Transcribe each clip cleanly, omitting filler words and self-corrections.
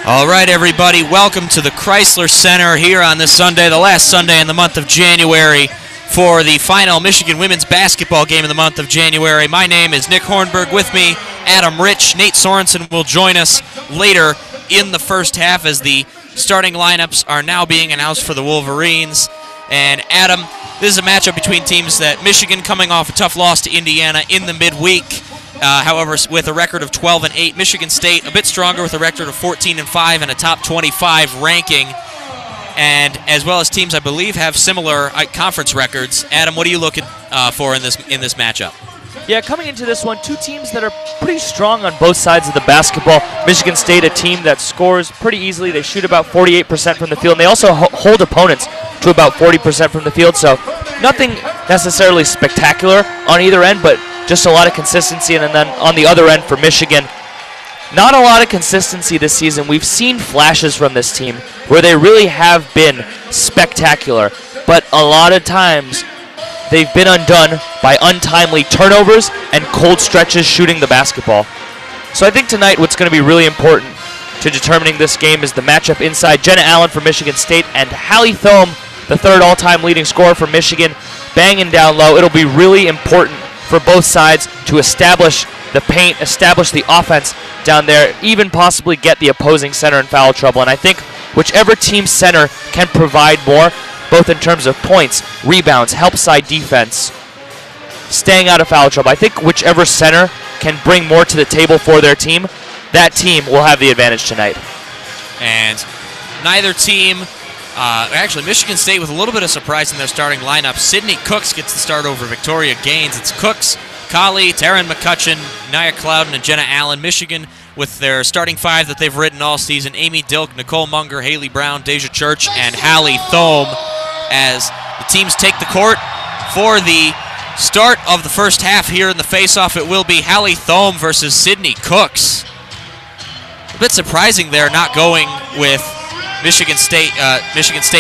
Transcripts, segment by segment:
All right, everybody, welcome to the Chrysler Center here on this Sunday, the last Sunday in the month of January, for the final Michigan women's basketball game of the month of January. My name is Nick Hornberg. With me, Adam Rich. Nate Sorensen will join us later in the first half as the starting lineups are now being announced for the Wolverines. And Adam, this is a matchup between teams that Michigan coming off a tough loss to Indiana in the midweek. However, with a record of 12-8, Michigan State a bit stronger with a record of 14-5 and a top 25 ranking, and as well as teams I believe have similar conference records. Adam, what are you looking for in this matchup? Yeah, coming into this one, two teams that are pretty strong on both sides of the basketball. Michigan State, a team that scores pretty easily. They shoot about 48% from the field, and they also hold opponents to about 40% from the field. So nothing necessarily spectacular on either end, but just a lot of consistency. And then on the other end for Michigan, not a lot of consistency this season. We've seen flashes from this team where they really have been spectacular, but a lot of times they've been undone by untimely turnovers and cold stretches shooting the basketball. So I think tonight what's going to be really important to determining this game is the matchup inside. Jenna Allen for Michigan State and Hallie Thome, the third all-time leading scorer for Michigan, banging down low. It'll be really important for both sides to establish the paint, establish the offense down there, even possibly get the opposing center in foul trouble. And I think whichever team's center can provide more, both in terms of points, rebounds, help side defense, staying out of foul trouble, I think whichever center can bring more to the table for their team, that team will have the advantage tonight. And neither team, actually Michigan State with a little bit of surprise in their starting lineup. Sydney Cooks gets the start over Victoria Gaines. It's Cooks, Colley, Taryn McCutcheon, Nia Clouden, and Jenna Allen. Michigan with their starting five that they've written all season: Amy Dilk, Nicole Munger, Haley Brown, Deja Church, and Hallie Thome. As the teams take the court for the start of the first half here in the face-off, it will be Hallie Thome versus Sydney Cooks. A bit surprising they're not going with Michigan State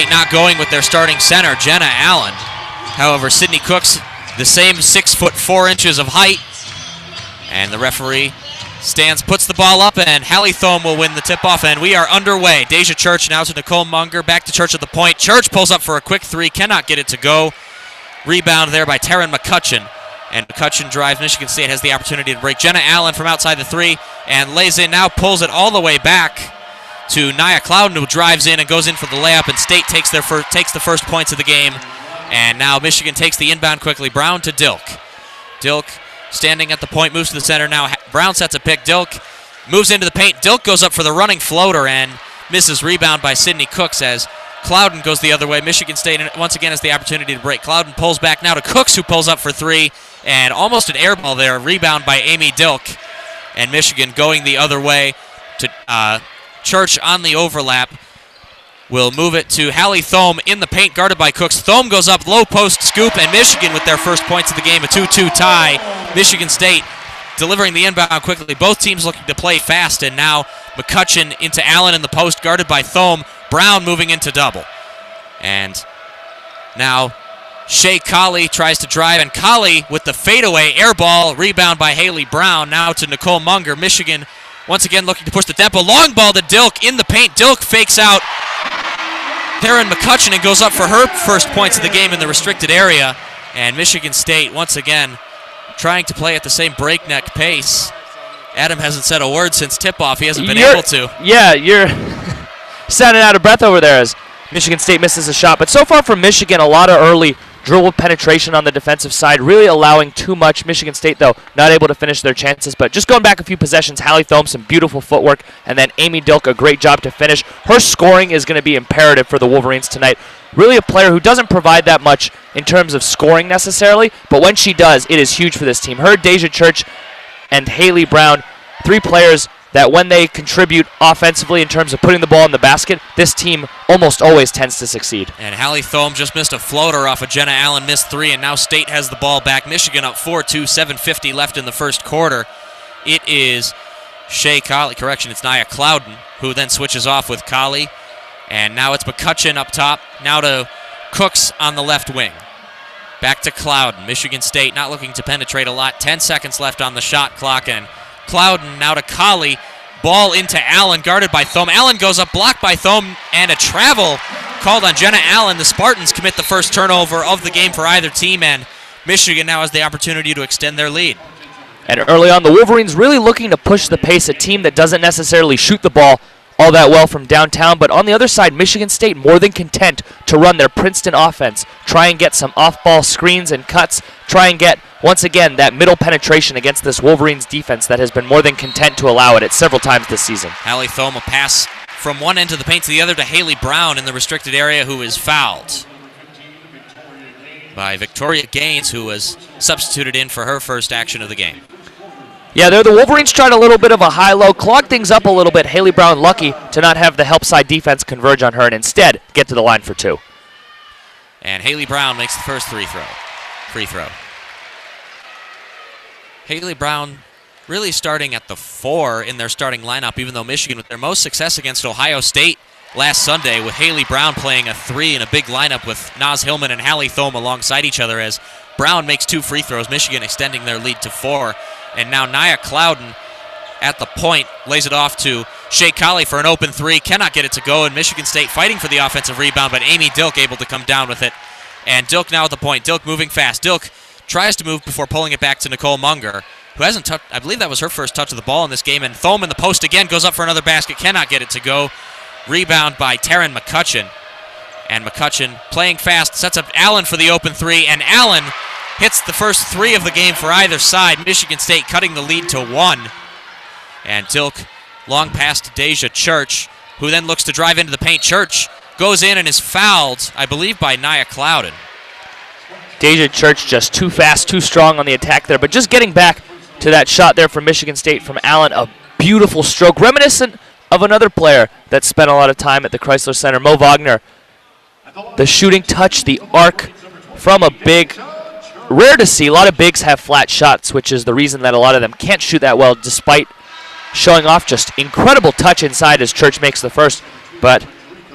not going with their starting center, Jenna Allen. However, Sydney Cooks, the same 6'4" of height, and the referee puts the ball up, and Hallie Thome will win the tip-off, and we are underway. Deja Church now to Nicole Munger, back to Church at the point. Church pulls up for a quick three, cannot get it to go. Rebound there by Taryn McCutcheon, and McCutcheon drives. Michigan State has the opportunity to break. Jenna Allen from outside the three, and lays in, now pulls it all the way back to Nia Clouden, who drives in and goes in for the layup, and State takes the first points of the game, and now Michigan takes the inbound quickly. Brown to Dilk. Dilk standing at the point, moves to the center. Now Brown sets a pick. Dilk moves into the paint. Dilk goes up for the running floater and misses. Rebound by Sydney Cooks as Clouden goes the other way. Michigan State once again has the opportunity to break. Clouden pulls back now to Cooks, who pulls up for three, and almost an air ball there. Rebound by Amy Dilk, and Michigan going the other way to Church on the overlap. Will move it to Hallie Thome in the paint, guarded by Cooks. Thome goes up, low post scoop, and Michigan with their first points of the game, a 2-2 tie. Michigan State delivering the inbound quickly. Both teams looking to play fast, and now McCutcheon into Allen in the post, guarded by Thome. Brown moving into double. And now Shea Colley tries to drive, and Colley with the fadeaway air ball, rebound by Haley Brown. Now to Nicole Munger. Michigan once again looking to push the tempo. Long ball to Dilk in the paint. Dilk fakes out Taryn McCutcheon and goes up for her first points of the game in the restricted area. And Michigan State once again trying to play at the same breakneck pace. Adam hasn't said a word since tip-off. He hasn't been able to. Yeah, you're sounding out of breath over there as Michigan State misses a shot. But so far from Michigan, a lot of early dribble penetration on the defensive side, really allowing too much. Michigan State, though, not able to finish their chances. But just going back a few possessions, Hallie Thome, some beautiful footwork, and then Amy Dilk, a great job to finish. Her scoring is going to be imperative for the Wolverines tonight. Really a player who doesn't provide that much in terms of scoring necessarily, but when she does, it is huge for this team. Her, Deja Church, and Haley Brown, three players that when they contribute offensively in terms of putting the ball in the basket, this team almost always tends to succeed. And Hallie Thome just missed a floater off of Jenna Allen, missed three, and now State has the ball back. Michigan up 4-2, 7:50 left in the first quarter. It is Shea Colley, correction, it's Nia Clouden, who then switches off with Colley. And now it's McCutcheon up top, now to Cooks on the left wing. Back to Clouden. Michigan State not looking to penetrate a lot. 10 seconds left on the shot clock, and Clouden now to Colley. Ball into Allen, guarded by Thome. Allen goes up, blocked by Thome, and a travel called on Jenna Allen. The Spartans commit the first turnover of the game for either team, and Michigan now has the opportunity to extend their lead. And early on, the Wolverines really looking to push the pace, a team that doesn't necessarily shoot the ball all that well from downtown. But on the other side, Michigan State more than content to run their Princeton offense, try and get some off-ball screens and cuts, try and get, once again, that middle penetration against this Wolverines defense that has been more than content to allow it several times this season. Hallie Thome, a pass from one end of the paint to the other to Haley Brown in the restricted area, who is fouled by Victoria Gaines, who was substituted in for her first action of the game. Yeah, there the Wolverines tried a little bit of a high-low, clog things up a little bit. Haley Brown lucky to not have the help side defense converge on her and instead get to the line for two. And Haley Brown makes the first free throw. Haley Brown really starting at the 4 in their starting lineup, even though Michigan, with their most success against Ohio State last Sunday, with Haley Brown playing a 3 in a big lineup with Naz Hillman and Hallie Thome alongside each other, as Brown makes 2 free throws, Michigan extending their lead to 4. And now Nia Clouden at the point lays it off to Shea Colley for an open 3. Cannot get it to go, and Michigan State fighting for the offensive rebound, but Amy Dilk able to come down with it. And Dilk now at the point. Dilk moving fast. Dilk tries to move before pulling it back to Nicole Munger, who hasn't touched, I believe that was her first touch of the ball in this game. And Thome in the post again, goes up for another basket, cannot get it to go. Rebound by Taryn McCutcheon. And McCutcheon playing fast, sets up Allen for the open 3, and Allen hits the first 3 of the game for either side. Michigan State cutting the lead to 1. And Dilk, long pass to Deja Church, who then looks to drive into the paint. Church goes in and is fouled, I believe, by Nia Clouden. Deja Church just too fast, too strong on the attack there. But just getting back to that shot there from Michigan State from Allen, a beautiful stroke, reminiscent of another player that spent a lot of time at the Chrysler Center, Mo Wagner. The shooting touch, the arc from a big. Rare to see. A lot of bigs have flat shots, which is the reason that a lot of them can't shoot that well, despite showing off just incredible touch inside as Church makes the first. But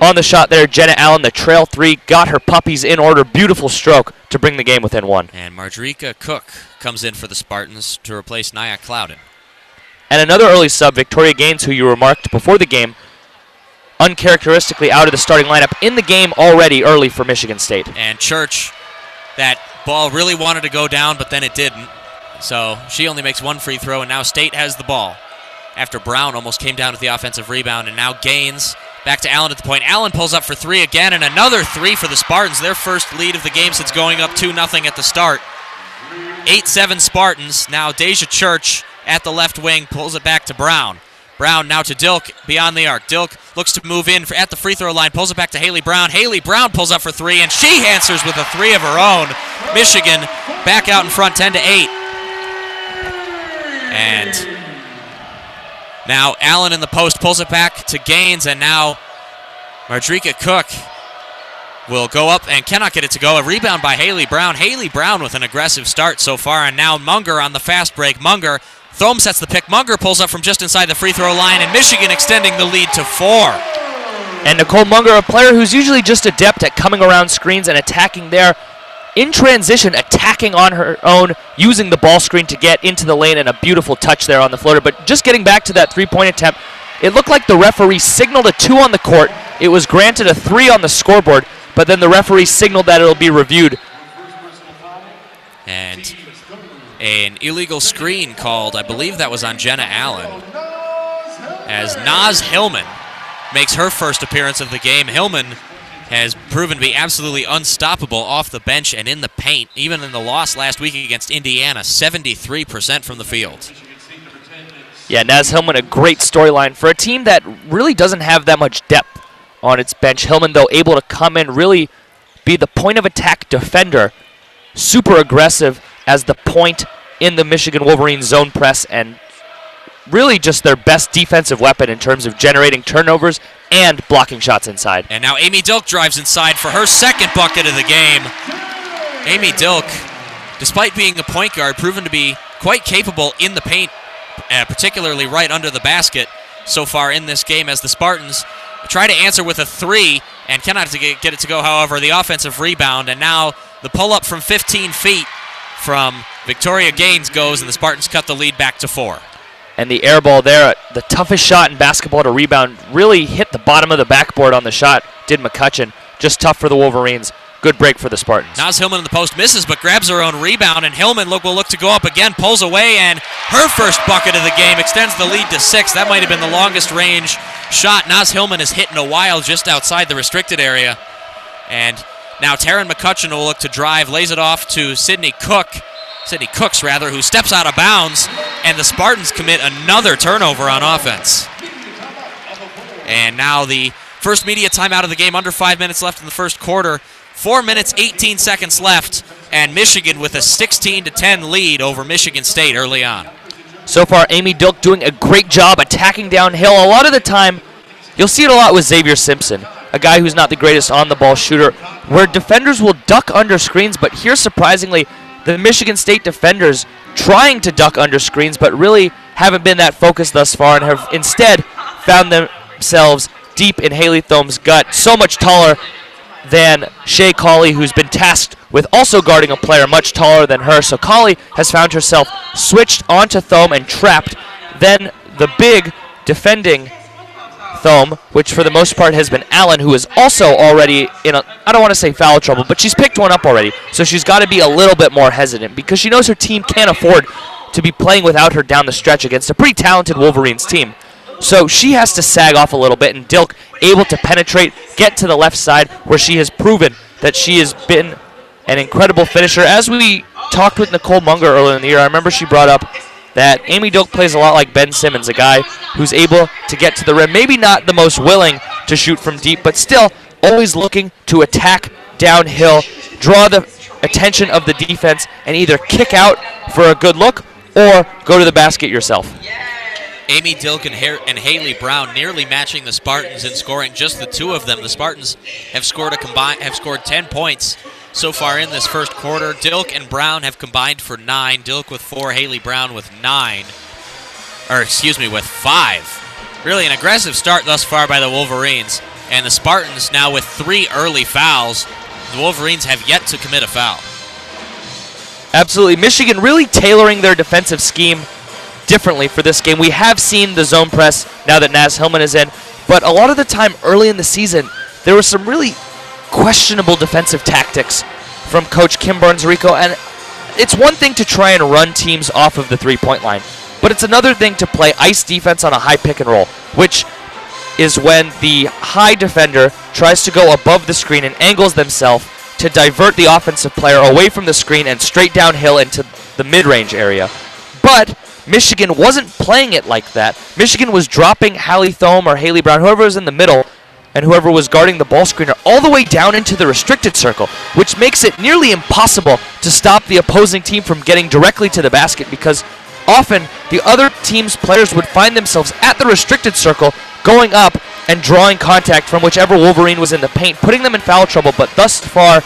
on the shot there, Jenna Allen, the trail 3, got her puppies in order. Beautiful stroke to bring the game within 1. And Marjorika Cook comes in for the Spartans to replace Nia Clouden. And another early sub, Victoria Gaines, who you remarked before the game, uncharacteristically out of the starting lineup in the game already early for Michigan State. And Church, that ball really wanted to go down, but then it didn't. So she only makes 1 free throw, and now State has the ball after Brown almost came down with the offensive rebound. And now Gaines back to Allen at the point. Allen pulls up for 3 again, and another 3 for the Spartans. Their first lead of the game since going up 2-0 at the start. 8-7 Spartans. Now Deja Church at the left wing pulls it back to Brown. Brown now to Dilk beyond the arc. Dilk looks to move in at the free throw line, pulls it back to Haley Brown. Haley Brown pulls up for 3, and she answers with a 3 of her own. Michigan back out in front 10-8. And now Allen in the post pulls it back to Gaines, and now Marjorika Cook will go up and cannot get it to go. A rebound by Haley Brown. Haley Brown with an aggressive start so far, and now Munger on the fast break. Munger, Thome sets the pick. Munger pulls up from just inside the free throw line, and Michigan extending the lead to 4. And Nicole Munger, a player who's usually just adept at coming around screens and attacking there. In transition, attacking on her own, using the ball screen to get into the lane, and a beautiful touch there on the floater. But just getting back to that 3-point attempt, it looked like the referee signaled a 2 on the court. It was granted a 3 on the scoreboard, but then the referee signaled that it'll be reviewed. And an illegal screen called, I believe that was on Jenna Allen, as Naz Hillman makes her first appearance of the game. Hillman has proven to be absolutely unstoppable off the bench and in the paint, even in the loss last week against Indiana, 73% from the field. Yeah, Naz Hillman, a great storyline for a team that really doesn't have that much depth on its bench. Hillman, though, able to come in, really be the point of attack defender, super aggressive as the point in the Michigan Wolverines zone press, and really just their best defensive weapon in terms of generating turnovers and blocking shots inside. And now Amy Dilk drives inside for her second bucket of the game. Amy Dilk, despite being a point guard, proven to be quite capable in the paint, particularly right under the basket so far in this game, as the Spartans try to answer with a 3 and cannot get it to go. However, the offensive rebound, and now the pull-up from 15 feet from Victoria Gaines goes, and the Spartans cut the lead back to 4. And the air ball there, the toughest shot in basketball to rebound, really hit the bottom of the backboard on the shot, did McCutcheon. Just tough for the Wolverines. Good break for the Spartans. Naz Hillman in the post misses, but grabs her own rebound, and Hillman will look to go up again, pulls away, and her first bucket of the game extends the lead to 6. That might have been the longest range shot Naz Hillman has hit in a while just outside the restricted area. And now Taryn McCutcheon will look to drive, lays it off to Sydney Cooks, who steps out of bounds, and the Spartans commit another turnover on offense. And now the first media timeout of the game, under 5 minutes left in the first quarter. 4 minutes, 18 seconds left, and Michigan with a 16-10 lead over Michigan State early on. So far, Amy Dilk doing a great job attacking downhill. A lot of the time, you'll see it a lot with Xavier Simpson, a guy who's not the greatest on-the-ball shooter, where defenders will duck under screens, but here, surprisingly, the Michigan State defenders trying to duck under screens, but really haven't been that focused thus far and have instead found themselves deep in Haley Thome's gut, so much taller than Shea Cawley, who's been tasked with also guarding a player much taller than her. So Cawley has found herself switched onto Thome and trapped. Then the big defending Thome, which for the most part has been Allen, who is also already in I don't want to say foul trouble, but she's picked one up already. So she's got to be a little bit more hesitant because she knows her team can't afford to be playing without her down the stretch against a pretty talented Wolverines team. So she has to sag off a little bit, and Dilk able to penetrate, get to the left side, where she has proven that she has been an incredible finisher. As we talked with Nicole Munger earlier in the year, I remember she brought up that Amy Dilk plays a lot like Ben Simmons, a guy who's able to get to the rim. Maybe not the most willing to shoot from deep, but still always looking to attack downhill, draw the attention of the defense, and either kick out for a good look or go to the basket yourself. Amy Dilk and Haley Brown nearly matching the Spartans in scoring. Just the two of them. The Spartans have scored 10 points so far in this first quarter. Dilk and Brown have combined for 9. Dilk with 4, Haley Brown with 5. Really an aggressive start thus far by the Wolverines. And the Spartans now with 3 early fouls. The Wolverines have yet to commit a foul. Absolutely. Michigan really tailoring their defensive scheme differently for this game. We have seen the zone press now that Naz Hillman is in, but a lot of the time early in the season, there was some really questionable defensive tactics from Coach Kim Barnes-Rico, and it's one thing to try and run teams off of the three-point line, but it's another thing to play ice defense on a high pick and roll, which is when the high defender tries to go above the screen and angles themselves to divert the offensive player away from the screen and straight downhill into the mid-range area. But Michigan wasn't playing it like that. Michigan was dropping Hallie Thome or Haley Brown, whoever was in the middle, and whoever was guarding the ball screener, all the way down into the restricted circle, which makes it nearly impossible to stop the opposing team from getting directly to the basket, because often the other team's players would find themselves at the restricted circle, going up and drawing contact from whichever Wolverine was in the paint, putting them in foul trouble. But thus far,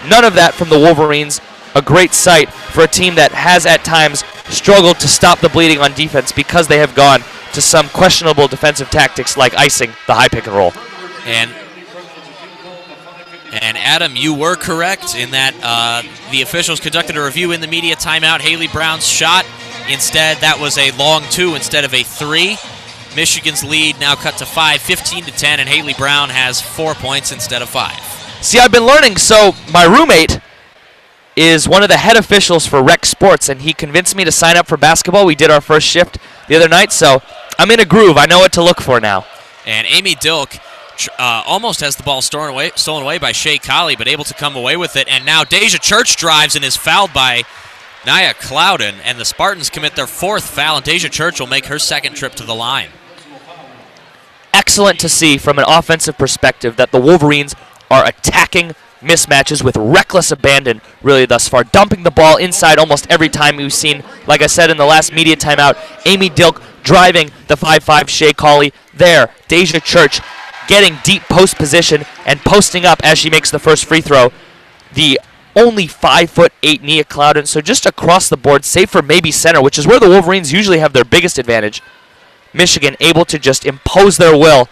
none of that from the Wolverines. A great sight for a team that has at times struggled to stop the bleeding on defense because they have gone to some questionable defensive tactics like icing the high pick and roll. And Adam, you were correct in that the officials conducted a review in the media timeout. Haley Brown's shot, instead, that was a long 2 instead of a 3. Michigan's lead now cut to 5, 15-10, and Haley Brown has 4 points instead of 5. See, I've been learning. So my roommate is one of the head officials for Rec Sports, and he convinced me to sign up for basketball. We did our first shift the other night, so I'm in a groove. I know what to look for now. And Amy Dilk almost has the ball stolen away by Shea Cawley, but able to come away with it. And now Deja Church drives and is fouled by Nia Clouden, and the Spartans commit their 4th foul, and Deja Church will make her 2nd trip to the line. Excellent to see from an offensive perspective that the Wolverines are attacking mismatches with reckless abandon really thus far, dumping the ball inside almost every time. We've seen, like I said in the last media timeout, Amy Dilk driving the 5'5" Shea Cawley there. Deja Church getting deep post position and posting up as she makes the first free throw. The only 5'8" Nia Clouden, so just across the board, save for maybe center, which is where the Wolverines usually have their biggest advantage. Michigan able to just impose their will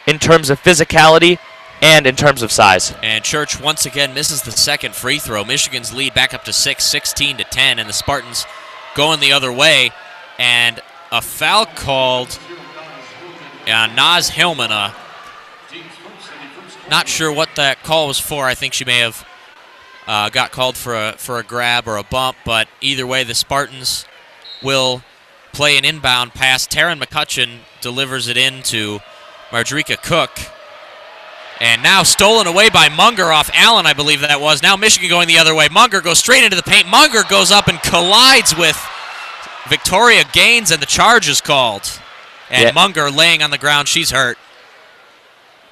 in terms of physicality and in terms of size. And Church once again misses the 2nd free throw. Michigan's lead back up to 6, 16-10, and the Spartans going the other way. And a foul called on Naz Hillman. Not sure what that call was for. I think she may have got called for a grab or a bump, but either way, the Spartans will play an inbound pass. Taryn McCutcheon delivers it in to Mardrika Cook. And now stolen away by Munger off Allen, I believe that was. Now Michigan going the other way. Munger goes straight into the paint. Munger goes up and collides with Victoria Gaines, and the charge is called. And Munger laying on the ground. She's hurt.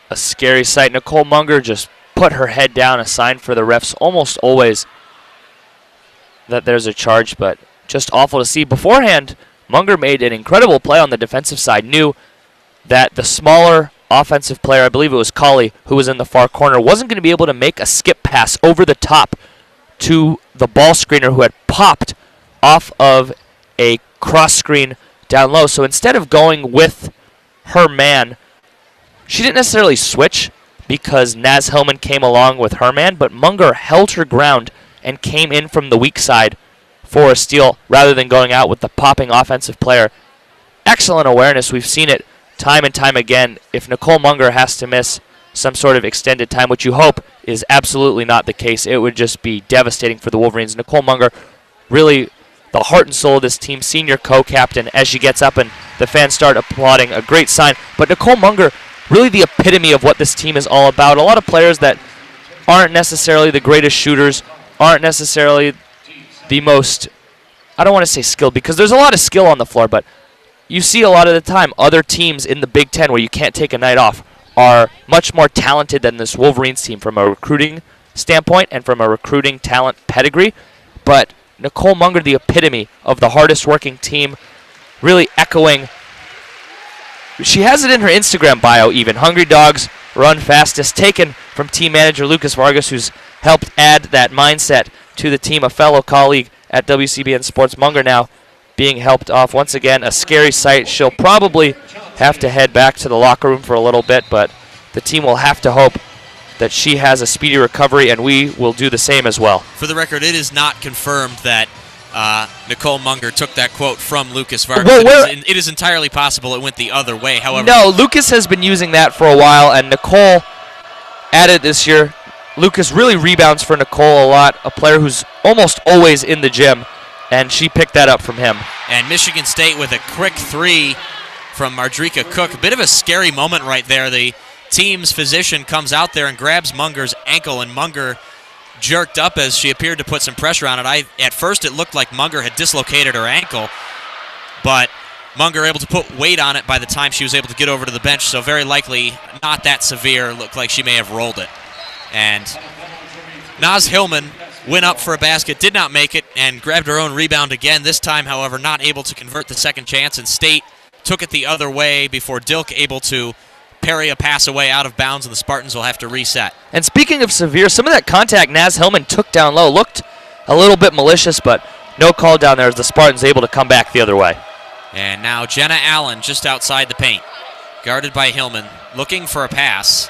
A scary sight. Nicole Munger just put her head down, a sign for the refs almost always that there's a charge, but just awful to see. Beforehand, Munger made an incredible play on the defensive side, knew that the smaller offensive player, I believe it was Colley, who was in the far corner, wasn't going to be able to make a skip pass over the top to the ball screener who had popped off of a cross screen down low. So instead of going with her man, she didn't necessarily switch because Naz Hillman came along with her man, but Munger held her ground and came in from the weak side for a steal rather than going out with the popping offensive player. Excellent awareness. We've seen it time and time again. If Nicole Munger has to miss some sort of extended time, which you hope is absolutely not the case, it would just be devastating for the Wolverines. Nicole Munger, really the heart and soul of this team, senior co-captain, as she gets up and the fans start applauding, a great sign. But Nicole Munger, really the epitome of what this team is all about. A lot of players that aren't necessarily the greatest shooters, aren't necessarily the most, I don't want to say skilled, because there's a lot of skill on the floor, but you see a lot of the time other teams in the Big Ten where you can't take a night off are much more talented than this Wolverines team from a recruiting standpoint and from a recruiting talent pedigree. But Nicole Munger, the epitome of the hardest working team, really echoing. She has it in her Instagram bio even. Hungry Dogs Run Fastest, taken from team manager Lucas Vargas, who's helped add that mindset to the team, a fellow colleague at WCBN Sports. Munger now being helped off. Once again, a scary sight. She'll probably have to head back to the locker room for a little bit, but the team will have to hope that she has a speedy recovery, and we will do the same as well. For the record, it is not confirmed that Nicole Munger took that quote from Lucas Vargas. Well, it is entirely possible it went the other way. However, no, Lucas has been using that for a while, and Nicole added this year. Lucas really rebounds for Nicole a lot, a player who's almost always in the gym, and she picked that up from him. And Michigan State with a quick three from Mardrika Cook. A bit of a scary moment right there. The team's physician comes out there and grabs Munger's ankle, and Munger jerked up as she appeared to put some pressure on it. At first it looked like Munger had dislocated her ankle, but Munger able to put weight on it by the time she was able to get over to the bench, so very likely not that severe. Looked like she may have rolled it. And Naz Hillman went up for a basket, did not make it, and grabbed her own rebound again. This time, however, not able to convert the second chance, and State took it the other way before Dilk able to parry a pass away out of bounds, and the Spartans will have to reset. And speaking of severe, some of that contact Naz Hillman took down low looked a little bit malicious, but no call down there as the Spartans able to come back the other way. And now Jenna Allen just outside the paint, guarded by Hillman, looking for a pass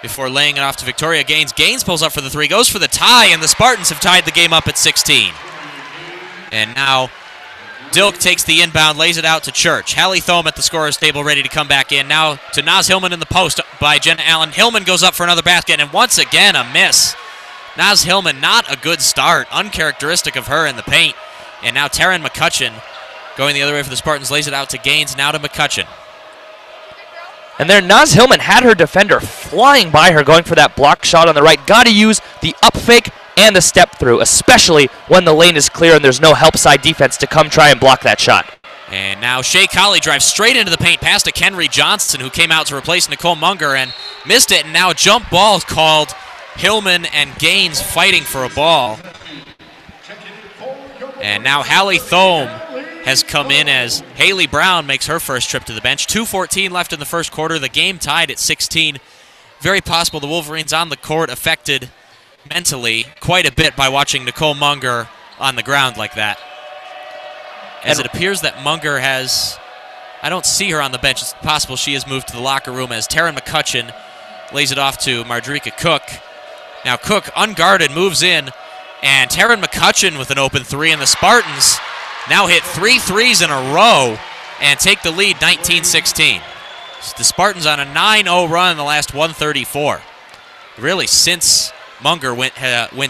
before laying it off to Victoria Gaines. Gaines pulls up for the three, goes for the tie, and the Spartans have tied the game up at 16. And now Dilk takes the inbound, lays it out to Church. Hallie Thome at the scorer's table, ready to come back in. Now to Naz Hillman in the post by Jenna Allen. Hillman goes up for another basket, and once again a miss. Naz Hillman, not a good start, uncharacteristic of her in the paint. And now Taryn McCutcheon going the other way for the Spartans, lays it out to Gaines, now to McCutcheon. And there, Naz Hillman had her defender flying by her, going for that block shot on the right. Got to use the up fake and the step through, especially when the lane is clear and there's no help side defense to come try and block that shot. And now Shea Colley drives straight into the paint, pass to Kenry Johnston, who came out to replace Nicole Munger and missed it. And now a jump ball called. Hillman and Gaines fighting for a ball. And now Hallie Thome has come in as Haley Brown makes her first trip to the bench. 2:14 left in the first quarter. The game tied at 16. Very possible the Wolverines on the court affected mentally quite a bit by watching Nicole Munger on the ground like that. As it appears that Munger has, I don't see her on the bench. It's possible she has moved to the locker room as Taryn McCutcheon lays it off to Mardrika Cook. Now Cook, unguarded, moves in, and Taryn McCutcheon with an open three, and the Spartans now hit 3 threes in a row and take the lead 19-16. The Spartans on a 9-0 run in the last 134. Really, since Munger went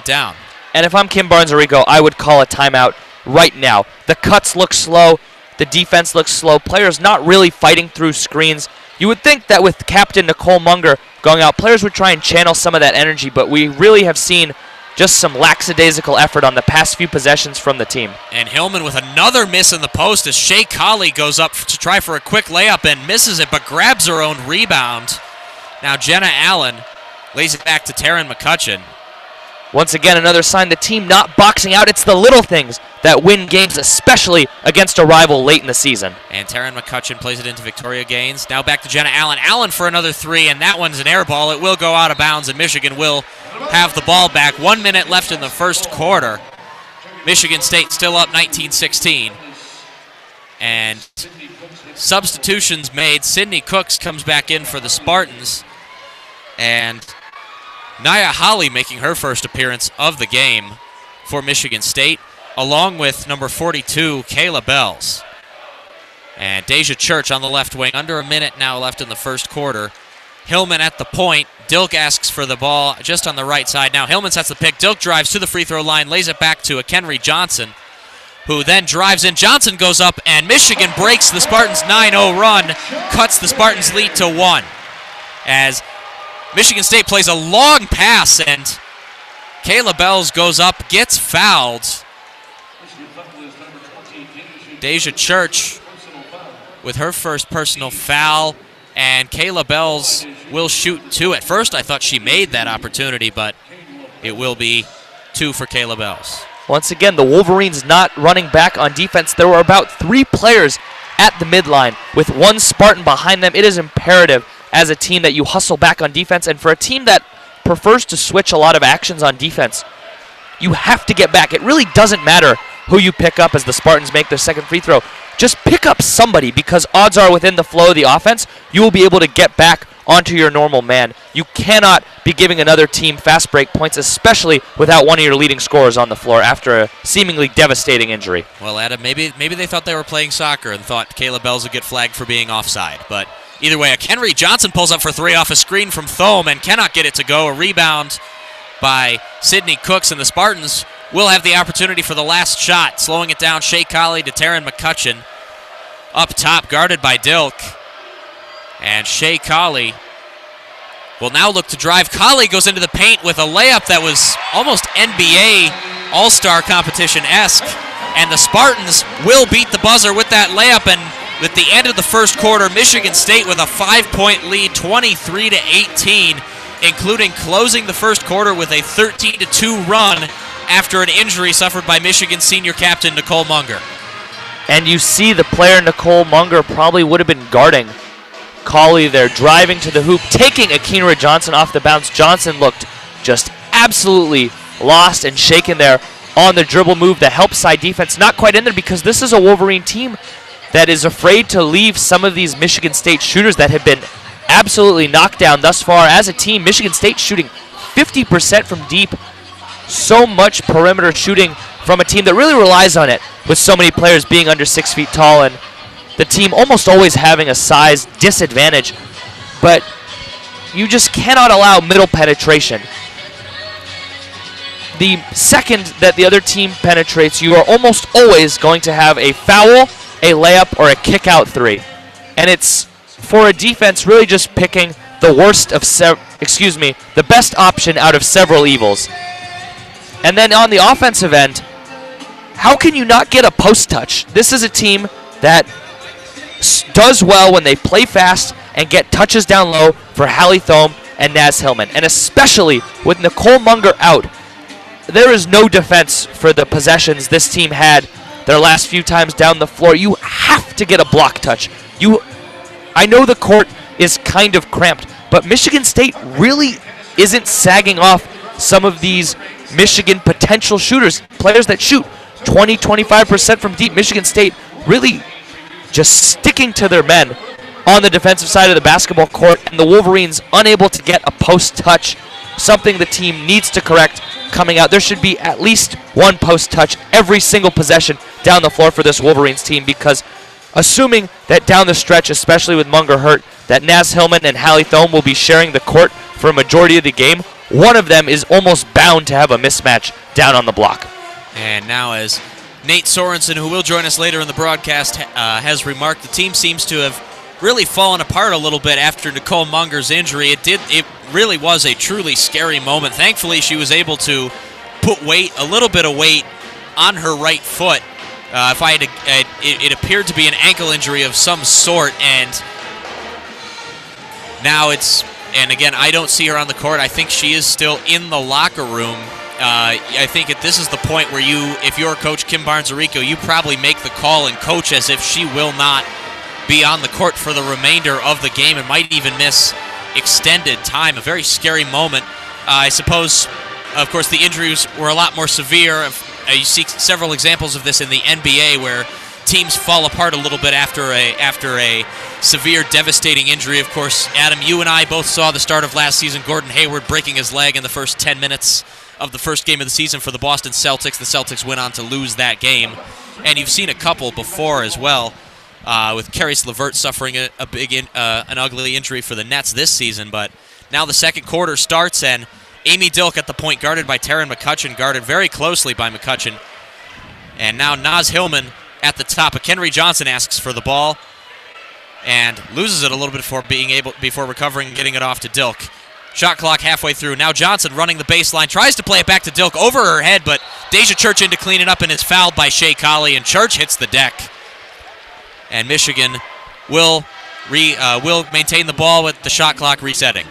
down. And if I'm Kim Barnes-Arigo, I would call a timeout right now. The cuts look slow. The defense looks slow. Players not really fighting through screens. You would think that with Captain Nicole Munger going out, players would try and channel some of that energy, but we really have seen just some lackadaisical effort on the past few possessions from the team. And Hillman with another miss in the post as Shea Colley goes up to try for a quick layup and misses it, but grabs her own rebound. Now Jenna Allen lays it back to Taryn McCutcheon. Once again, another sign the team not boxing out. It's the little things that win games, especially against a rival late in the season. And Taryn McCutcheon plays it into Victoria Gaines. Now back to Jenna Allen. Allen for another three, and that one's an air ball. It will go out of bounds, and Michigan will have the ball back. 1 minute left in the first quarter. Michigan State still up 19-16. And substitutions made. Sydney Cooks comes back in for the Spartans. And Nia Holly making her first appearance of the game for Michigan State, along with number 42, Kayla Bells. And Deja Church on the left wing. Under a minute now left in the first quarter. Hillman at the point. Dilk asks for the ball just on the right side. Now Hillman sets the pick. Dilk drives to the free throw line, lays it back to a Kenry Johnson, who then drives in. Johnson goes up, and Michigan breaks the Spartans' 9-0 run, cuts the Spartans' lead to 1. As Michigan State plays a long pass, and Kayla Bells goes up, gets fouled. Deja Church with her first personal foul, and Kayla Bells will shoot 2. At first, I thought she made that opportunity, but it will be 2 for Kayla Bells. Once again, the Wolverines not running back on defense. There were about 3 players at the midline with 1 Spartan behind them. It is imperative as a team that you hustle back on defense, and for a team that prefers to switch a lot of actions on defense, you have to get back. It really doesn't matter who you pick up as the Spartans make their second free throw. Just pick up somebody, because odds are within the flow of the offense, you will be able to get back onto your normal man. You cannot be giving another team fast break points, especially without one of your leading scorers on the floor after a seemingly devastating injury. Well, Adam, maybe they thought they were playing soccer and thought Kayla Bells would get flagged for being offside, but either way, a Kenry Johnson pulls up for 3 off a screen from Thome and cannot get it to go. A rebound by Sydney Cooks, and the Spartans will have the opportunity for the last shot. Slowing it down, Shea Colley to Taryn McCutcheon. Up top, guarded by Dilk. And Shea Colley will now look to drive. Colley goes into the paint with a layup that was almost NBA All-Star competition-esque. And the Spartans will beat the buzzer with that layup, and at the end of the first quarter, Michigan State with a 5-point lead, 23-18, including closing the first quarter with a 13-2 run after an injury suffered by Michigan senior captain Nicole Munger. And you see the player Nicole Munger probably would have been guarding Colley there, driving to the hoop, taking Akinra Johnson off the bounce. Johnson looked just absolutely lost and shaken there on the dribble move. The help side defense not quite in there, because this is a Wolverine team that is afraid to leave some of these Michigan State shooters that have been absolutely knocked down thus far. As a team, Michigan State shooting 50% from deep. So much perimeter shooting from a team that really relies on it, with so many players being under 6 feet tall, and the team almost always having a size disadvantage. But you just cannot allow middle penetration. The second that the other team penetrates, you are almost always going to have a foul, a layup, or a kick-out 3. And it's, for a defense, really just picking the worst of the best option out of several evils. And then on the offensive end, how can you not get a post touch? This is a team that does well when they play fast and get touches down low for Hallie Thome and Naz Hillman. And especially with Nicole Munger out, there is no defense for the possessions this team had their last few times down the floor. You have to get a block touch. I know the court is kind of cramped, but Michigan State really isn't sagging off some of these Michigan potential shooters, players that shoot 20-25% from deep. Michigan State really just sticking to their men on the defensive side of the basketball court, and the Wolverines unable to get a post touch, something the team needs to correct coming out. There should be at least one post touch every single possession down the floor for this Wolverines team, because assuming that down the stretch, especially with Munger hurt, that Naz Hillman and Hallie Thome will be sharing the court for a majority of the game, one of them is almost bound to have a mismatch down on the block. And now, as Nate Sorensen, who will join us later in the broadcast, has remarked, the team seems to have really fallen apart a little bit after Nicole Munger's injury. It really was a truly scary moment. Thankfully, she was able to put a little bit of weight on her right foot. It appeared to be an ankle injury of some sort, and now and again, I don't see her on the court. I think she is still in the locker room. I think this is the point where if you're Coach Kim Barnes-Arico, you probably make the call and coach as if she will not be on the court for the remainder of the game and might even miss extended time. A very scary moment. I suppose, of course, the injuries were a lot more severe. You see several examples of this in the NBA where teams fall apart a little bit after a severe, devastating injury. Of course, Adam, you and I both saw the start of last season, Gordon Hayward breaking his leg in the first 10 minutes of the first game of the season for the Boston Celtics. The Celtics went on to lose that game. And you've seen a couple before as well, with Caris LeVert suffering an ugly injury for the Nets this season. But now the second quarter starts, and Amy Dilk at the point, guarded by Taryn McCutcheon, guarded very closely by McCutcheon. And now Naz Hillman at the top. Kenry Johnson asks for the ball and loses it a little bit before recovering and getting it off to Dilk. Shot clock halfway through. Now Johnson running the baseline, tries to play it back to Dilk over her head, but Deja Church in to clean it up and is fouled by Shea Colley, and Church hits the deck. And Michigan will maintain the ball with the shot clock resetting.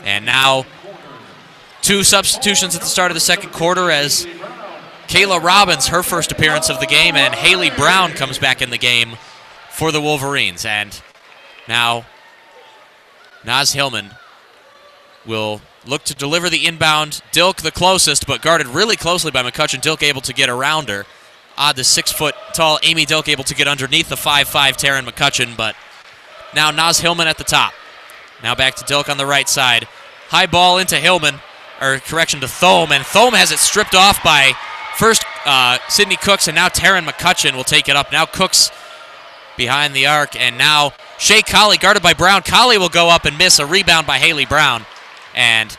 And now 2 substitutions at the start of the second quarter as Kayla Robbins, her first appearance of the game, and Haley Brown comes back in the game for the Wolverines. And now Naz Hillman will look to deliver the inbound. Dilk the closest, but guarded really closely by McCutcheon. Dilk able to get around her. The 6-foot-tall Amy Dilk able to get underneath the 5'5" Taryn McCutcheon, but now Naz Hillman at the top. Now back to Dilk on the right side. High ball into Hillman, or correction to Thome, and Thome has it stripped off by first Sydney Cooks, and now Taryn McCutcheon will take it up. Now Cooks behind the arc, and now Shea Colley guarded by Brown. Colley will go up and miss a rebound by Haley Brown. And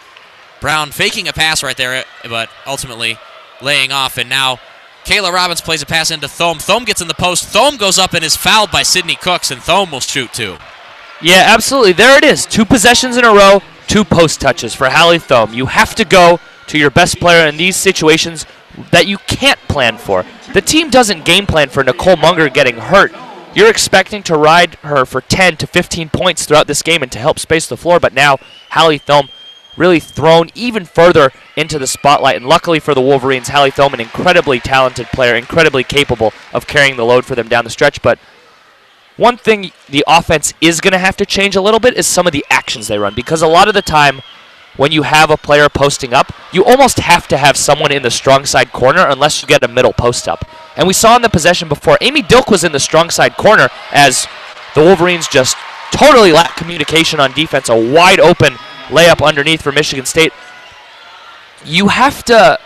Brown faking a pass right there, but ultimately laying off, and now Kayla Robbins plays a pass into Thome. Thome gets in the post. Thome goes up and is fouled by Sydney Cooks, and Thome will shoot too. Yeah, absolutely. There it is. 2 possessions in a row, 2 post touches for Hallie Thome. You have to go to your best player in these situations that you can't plan for. The team doesn't game plan for Nicole Munger getting hurt. You're expecting to ride her for 10 to 15 points throughout this game and to help space the floor, but now Hallie Thome really thrown even further into the spotlight. And luckily for the Wolverines, Hallie Thome, an incredibly talented player, incredibly capable of carrying the load for them down the stretch. But one thing the offense is going to have to change a little bit is some of the actions they run, because a lot of the time when you have a player posting up, you almost have to have someone in the strong side corner unless you get a middle post up. And we saw in the possession before, Amy Dilk was in the strong side corner as the Wolverines just totally lacked communication on defense. A wide open layup underneath for Michigan State. You have to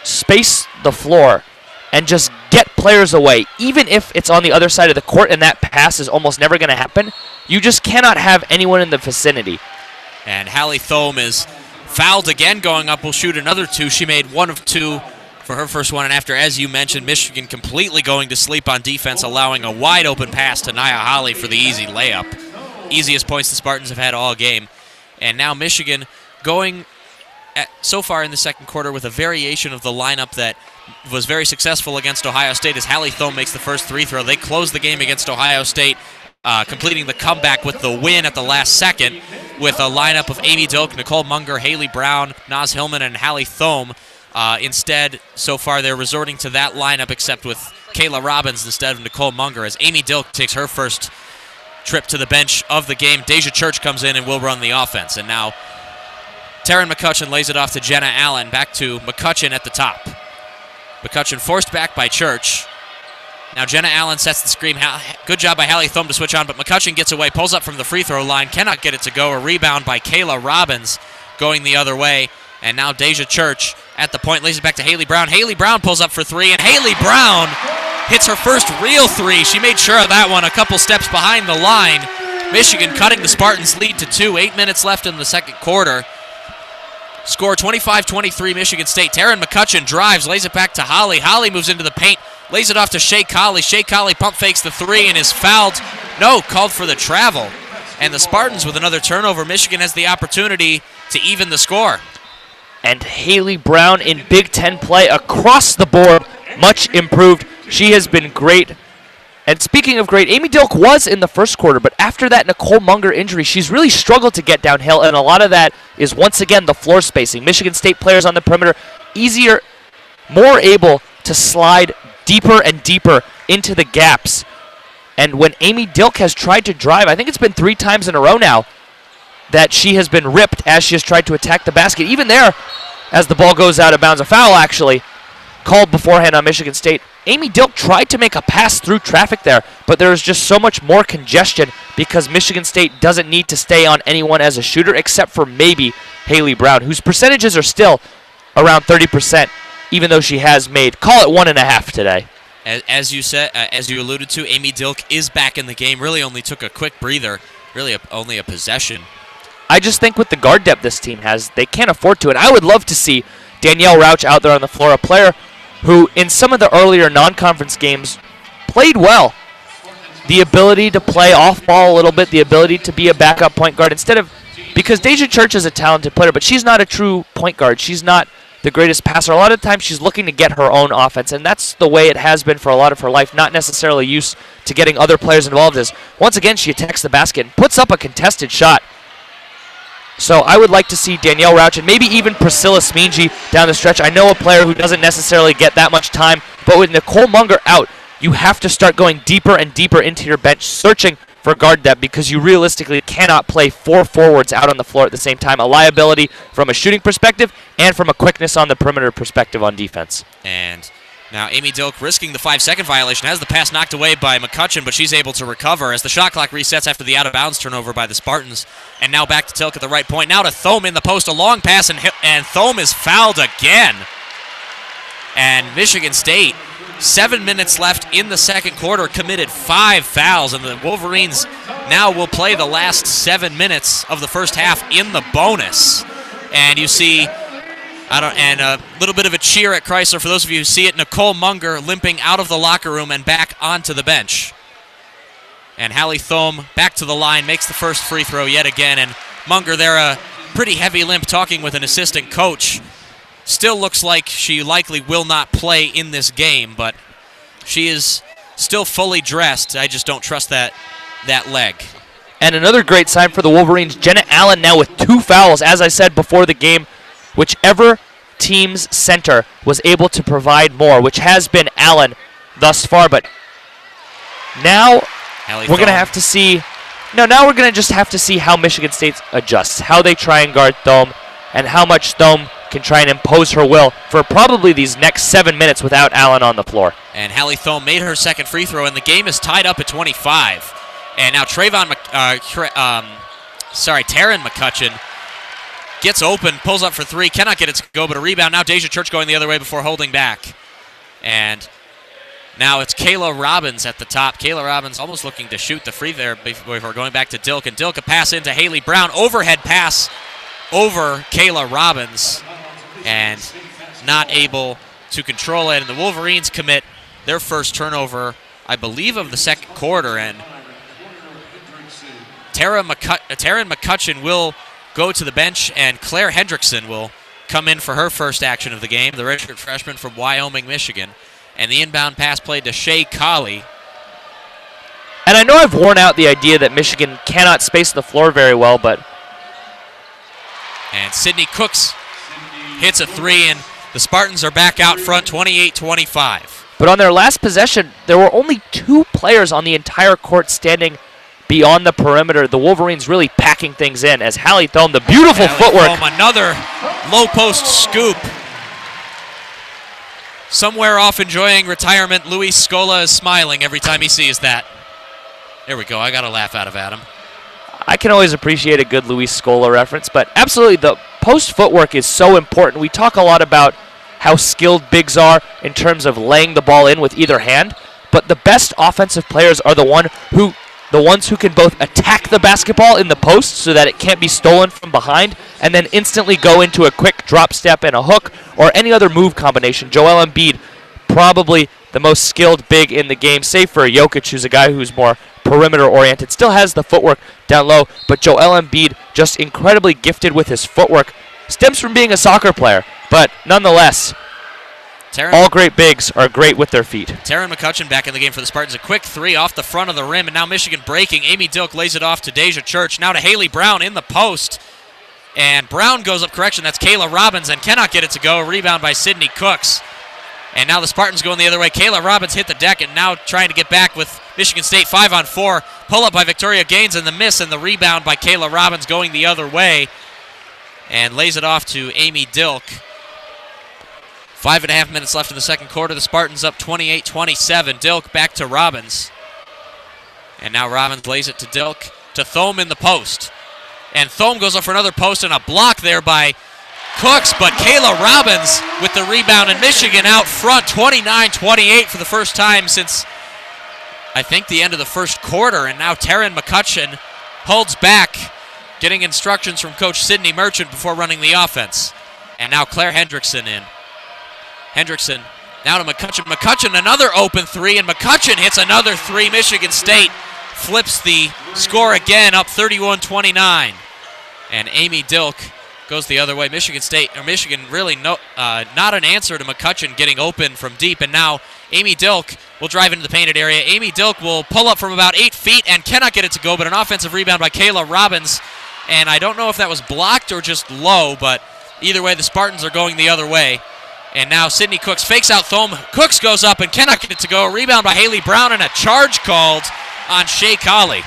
space the floor and just get players away. Even if it's on the other side of the court and that pass is almost never going to happen, you just cannot have anyone in the vicinity. And Hallie Thome is fouled again, going up, will shoot another 2. She made 1 of 2 for her first one, and after, as you mentioned, Michigan completely going to sleep on defense, allowing a wide open pass to Nia Holly for the easy layup. Easiest points the Spartans have had all game. And now Michigan going so far in the second quarter with a variation of the lineup that was very successful against Ohio State as Hallie Thome makes the first 3 throw. They close the game against Ohio State, completing the comeback with the win at the last second with a lineup of Amy Dilk, Nicole Munger, Haley Brown, Naz Hillman, and Hallie Thome. Instead, so far, they're resorting to that lineup except with Kayla Robbins instead of Nicole Munger as Amy Dilk takes her first trip to the bench of the game. Deja Church comes in and will run the offense. And now Taryn McCutcheon lays it off to Jenna Allen. Back to McCutcheon at the top. McCutcheon forced back by Church. Now Jenna Allen sets the screen. Good job by Hallie Thome to switch on, but McCutcheon gets away, pulls up from the free throw line, cannot get it to go. A rebound by Kayla Robbins going the other way. And now Deja Church at the point lays it back to Haley Brown. Haley Brown pulls up for 3, and Haley Brown hits her first real three. She made sure of that one a couple steps behind the line. Michigan cutting the Spartans' lead to 2. 8 minutes left in the second quarter. Score 25-23 Michigan State. Taryn McCutcheon drives, lays it back to Holly. Holly moves into the paint, lays it off to Shea Colley. Shea Colley pump fakes the three and is fouled. No, called for the travel. And the Spartans with another turnover. Michigan has the opportunity to even the score. And Haley Brown in Big Ten play across the board, much improved. She has been great. And speaking of great, Amy Dilk was in the first quarter, but after that Nicole Munger injury, she's really struggled to get downhill, and a lot of that is, once again, the floor spacing. Michigan State players on the perimeter, easier, more able to slide deeper and deeper into the gaps. And when Amy Dilk has tried to drive, I think it's been 3 times in a row now that she has been ripped as she has tried to attack the basket. Even there, as the ball goes out of bounds, a foul actually called beforehand on Michigan State. Amy Dilk tried to make a pass through traffic there, but there is just so much more congestion because Michigan State doesn't need to stay on anyone as a shooter except for maybe Haley Brown, whose percentages are still around 30%, even though she has made, call it 1.5 today. As you said, as you alluded to, Amy Dilk is back in the game. Really only took a quick breather, really only a possession. I just think with the guard depth this team has, they can't afford to. And I would love to see Danielle Rauch out there on the floor, a player who in some of the earlier non-conference games played well. The ability to play off ball a little bit, the ability to be a backup point guard instead of, because Deja Church is a talented player, but she's not a true point guard. She's not the greatest passer. A lot of times she's looking to get her own offense, and that's the way it has been for a lot of her life, not necessarily used to getting other players involved. As once again, she attacks the basket and puts up a contested shot. So I would like to see Danielle Rauch and maybe even Priscilla Smeanji down the stretch. I know a player who doesn't necessarily get that much time, but with Nicole Munger out, you have to start going deeper and deeper into your bench, searching for guard depth, because you realistically cannot play 4 forwards out on the floor at the same time. A liability from a shooting perspective and from a quickness on the perimeter perspective on defense. And now Amy Dilk risking the 5-second violation, has the pass knocked away by McCutcheon, but she's able to recover as the shot clock resets after the out-of-bounds turnover by the Spartans. And now back to Dilk at the right point. Now to Thome in the post, a long pass, and Thome is fouled again. And Michigan State, 7 minutes left in the second quarter, committed 5 fouls, and the Wolverines now will play the last 7 minutes of the first half in the bonus. And you see, and a little bit of a cheer at Chrysler for those of you who see it. Nicole Munger limping out of the locker room and back onto the bench. And Hallie Thome back to the line, makes the first free throw yet again. And Munger there, a pretty heavy limp, talking with an assistant coach. Still looks like she likely will not play in this game, but she is still fully dressed. I just don't trust that leg. And another great sign for the Wolverines, Jenna Allen now with 2 fouls. As I said before the game, whichever team's center was able to provide more, which has been Allen thus far, but now we're going to have to see. No, now we're going to just have to see how Michigan State adjusts, how they try and guard Thome, and how much Thome can try and impose her will for probably these next 7 minutes without Allen on the floor. And Hallie Thome made her second free throw, and the game is tied up at 25. And now Taryn McCutcheon gets open, pulls up for 3, cannot get it to go, but a rebound. Now Deja Church going the other way before holding back. And now it's Kayla Robbins at the top. Kayla Robbins almost looking to shoot the free there before going back to Dilk. And Dilk a pass into Haley Brown. Overhead pass over Kayla Robbins. And not able to control it. And the Wolverines commit their first turnover, I believe, of the second quarter. And Taryn McCutcheon will go to the bench, and Claire Hendrickson will come in for her first action of the game, the redshirt freshman from Wyoming, Michigan. And the inbound pass played to Shea Colley. And I know I've worn out the idea that Michigan cannot space the floor very well, but... And Sydney Cooks hits a 3, and the Spartans are back out front, 28-25. But on their last possession, there were only 2 players on the entire court standing beyond the perimeter. The Wolverines really packing things in as Hallie Thome, the beautiful footwork. Thome, another low post scoop. Somewhere off enjoying retirement, Luis Scola is smiling every time he sees that. There we go. I got a laugh out of Adam. I can always appreciate a good Luis Scola reference, but absolutely the post footwork is so important. We talk a lot about how skilled bigs are in terms of laying the ball in with either hand, but the best offensive players are the ones who can both attack the basketball in the post so that it can't be stolen from behind, and then instantly go into a quick drop step and a hook or any other move combination. Joel Embiid, probably the most skilled big in the game, save for Jokic, who's a guy who's more perimeter-oriented. Still has the footwork down low, but Joel Embiid, just incredibly gifted with his footwork. Stems from being a soccer player, but nonetheless, all great bigs are great with their feet. Taron McCutcheon back in the game for the Spartans. A quick three off the front of the rim, and now Michigan breaking. Amy Dilk lays it off to Deja Church. Now to Haley Brown in the post. And Brown goes up, correction, that's Kayla Robbins, and cannot get it to go. Rebound by Sydney Cooks. And now the Spartans going the other way. Kayla Robbins hit the deck and now trying to get back with Michigan State 5-on-4. Pull up by Victoria Gaines and the miss and the rebound by Kayla Robbins going the other way. And lays it off to Amy Dilk. 5.5 minutes left in the second quarter. The Spartans up 28-27. Dilk back to Robbins. And now Robbins lays it to Dilk to Thome in the post. And Thome goes up for another post and a block there by Cooks, but Kayla Robbins with the rebound, and Michigan out front 29-28 for the first time since, I think, the end of the first quarter. And now Taron McCutcheon holds back, getting instructions from Coach Sidney Merchant before running the offense. And now Claire Hendrickson in. Hendrickson now to McCutcheon. McCutcheon another open three, and McCutcheon hits another three. Michigan State flips the score again, up 31-29. And Amy Dilk goes the other way. Michigan really not an answer to McCutcheon getting open from deep. And now Amy Dilk will drive into the painted area. Amy Dilk will pull up from about 8 feet and cannot get it to go, but an offensive rebound by Kayla Robbins. And I don't know if that was blocked or just low, but either way, the Spartans are going the other way. And now Sydney Cooks fakes out Thome. Cooks goes up and cannot get it to go. A rebound by Haley Brown and a charge called on Shea Colley.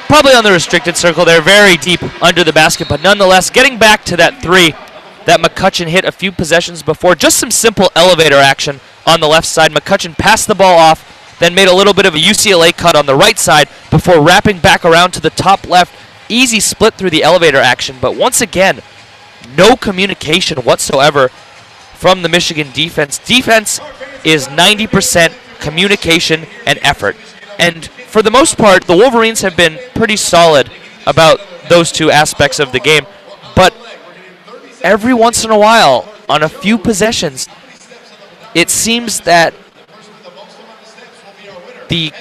Probably on the restricted circle. They're very deep under the basket, but nonetheless, getting back to that three that McCutcheon hit a few possessions before. Just some simple elevator action on the left side. McCutcheon passed the ball off, then made a little bit of a UCLA cut on the right side before wrapping back around to the top left. Easy split through the elevator action, but once again, no communication whatsoever from the Michigan defense. Defense is 90% communication and effort. And for the most part, the Wolverines have been pretty solid about those two aspects of the game. But every once in a while, on a few possessions, it seems that the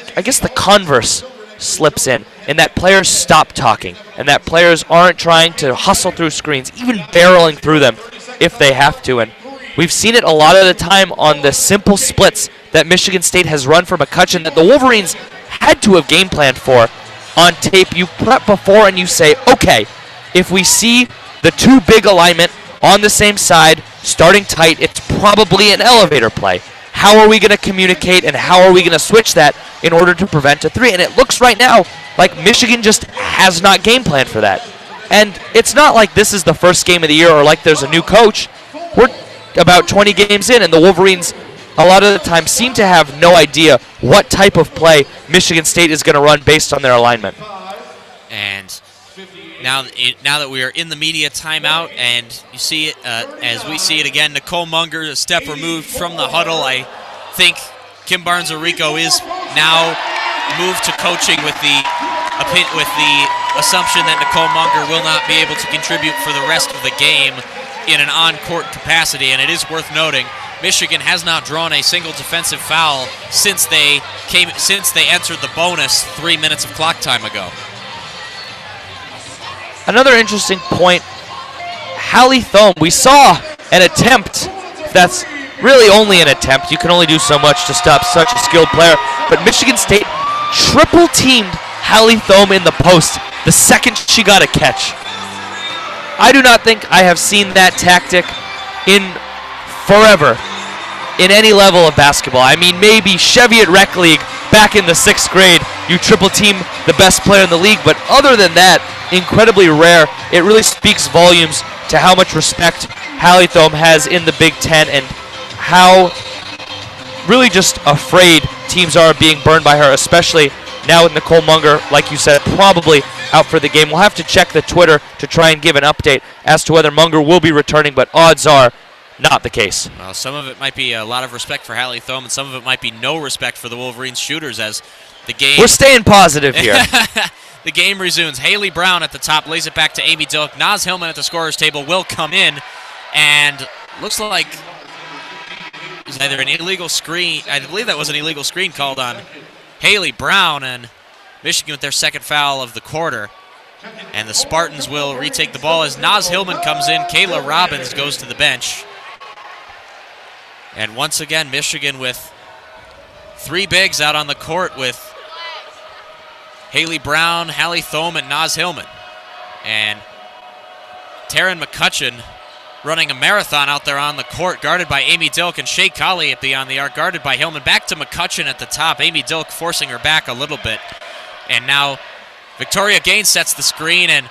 converse slips in, and that players stop talking, and that players aren't trying to hustle through screens, even barreling through them if they have to. And we've seen it a lot of the time on the simple splits that Michigan State has run for McCutcheon that the Wolverines had to have game planned for. On tape, you prep before and you say, okay, if we see the two big alignment on the same side, starting tight, it's probably an elevator play. How are we going to communicate and how are we going to switch that in order to prevent a three? And it looks right now like Michigan just has not game planned for that. And it's not like this is the first game of the year or like there's a new coach. We're about 20 games in, and the Wolverines a lot of the time seem to have no idea what type of play Michigan State is going to run based on their alignment. And now that we are in the media timeout, and you see it as we see it again, Nicole Munger a step removed from the huddle. I think Kim Barnes-Orico is now moved to coaching with the assumption that Nicole Munger will not be able to contribute for the rest of the game in an on-court capacity. And it is worth noting, Michigan has not drawn a single defensive foul since they entered the bonus 3 minutes of clock time ago. Another interesting point, Hallie Thome. We saw an attempt. That's really only an attempt. You can only do so much to stop such a skilled player. But Michigan State triple-teamed Hallie Thome in the post the second she got a catch. I do not think I have seen that tactic in forever in any level of basketball. I mean, maybe Cheviot Rec League back in the 6th grade, you triple-team the best player in the league. But other than that, incredibly rare. It really speaks volumes to how much respect Hallie Thome has in the Big Ten and how really just afraid teams are being burned by her, especially now with Nicole Munger, like you said, probably out for the game. We'll have to check the Twitter to try and give an update as to whether Munger will be returning, but odds are not the case. Well, some of it might be a lot of respect for Hallie Thome, and some of it might be no respect for the Wolverines shooters as the game... We're staying positive here. The game resumes. Haley Brown at the top lays it back to Amy Dilk. Naz Hillman at the scorer's table will come in, and looks like it was either an illegal screen. I believe that was an illegal screen called on Haley Brown, and Michigan with their second foul of the quarter. And the Spartans will retake the ball as Naz Hillman comes in. Kayla Robbins goes to the bench. And once again, Michigan with three bigs out on the court with Haley Brown, Hallie Thome, and Naz Hillman. And Taryn McCutcheon running a marathon out there on the court, guarded by Amy Dilk, and Shea Colley beyond the arc, guarded by Hillman. Back to McCutcheon at the top. Amy Dilk forcing her back a little bit. And now Victoria Gaines sets the screen, and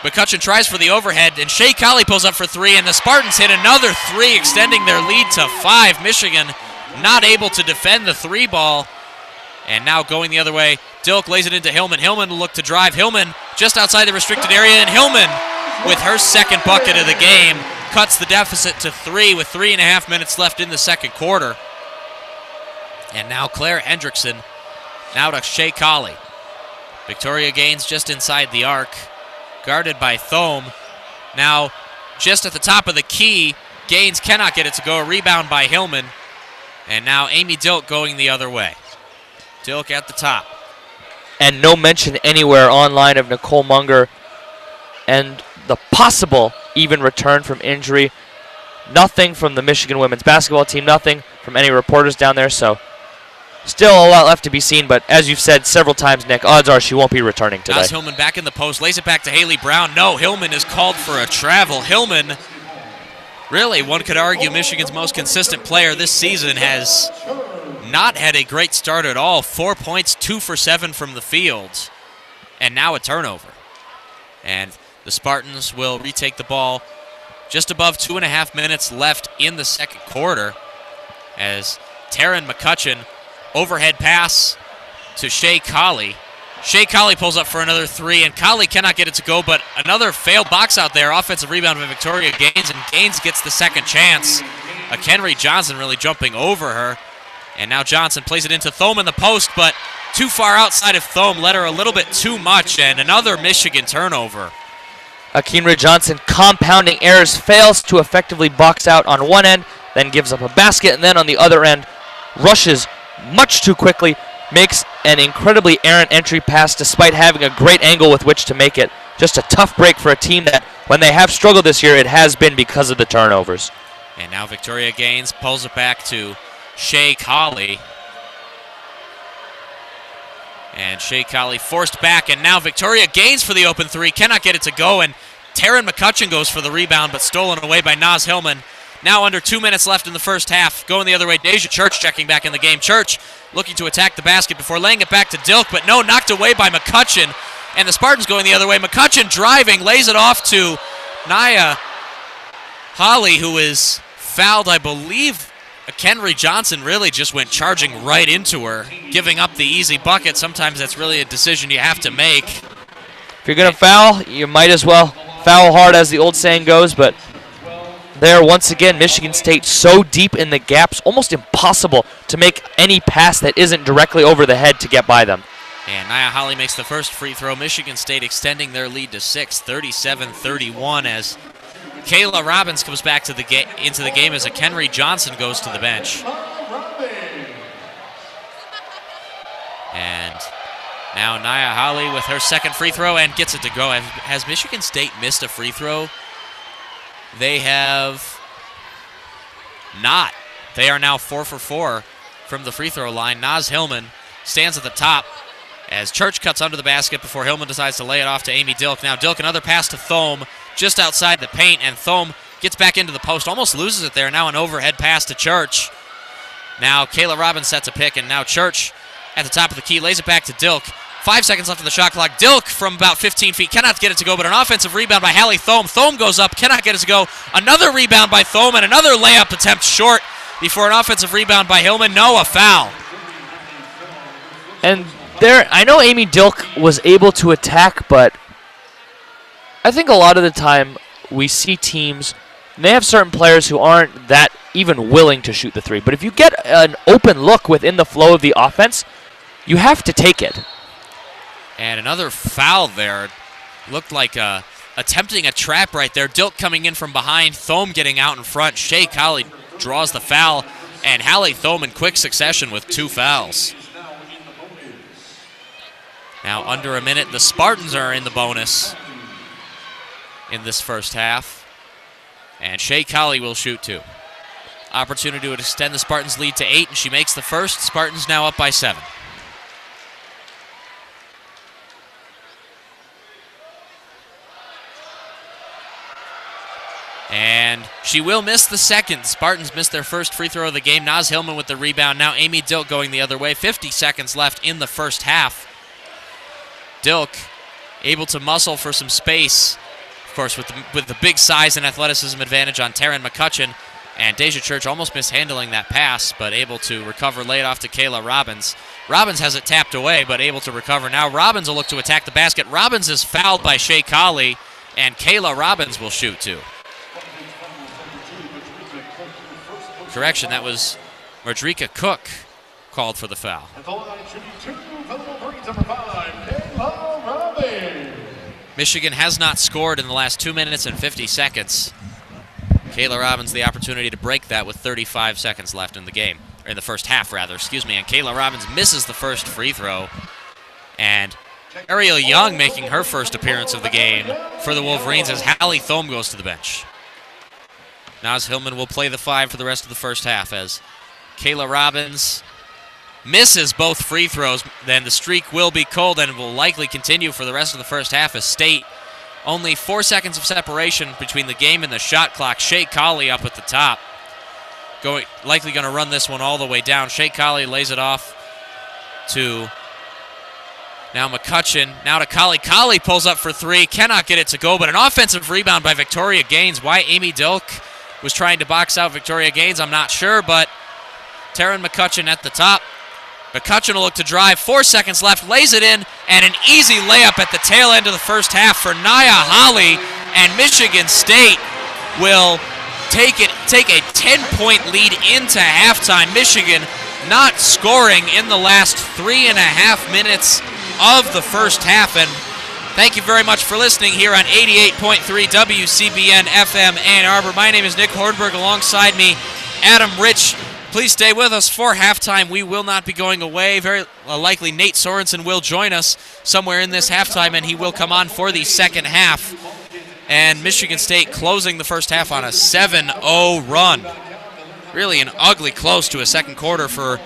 McCutcheon tries for the overhead, and Shea Colley pulls up for three, and the Spartans hit another three, extending their lead to 5. Michigan not able to defend the three ball. And now going the other way, Dilk lays it into Hillman. Hillman will look to drive. Hillman just outside the restricted area, and Hillman, with her second bucket of the game, cuts the deficit to 3 with 3.5 minutes left in the second quarter. And now Claire Hendrickson, now to Shea Colley. Victoria Gaines just inside the arc, guarded by Thome. Now, just at the top of the key, Gaines cannot get it to go. A rebound by Hillman. And now Amy Dilk going the other way. Dilk at the top. And no mention anywhere online of Nicole Munger and the possible even return from injury. Nothing from the Michigan women's basketball team, nothing from any reporters down there, so still a lot left to be seen, but as you've said several times, Nick, odds are she won't be returning today. Naz Hillman back in the post, lays it back to Haley Brown. No, Hillman is called for a travel. Hillman, really, one could argue Michigan's most consistent player this season, has not had a great start at all. 4 points, 2 for 7 from the field, and now a turnover. And the Spartans will retake the ball just above 2.5 minutes left in the second quarter as Taryn McCutcheon, overhead pass to Shea Colley. Shea Colley pulls up for another three, and Colley cannot get it to go, but another failed box out there. Offensive rebound by Victoria Gaines, and Gaines gets the second chance. Kenry Johnson really jumping over her. And now Johnson plays it into Thome in the post, but too far outside of Thome, led her a little bit too much, and another Michigan turnover. Kenry Johnson compounding errors, fails to effectively box out on one end, then gives up a basket, and then on the other end, rushes much too quickly, makes an incredibly errant entry pass despite having a great angle with which to make it. Just a tough break for a team that, when they have struggled this year, it has been because of the turnovers. And now Victoria Gaines pulls it back to Shea Colley. And Shea Colley forced back, and now Victoria Gaines for the open three. Cannot get it to go, and Taryn McCutcheon goes for the rebound, but stolen away by Naz Hillman. Now under 2 minutes left in the first half. Going the other way, Deja Church checking back in the game. Church looking to attack the basket before laying it back to Dilk, but no, knocked away by McCutcheon. And the Spartans going the other way. McCutcheon driving, lays it off to Nia Holly, who is fouled. I believe Kenry Johnson really just went charging right into her, giving up the easy bucket. Sometimes that's really a decision you have to make. If you're going to foul, you might as well foul hard, as the old saying goes, but there, once again, Michigan State so deep in the gaps, almost impossible to make any pass that isn't directly over the head to get by them. And Nia Holly makes the first free throw. Michigan State extending their lead to 6, 37-31, as Kayla Robbins comes back to into the game as Kenry Johnson goes to the bench. And now Nia Holly with her second free throw and gets it to go. Has Michigan State missed a free throw? They have not. They are now 4 for 4 from the free throw line. Naz Hillman stands at the top as Church cuts under the basket before Hillman decides to lay it off to Amy Dilk. Now Dilk, another pass to Thome just outside the paint, and Thome gets back into the post, almost loses it there. Now an overhead pass to Church. Now Kayla Robbins sets a pick, and now Church at the top of the key lays it back to Dilk. 5 seconds left in the shot clock. Dilk from about 15 feet cannot get it to go, but an offensive rebound by Hallie Thome. Thome goes up, cannot get it to go. Another rebound by Thome, and another layup attempt short before an offensive rebound by Hillman. No, a foul. And there, I know Amy Dilk was able to attack, but I think a lot of the time we see teams And they have certain players who aren't that even willing to shoot the three. But if you get an open look within the flow of the offense, you have to take it. And another foul there. Looked like attempting a trap right there. Dilk coming in from behind. Thome getting out in front. Shea Colley draws the foul. And Hallie Thome in quick succession with 2 fouls. Now under a minute, the Spartans are in the bonus in this first half. And Shea Colley will shoot 2. Opportunity to extend the Spartans' lead to 8, and she makes the first. Spartans now up by 7. And she will miss the second. Spartans missed their first free throw of the game. Naz Hillman with the rebound. Now Amy Dilk going the other way. 50 seconds left in the first half. Dilk able to muscle for some space. Of course, with the big size and athleticism advantage on Taryn McCutcheon. And Deja Church almost mishandling that pass, but able to recover, lay it off to Kayla Robbins. Robbins has it tapped away, but able to recover. Now Robbins will look to attack the basket. Robbins is fouled by Shea Colley, and Kayla Robbins will shoot 2. Correction, that was Madrika Cook called for the foul. Michigan has not scored in the last 2 minutes and 50 seconds. Kayla Robbins the opportunity to break that with 35 seconds left in the game. Or in the first half, rather, excuse me. And Kayla Robbins misses the first free throw. And Ariel Young making her first appearance of the game for the Wolverines as Hallie Thome goes to the bench. Naz Hillman will play the 5 for the rest of the first half as Kayla Robbins misses both free throws. Then the streak will be cold and will likely continue for the rest of the first half as State only 4 seconds of separation between the game and the shot clock. Shea Colley up at the top. Likely going to run this one all the way down. Shea Colley lays it off to now McCutcheon. Now to Colley. Colley pulls up for 3. Cannot get it to go, but an offensive rebound by Victoria Gaines. Why Amy Dilk was trying to box out Victoria Gaines, I'm not sure, but Taryn McCutcheon at the top. McCutcheon will look to drive. 4 seconds left. Lays it in, and an easy layup at the tail end of the first half for Nia Holly, and Michigan State will take a 10-point lead into halftime. Michigan not scoring in the last 3.5 minutes of the first half. And thank you very much for listening here on 88.3 WCBN FM Ann Arbor. My name is Nick Hornberg. Alongside me, Adam Rich. Please stay with us for halftime. We will not be going away. Very likely Nate Sorensen will join us somewhere in this halftime, and he will come on for the second half. And Michigan State closing the first half on a 7-0 run. Really an ugly close to a second quarter for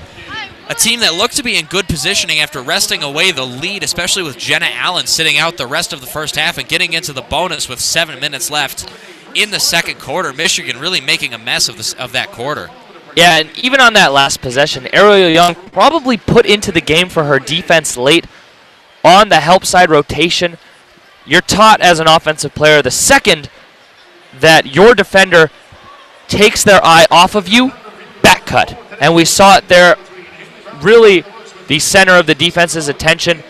a team that looked to be in good positioning after wresting away the lead, especially with Jenna Allen sitting out the rest of the first half and getting into the bonus with 7 minutes left in the second quarter. Michigan really making a mess of that quarter. Yeah, and even on that last possession, Ariel Young probably put into the game for her defense late on the help side rotation. You're taught as an offensive player the second that your defender takes their eye off of you, back cut. And we saw it there. Really, the center of the defense's attention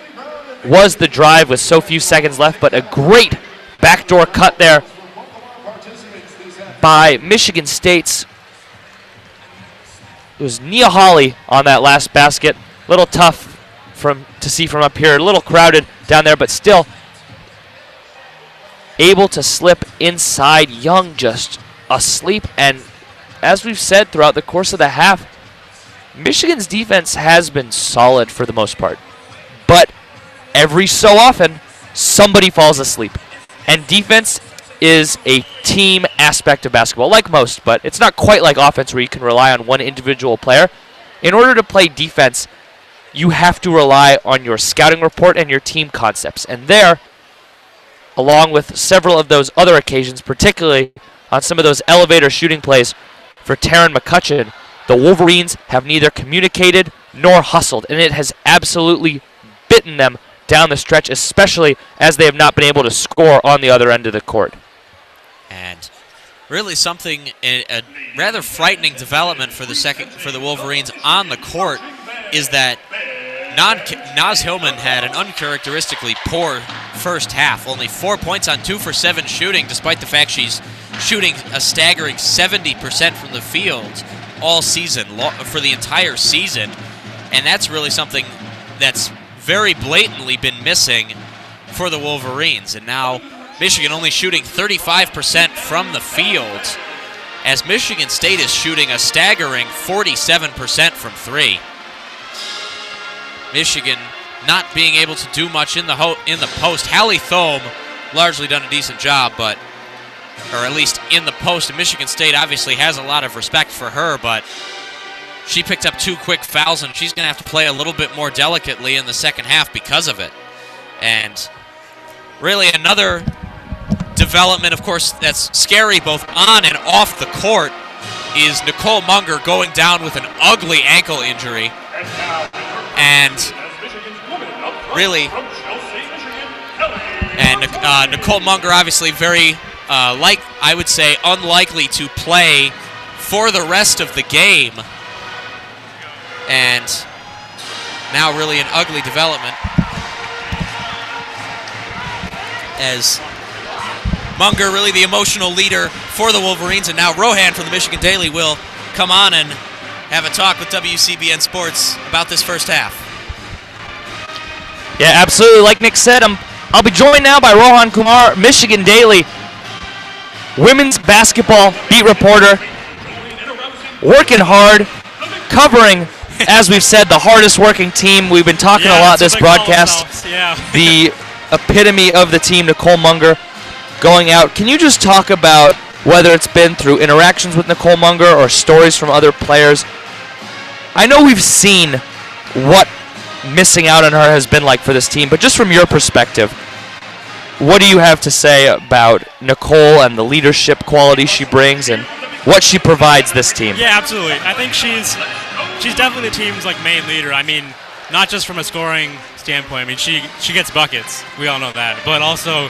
was the drive with so few seconds left, but a great backdoor cut there by Michigan State's. It was Nia Holly on that last basket. A little tough to see from up here. A little crowded down there, but still able to slip inside. Young just asleep. And as we've said throughout the course of the half, Michigan's defense has been solid for the most part. But every so often, somebody falls asleep. And defense is a team aspect of basketball, like most, but it's not quite like offense where you can rely on one individual player. In order to play defense, you have to rely on your scouting report and your team concepts. And there, along with several of those other occasions, particularly on some of those elevator shooting plays for Taryn McCutcheon, the Wolverines have neither communicated nor hustled, and it has absolutely bitten them down the stretch, especially as they have not been able to score on the other end of the court. And really something, a rather frightening development for the Wolverines on the court is that Naz Hillman had an uncharacteristically poor first half. Only 4 points on 2 for 7 shooting, despite the fact she's shooting a staggering 70% from the field all season, for the entire season. And that's really something that's very blatantly been missing for the Wolverines. And now Michigan only shooting 35% from the field, as Michigan State is shooting a staggering 47% from three. Michigan not being able to do much in the post. Hallie Thome largely done a decent job, but, or at least in the post. And Michigan State obviously has a lot of respect for her, but she picked up 2 quick fouls, and she's going to have to play a little bit more delicately in the second half because of it. And really another development, of course, that's scary both on and off the court is Nicole Munger going down with an ugly ankle injury. And really, Nicole Munger obviously very, I would say, unlikely to play for the rest of the game. And now really an ugly development as Munger, really the emotional leader for the Wolverines, and now Rohan from the Michigan Daily will come on and have a talk with WCBN Sports about this first half. Yeah, absolutely. Like Nick said, I'll be joined now by Rohan Kumar, Michigan Daily, women's basketball beat reporter, working hard, covering, as we've said, the hardest working team. We've been talking a lot this broadcast. The epitome of the team, Nicole Munger, going out. Can you just talk about whether it's been through interactions with Nicole Munger or stories from other players? I know we've seen what missing out on her has been like for this team, but just from your perspective, what do you have to say about Nicole and the leadership quality she brings and what she provides this team? Yeah, absolutely. I think she's definitely the team's main leader. I mean, not just from a scoring standpoint. I mean, she gets buckets. We all know that. But also,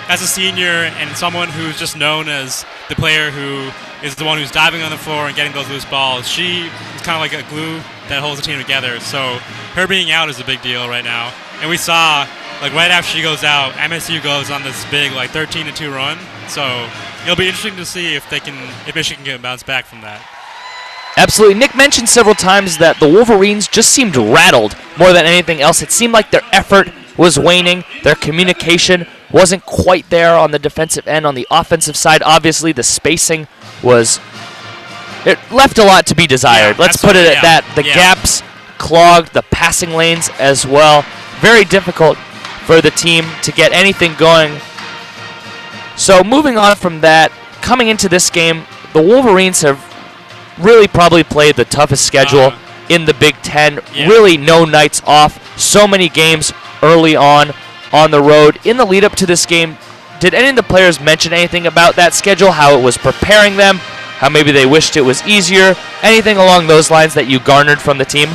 as a senior and someone who's just known as the player who is the one who's diving on the floor and getting those loose balls, she is kind of like a glue that holds the team together. So her being out is a big deal right now. And we saw, right after she goes out, MSU goes on this big 13-2 run. So it'll be interesting to see if Michigan can bounce back from that. Absolutely. Nick mentioned several times that the Wolverines just seemed rattled more than anything else. It seemed like their effort was waning. Their communication wasn't quite there on the defensive end. On the offensive side, obviously, the spacing it left a lot to be desired. Let's put it at that. The gaps clogged, the passing lanes as well. Very difficult for the team to get anything going. So moving on from that, coming into this game, the Wolverines have really probably played the toughest schedule in the Big Ten. Really no nights off. So many games early on the road. In the lead up to this game, did any of the players mention anything about that schedule, how it was preparing them, how maybe they wished it was easier? Anything along those lines that you garnered from the team?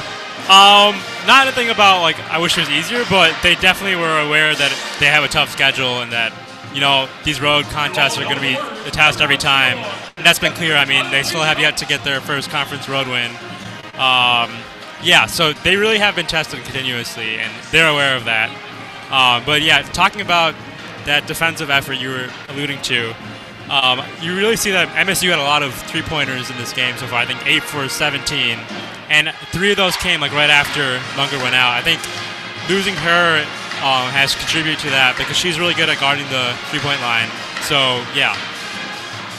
Not anything about I wish it was easier, but they definitely were aware that they have a tough schedule and that these road contests are going to be a test every time. And that's been clear. I mean, they still have yet to get their first conference road win. So they really have been tested continuously, and they're aware of that. But yeah, talking about that defensive effort you were alluding to, you really see that MSU had a lot of three-pointers in this game so far. I think 8 for 17. And 3 of those came right after Munger went out. I think losing her has contributed to that because she's really good at guarding the three-point line. So, yeah.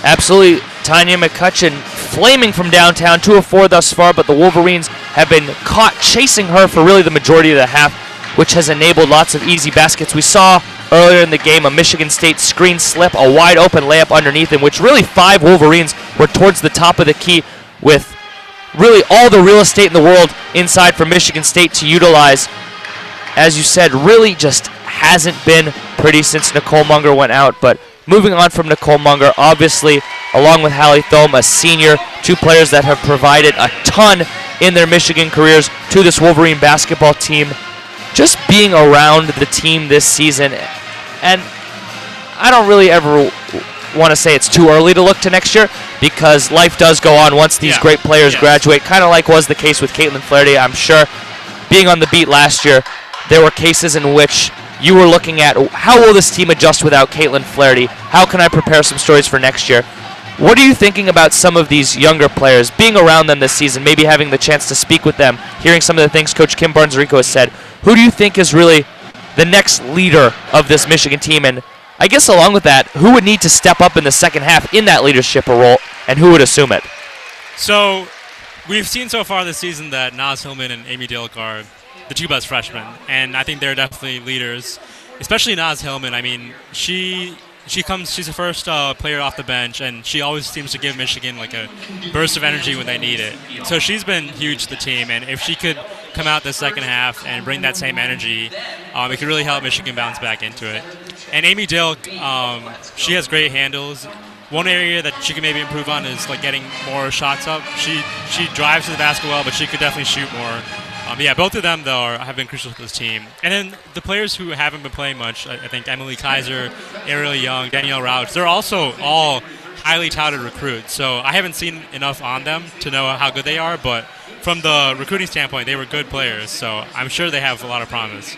Absolutely. Tanya McCutcheon flaming from downtown, 2 of 4 thus far, but the Wolverines have been caught chasing her for really the majority of the half, which has enabled lots of easy baskets. We saw earlier in the game a Michigan State screen slip, a wide open layup underneath, in which really 5 Wolverines were towards the top of the key with really all the real estate in the world inside for Michigan State to utilize. As you said, really just hasn't been pretty since Nicole Munger went out. But moving on from Nicole Munger, obviously, along with Hallie Thome, a senior, 2 players that have provided a ton in their Michigan careers to this Wolverine basketball team. Just being around the team this season, and I don't really ever want to say it's too early to look to next year because life does go on once these great players graduate, kind of like was the case with Caitlin Flaherty. I'm sure being on the beat last year, there were cases in which you were looking at how will this team adjust without Caitlin Flaherty? How can I prepare some stories for next year? What are you thinking about some of these younger players, being around them this season, maybe having the chance to speak with them, hearing some of the things Coach Kim Barnes-Rico has said? Who do you think is really the next leader of this Michigan team? And I guess along with that, who would need to step up in the second half in that leadership role, and who would assume it? So we've seen so far this season that Naz Hillman and Amy Dilk are the two best freshmen, and I think they're definitely leaders, especially Naz Hillman. I mean, she's the first player off the bench, and she always seems to give Michigan like a burst of energy when they need it. So she's been huge to the team, and if she could come out the second half and bring that same energy, it could really help Michigan bounce back into it. And Amy Dilk, she has great handles. One area that she can maybe improve on is like getting more shots up. She drives to the basket well, but she could definitely shoot more. Yeah, both of them, though, have been crucial to this team. And then the players who haven't been playing much, I think Emily Kaiser, Ariel Young, Danielle Rauch, they're also all highly touted recruits. So I haven't seen enough on them to know how good they are, but from the recruiting standpoint, they were good players. So I'm sure they have a lot of promise.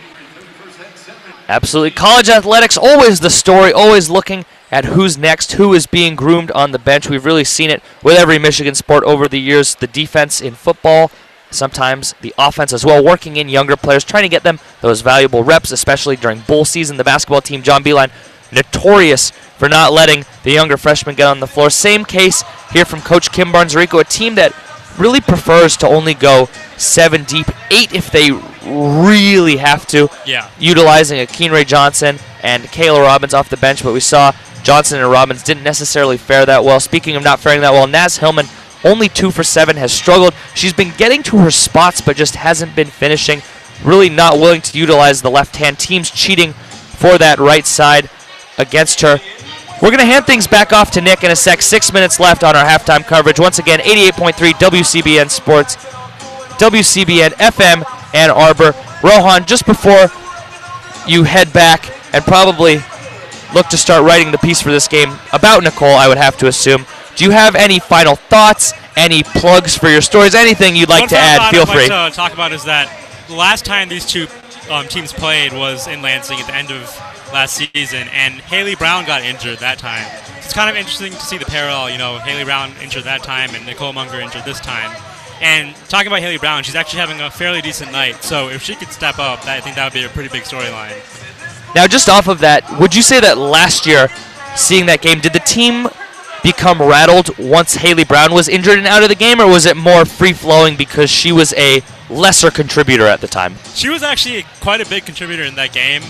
Absolutely. College athletics, always the story, always looking at who's next, who is being groomed on the bench. We've really seen it with every Michigan sport over the years, the defense in football, sometimes the offense as well, working in younger players, trying to get them those valuable reps, especially during bowl season. The basketball team, John Beilein, notorious for not letting the younger freshmen get on the floor. Same case here from Coach Kim Barnes-Rico, a team that really prefers to only go 7 deep, 8 if they really have to, utilizing a Keen-Ray Johnson and Kayla Robbins off the bench, but we saw Johnson and Robbins didn't necessarily fare that well. Speaking of not faring that well, Naz Hillman, only 2 for 7, has struggled. She's been getting to her spots, but just hasn't been finishing. Really not willing to utilize the left hand. Teams cheating for that right side against her. We're going to hand things back off to Nick in a sec. 6 minutes left on our halftime coverage. Once again, 88.3 WCBN Sports, WCBN FM Ann Arbor. Rohan, just before you head back and probably look to start writing the piece for this game about Nicole, I would have to assume, do you have any final thoughts, any plugs for your stories, anything you'd like to add? Feel free. One thing I'd like to talk about is that the last time these two teams played was in Lansing at the end of last season, and Haley Brown got injured that time. It's kind of interesting to see the parallel, Haley Brown injured that time and Nicole Munger injured this time. And talking about Haley Brown, she's actually having a fairly decent night, so if she could step up, I think that would be a pretty big storyline. Now, just off of that, would you say that last year, seeing that game, did the team become rattled once Haley Brown was injured and out of the game, or was it more free-flowing because she was a lesser contributor at the time? She was actually quite a big contributor in that game,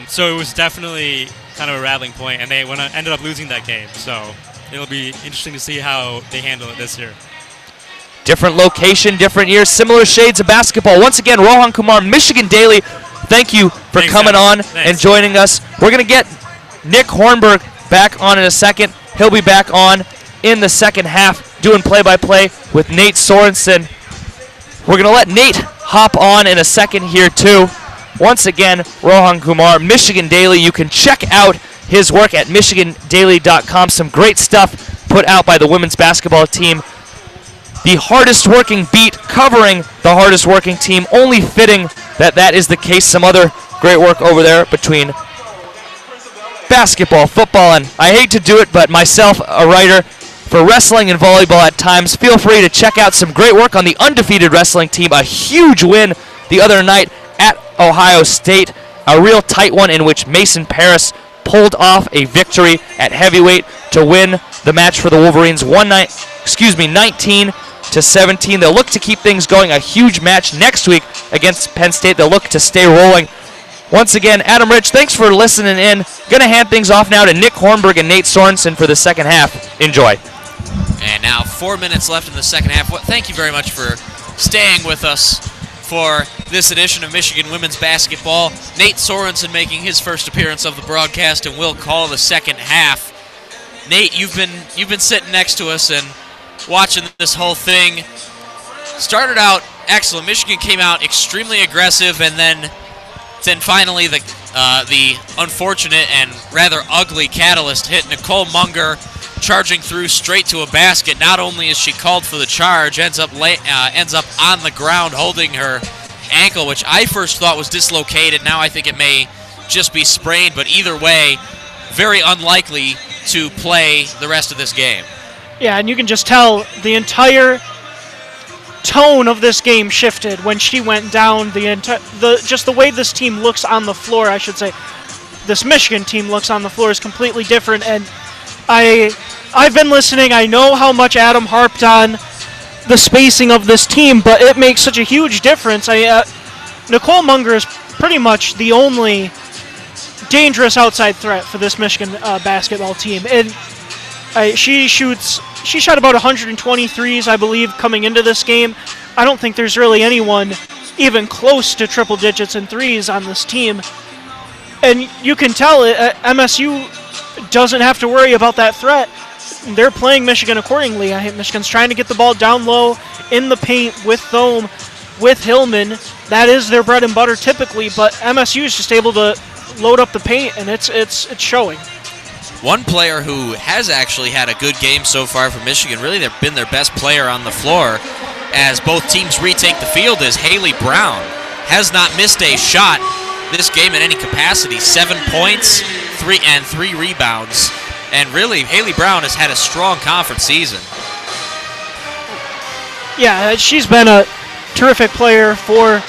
so it was definitely kind of a rattling point, and they ended up losing that game, so it'll be interesting to see how they handle it this year. Different location, different year, similar shades of basketball. Once again, Rohan Kumar, Michigan Daily, thank you for coming on and joining us. We're going to get Nick Hornberg back on in a second. He'll be back on in the second half doing play-by-play with Nate Sorensen. We're going to let Nate hop on in a second here too. Once again, Rohan Kumar, Michigan Daily. You can check out his work at michigandaily.com. Some great stuff put out by the women's basketball team. The hardest working beat covering the hardest working team. Only fitting that that is the case. Some other great work over there between basketball, football, and I hate to do it, but myself, a writer for wrestling and volleyball at times. Feel free to check out some great work on the undefeated wrestling team. A huge win the other night at Ohio State. A real tight one in which Mason Paris pulled off a victory at heavyweight to win the match for the Wolverines 19-17. They'll look to keep things going. A huge match next week against Penn State. They'll look to stay rolling. Once again, Adam Rich, thanks for listening in. Going to hand things off now to Nick Hornberg and Nate Sorensen for the second half. Enjoy. And now 4 minutes left in the second half. Thank you very much for staying with us for this edition of Michigan Women's Basketball. Nate Sorensen making his first appearance of the broadcast, and we'll call the second half. Nate, you've been sitting next to us and watching this whole thing. Started out excellent. Michigan came out extremely aggressive, and then finally the unfortunate and rather ugly catalyst hit. Nicole Munger charging through straight to a basket. Not only is she called for the charge, ends up on the ground holding her ankle, which I first thought was dislocated. Now I think it may just be sprained, but either way, very unlikely to play the rest of this game. Yeah, and you can just tell the entire tone of this game shifted when she went down. Just the way this team looks on the floor, I should say, this Michigan team looks on the floor is completely different. And I've been listening. I know how much Adam harped on the spacing of this team, but it makes such a huge difference. Nicole Munger is pretty much the only dangerous outside threat for this Michigan basketball team. And she shot about 120 threes, I believe, coming into this game. I don't think there's really anyone even close to triple digits in threes on this team. And you can tell MSU doesn't have to worry about that threat. They're playing Michigan accordingly. I think Michigan's trying to get the ball down low in the paint with Thome, with Hillman. That is their bread and butter typically, but MSU is just able to load up the paint, and it's showing. One player who has actually had a good game so far for Michigan, really they've been their best player on the floor as both teams retake the field, is Haley Brown. Has not missed a shot this game in any capacity. 7 points, 3 rebounds. And really, Haley Brown has had a strong conference season. Yeah, she's been a terrific player for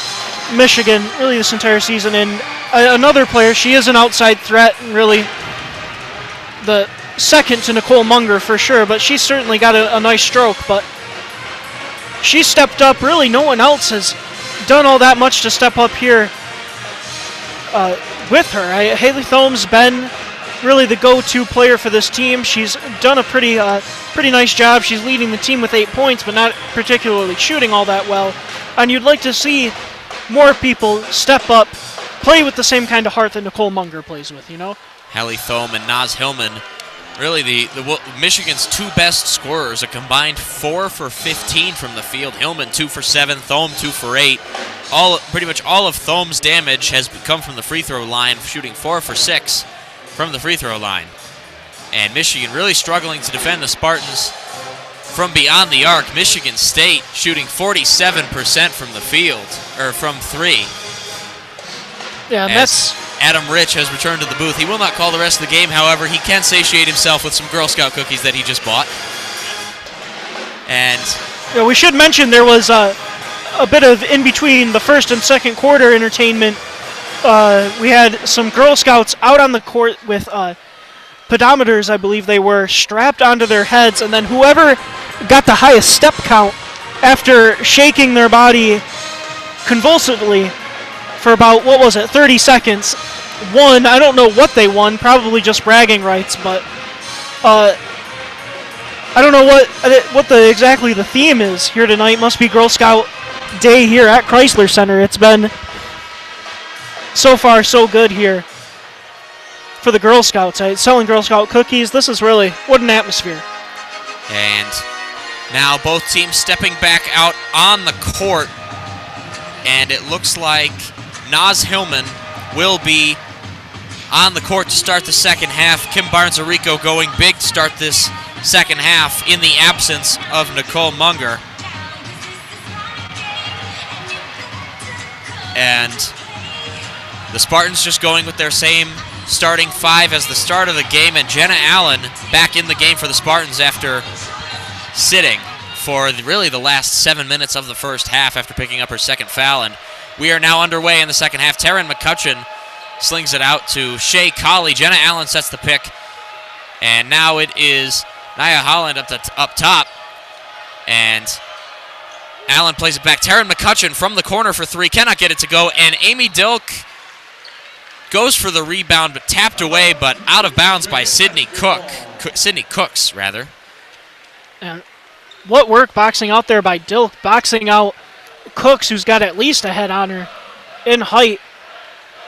Michigan really this entire season. And another player, she is an outside threat, and really the second to Nicole Munger for sure, but she's certainly got a nice stroke. But she stepped up. Really, no one else has done all that much to step up here with her. Haley Thome's been really the go-to player for this team. She's done a pretty nice job. She's leading the team with 8 points, but not particularly shooting all that well. And you'd like to see more people step up, play with the same kind of heart that Nicole Munger plays with, you know? Haley Thome and Naz Hillman, really the Michigan's two best scorers, a combined 4 for 15 from the field. Hillman 2 for 7, Thome 2 for 8. Pretty much all of Thome's damage has come from the free throw line, shooting 4 for 6 from the free throw line. And Michigan really struggling to defend the Spartans from beyond the arc. Michigan State shooting 47% from the field, or from 3. Yeah, and that's Adam Rich has returned to the booth. He will not call the rest of the game, however, he can satiate himself with some Girl Scout cookies that he just bought. And yeah, we should mention there was a bit of in between the first and second quarter entertainment. We had some Girl Scouts out on the court with pedometers, I believe they were, strapped onto their heads, and then whoever got the highest step count after shaking their body convulsively for about, 30 seconds, won. I don't know what they won, probably just bragging rights, but I don't know what exactly the theme is here tonight. Must be Girl Scout Day here at Chrysler Center. It's been so far so good here for the Girl Scouts. Selling Girl Scout cookies. This is really, what an atmosphere. And now both teams stepping back out on the court, and it looks like Naz Hillman will be on the court to start the second half. Kim Barnes-Arico going big to start this second half in the absence of Nicole Munger. And the Spartans just going with their same starting 5 as the start of the game, and Jenna Allen back in the game for the Spartans after sitting for really the last 7 minutes of the first half after picking up her second foul. And we are now underway in the second half. Taryn McCutcheon slings it out to Shea Colley. Jenna Allen sets the pick, and now it is Nia Holland up top, and Allen plays it back. Taryn McCutcheon from the corner for 3, cannot get it to go, and Amy Dilk goes for the rebound, but tapped away, but out of bounds by Sydney Cooks, rather. And what work boxing out there by Dilk, boxing out Cooks, who's got at least a head on her in height.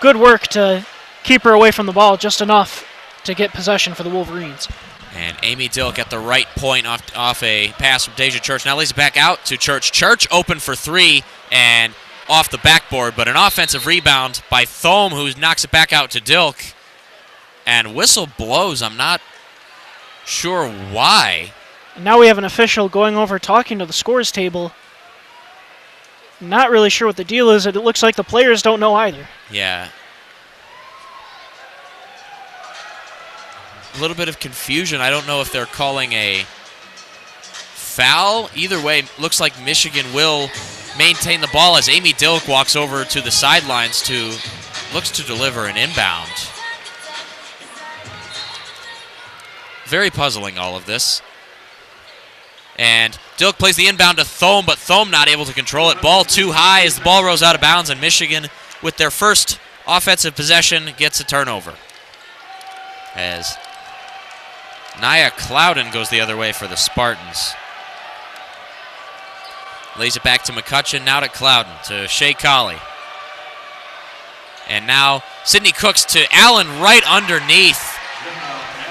Good work to keep her away from the ball, just enough to get possession for the Wolverines. And Amy Dilk at the right point off a pass from Deja Church. Now lays it back out to Church. Church open for 3 and off the backboard, but an offensive rebound by Thome, who knocks it back out to Dilk. And whistle blows. I'm not sure why. And now we have an official going over talking to the scores table. Not really sure what the deal is. It looks like the players don't know either. Yeah. a little bit of confusion. I don't know if they're calling a foul. Either way, looks like Michigan will maintain the ball as Amy Dilk walks over to the sidelines looks to deliver an inbound. Very puzzling, all of this. And Dilk plays the inbound to Thome, but Thome not able to control it. Ball too high as the ball rolls out of bounds, and Michigan, with their first offensive possession, gets a turnover. As Nia Clouden goes the other way for the Spartans. Lays it back to McCutcheon, now to Clouden, to Shea Colley. And now Sydney Cooks to Allen right underneath.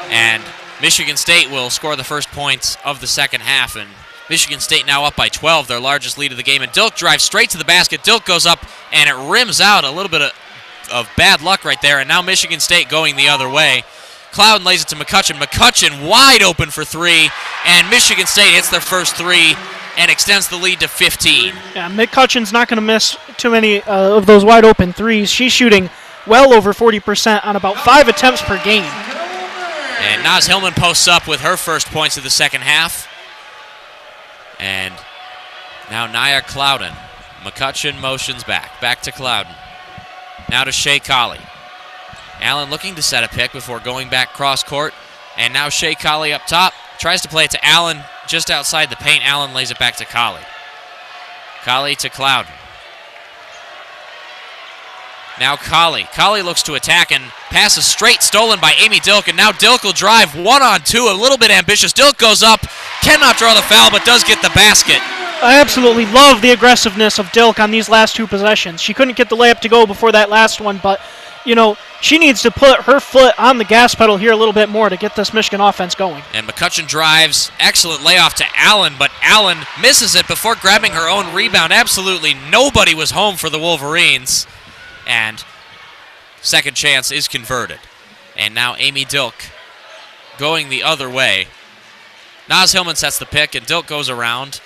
And Michigan State will score the first points of the second half. And Michigan State now up by 12, their largest lead of the game. And Dilk drives straight to the basket. Dilk goes up, and it rims out. A little bit of bad luck right there. And now Michigan State going the other way. Clouden lays it to McCutcheon. McCutcheon wide open for three. And Michigan State hits their first three and extends the lead to 15. Yeah, McCutcheon's not going to miss too many of those wide open threes. She's shooting well over 40% on about 5 attempts per game. And Naz Hillman posts up with her first points of the second half. And now Nia Clouden. McCutcheon motions back to Clouden. Now to Shea Colley. Allen looking to set a pick before going back cross court. And now Shea Colley up top. Tries to play it to Allen just outside the paint. Allen lays it back to Colley. Colley to Clouden. Now Colley. Colley looks to attack and passes straight, stolen by Amy Dilk. And now Dilk will drive 1-on-2, a little bit ambitious. Dilk goes up, cannot draw the foul, but does get the basket. I absolutely love the aggressiveness of Dilk on these last two possessions. She couldn't get the layup to go before that last one, but, you know, she needs to put her foot on the gas pedal here a little bit more to get this Michigan offense going. And McCutcheon drives, excellent layoff to Allen, but Allen misses it before grabbing her own rebound. Absolutely nobody was home for the Wolverines. And second chance is converted. And now Amy Dilk going the other way. Naz Hillman sets the pick, and Dilk goes around.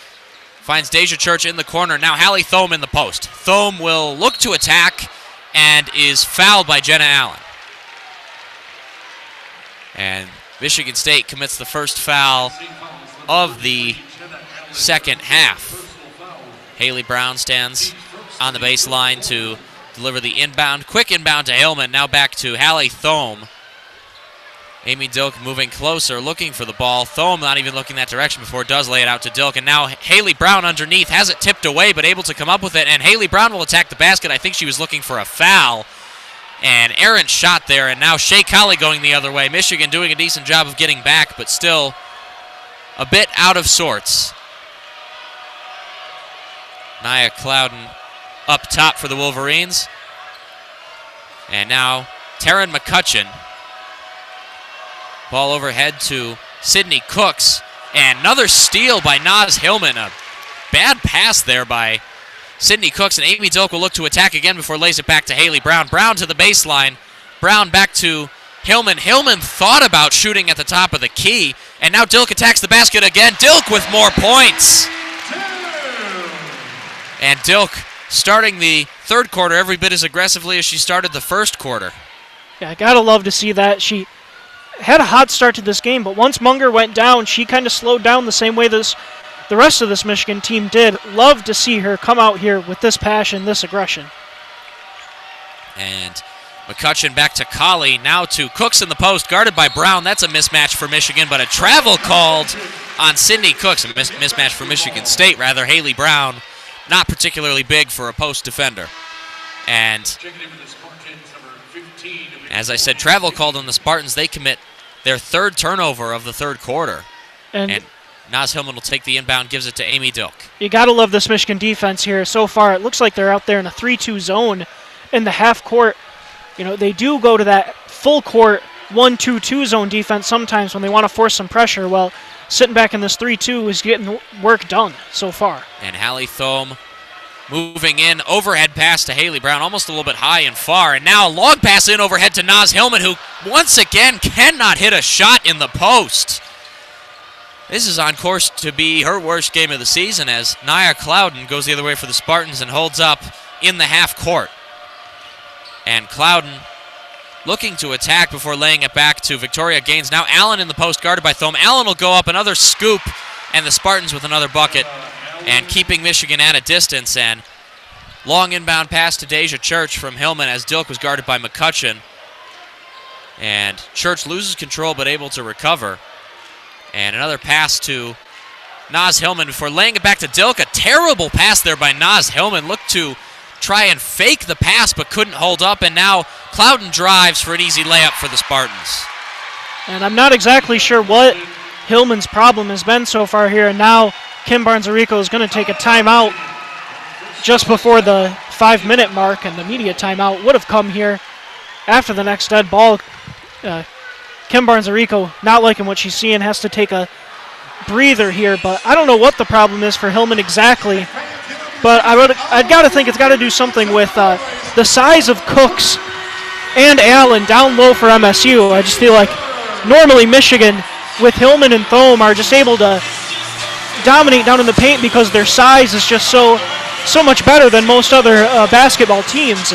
Finds Deja Church in the corner. Now Hallie Thome in the post. Thome will look to attack and is fouled by Jenna Allen. And Michigan State commits the first foul of the second half. Haley Brown stands on the baseline to deliver the inbound. Quick inbound to Hillman. Now back to Hallie Thome. Amy Dilk moving closer, looking for the ball. Thome not even looking that direction before does lay it out to Dilk. And now Haley Brown underneath has it tipped away, but able to come up with it. And Haley Brown will attack the basket. I think she was looking for a foul. An errant shot there. And now Shea Colley going the other way. Michigan doing a decent job of getting back, but still a bit out of sorts. Nia Clouden up top for the Wolverines. And now Taryn McCutcheon. Ball overhead to Sydney Cooks. And another steal by Naz Hillman. A bad pass there by Sydney Cooks. And Amy Dilk will look to attack again before lays it back to Haley Brown. Brown to the baseline. Brown back to Hillman. Hillman thought about shooting at the top of the key. And now Dilk attacks the basket again. Dilk with more points. And Dilk starting the third quarter every bit as aggressively as she started the first quarter. Yeah, I gotta love to see that. She had a hot start to this game, but once Munger went down, she kind of slowed down the same way the rest of this Michigan team did. Love to see her come out here with this passion, this aggression. And McCutcheon back to Colley, now to Cooks in the post, guarded by Brown. That's a mismatch for Michigan, but a travel called on Sydney Cooks. A mismatch for Michigan State, rather. Haley Brown, not particularly big for a post defender. And as I said, travel called on the Spartans. They commit their third turnover of the third quarter. And Naz Hillman will take the inbound, gives it to Amy Dilk. You got to love this Michigan defense here. So far, it looks like they're out there in a 3-2 zone in the half court. You know, they do go to that full court 1-2-2 zone defense sometimes when they want to force some pressure. Well, sitting back in this 3-2 is getting work done so far. And Hallie Thome moving in, overhead pass to Haley Brown, almost a little bit high and far. And now a long pass in overhead to Naz Hillman, who once again cannot hit a shot in the post. This is on course to be her worst game of the season as Nia Clouden goes the other way for the Spartans and holds up in the half court. And Clouden looking to attack before laying it back to Victoria Gaines. Now Allen in the post, guarded by Thome. Allen will go up, another scoop, and the Spartans with another bucket, and keeping Michigan at a distance. And long inbound pass to Deja Church from Hillman as Dilk was guarded by McCutcheon. And Church loses control but able to recover. And another pass to Naz Hillman before laying it back to Dilk. A terrible pass there by Naz Hillman. Looked to try and fake the pass but couldn't hold up. And now Clouden drives for an easy layup for the Spartans. And I'm not exactly sure what Hillman's problem has been so far here. And now Kim Barnes-Arico is going to take a timeout just before the 5-minute mark. And the media timeout would have come here after the next dead ball. Kim Barnes-Arico not liking what she's seeing, has to take a breather here, but I don't know what the problem is for Hillman exactly. But I'd got to think it's got to do something with the size of Cooks and Allen down low for MSU. I just feel like normally Michigan with Hillman and Thome are just able to dominate down in the paint because their size is just so much better than most other basketball teams.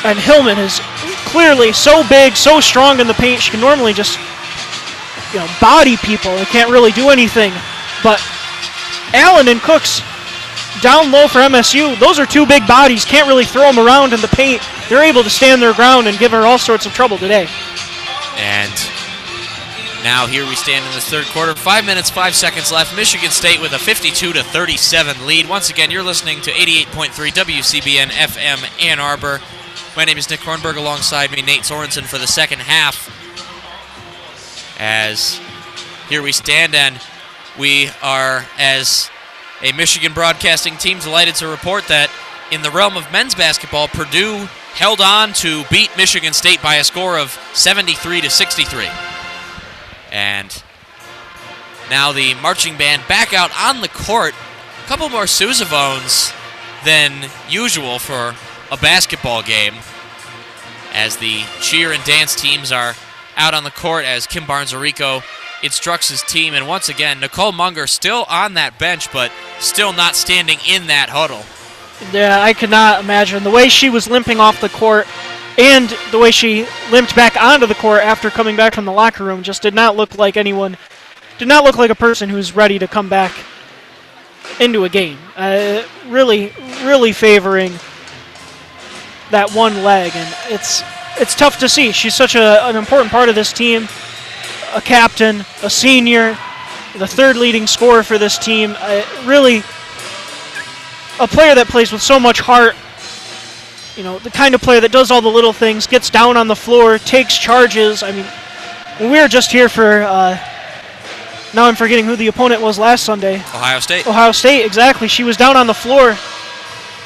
And Hillman is clearly so big, so strong in the paint. She can normally just, body people. They can't really do anything. But Allen and Cooks down low for MSU, those are two big bodies. Can't really throw them around in the paint. They're able to stand their ground and give her all sorts of trouble today. And now here we stand in this third quarter. 5 minutes, 5 seconds left. Michigan State with a 52-37 lead. Once again, you're listening to 88.3 WCBN FM Ann Arbor. My name is Nick Hornberg, alongside me, Nate Sorensen, for the second half. As here we stand, and we are, as a Michigan broadcasting team, delighted to report that in the realm of men's basketball, Purdue held on to beat Michigan State by a score of 73-63. And now the marching band back out on the court. A couple more Sousavones than usual for a basketball game, as the cheer and dance teams are out on the court as Kim Barnes-Arico instructs his team. And once again, Nicole Munger still on that bench, but still not standing in that huddle. Yeah, I could not imagine. The way she was limping off the court and the way she limped back onto the court after coming back from the locker room just did not look like anyone, did not look like a person who's ready to come back into a game. Really, really favoring that one leg, and it's tough to see. She's such an important part of this team, a captain, a senior, the third leading scorer for this team. Really a player that plays with so much heart, the kind of player that does all the little things, gets down on the floor, takes charges. I mean, when we were just here for, now I'm forgetting who the opponent was last Sunday. Ohio State. Ohio State, exactly. She was down on the floor.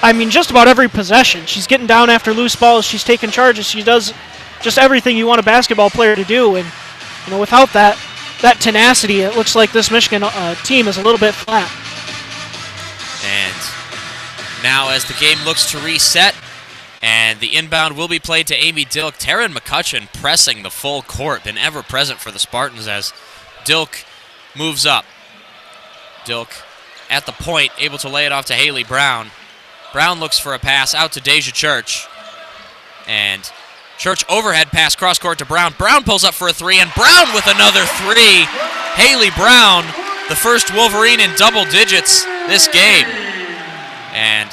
I mean, just about every possession. She's getting down after loose balls. She's taking charges. She does just everything you want a basketball player to do. And, without that tenacity, it looks like this Michigan team is a little bit flat. And now as the game looks to reset, and the inbound will be played to Amy Dilk. Taryn McCutcheon pressing the full court, been ever present for the Spartans as Dilk moves up. Dilk at the point, able to lay it off to Haley Brown. Brown looks for a pass out to Deja Church. And Church overhead pass cross court to Brown. Brown pulls up for a three, and Brown with another three. Haley Brown, the first Wolverine in double digits this game. And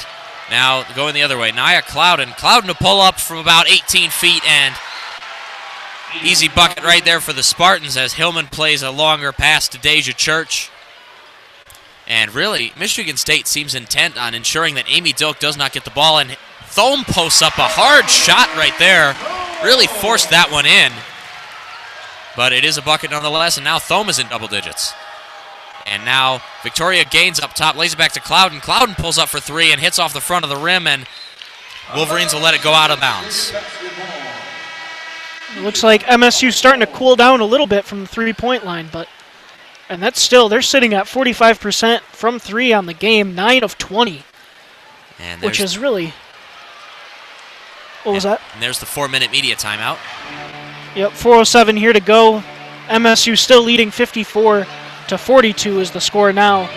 now going the other way, Nia Clouden. Clouden to pull up from about 18 feet, and easy bucket right there for the Spartans as Hillman plays a longer pass to Deja Church. And really, Michigan State seems intent on ensuring that Amy Dilk does not get the ball, and Thome posts up a hard shot right there. Really forced that one in. But it is a bucket nonetheless, and now Thome is in double digits. And now Victoria Gaines up top, lays it back to Clouden. Clouden pulls up for three and hits off the front of the rim, and Wolverines will let it go out of bounds. It looks like MSU's starting to cool down a little bit from the three-point line, and that's still, they're sitting at 45% from three on the game, 9 of 20, which is really, what was that? And there's the 4-minute media timeout. Yep, 4:07 here to go. MSU still leading 54-42 is the score now.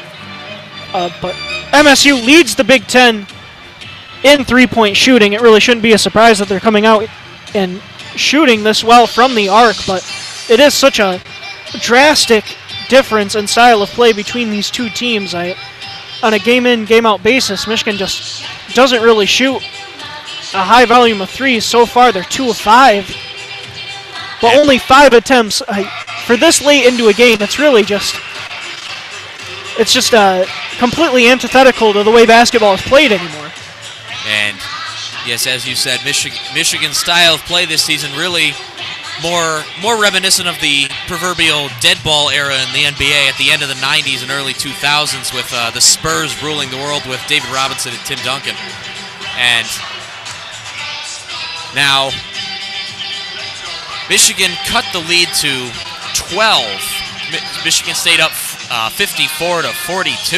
But MSU leads the Big Ten in three-point shooting. It really shouldn't be a surprise that they're coming out and shooting this well from the arc, but it is such a drastic difference in style of play between these two teams. On a game-in, game-out basis, Michigan just doesn't really shoot a high volume of threes. So far, they're 2 of 5, but only 5 attempts. For this late into a game, it's really just completely antithetical to the way basketball is played anymore. And yes, as you said, Michigan's style of play this season really more reminiscent of the proverbial dead ball era in the NBA at the end of the 90s and early 2000s with the Spurs ruling the world with David Robinson and Tim Duncan. And now Michigan cut the lead to 12. Michigan State up 54 to 42.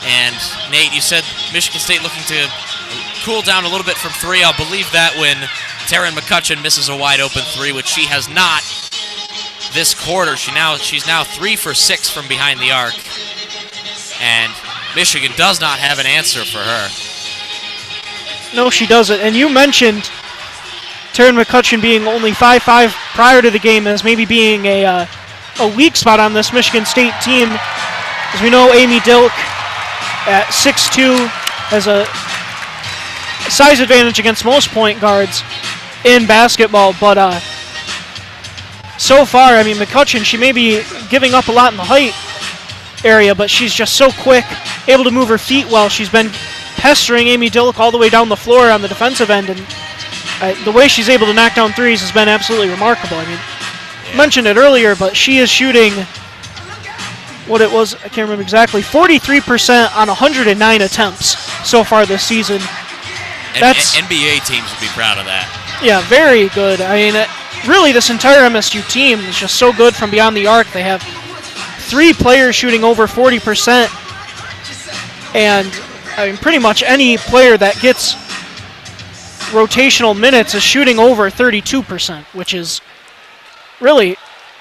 And Nate, you said Michigan State looking to cool down a little bit from three. I'll believe that when Taryn McCutcheon misses a wide open three, which she has not this quarter. She's now 3 for 6 from behind the arc. And Michigan does not have an answer for her. No, she doesn't. And you mentioned Taryn McCutcheon being only 5'5" prior to the game as maybe being a weak spot on this Michigan State team. As we know, Amy Dilk at 6'2" has a size advantage against most point guards in basketball, but so far, I mean, McCutcheon, she may be giving up a lot in the height area, but she's just so quick, able to move her feet well. She's been pestering Amy Dilk all the way down the floor on the defensive end, and the way she's able to knock down threes has been absolutely remarkable. I mean, I mentioned it earlier, but she is shooting what it was, I can't remember exactly, 43% on 109 attempts so far this season. That's NBA teams would be proud of that. Yeah, very good. I mean, really, this entire MSU team is just so good from beyond the arc. They have 3 players shooting over 40%, and I mean, pretty much any player that gets rotational minutes is shooting over 32%, which is really,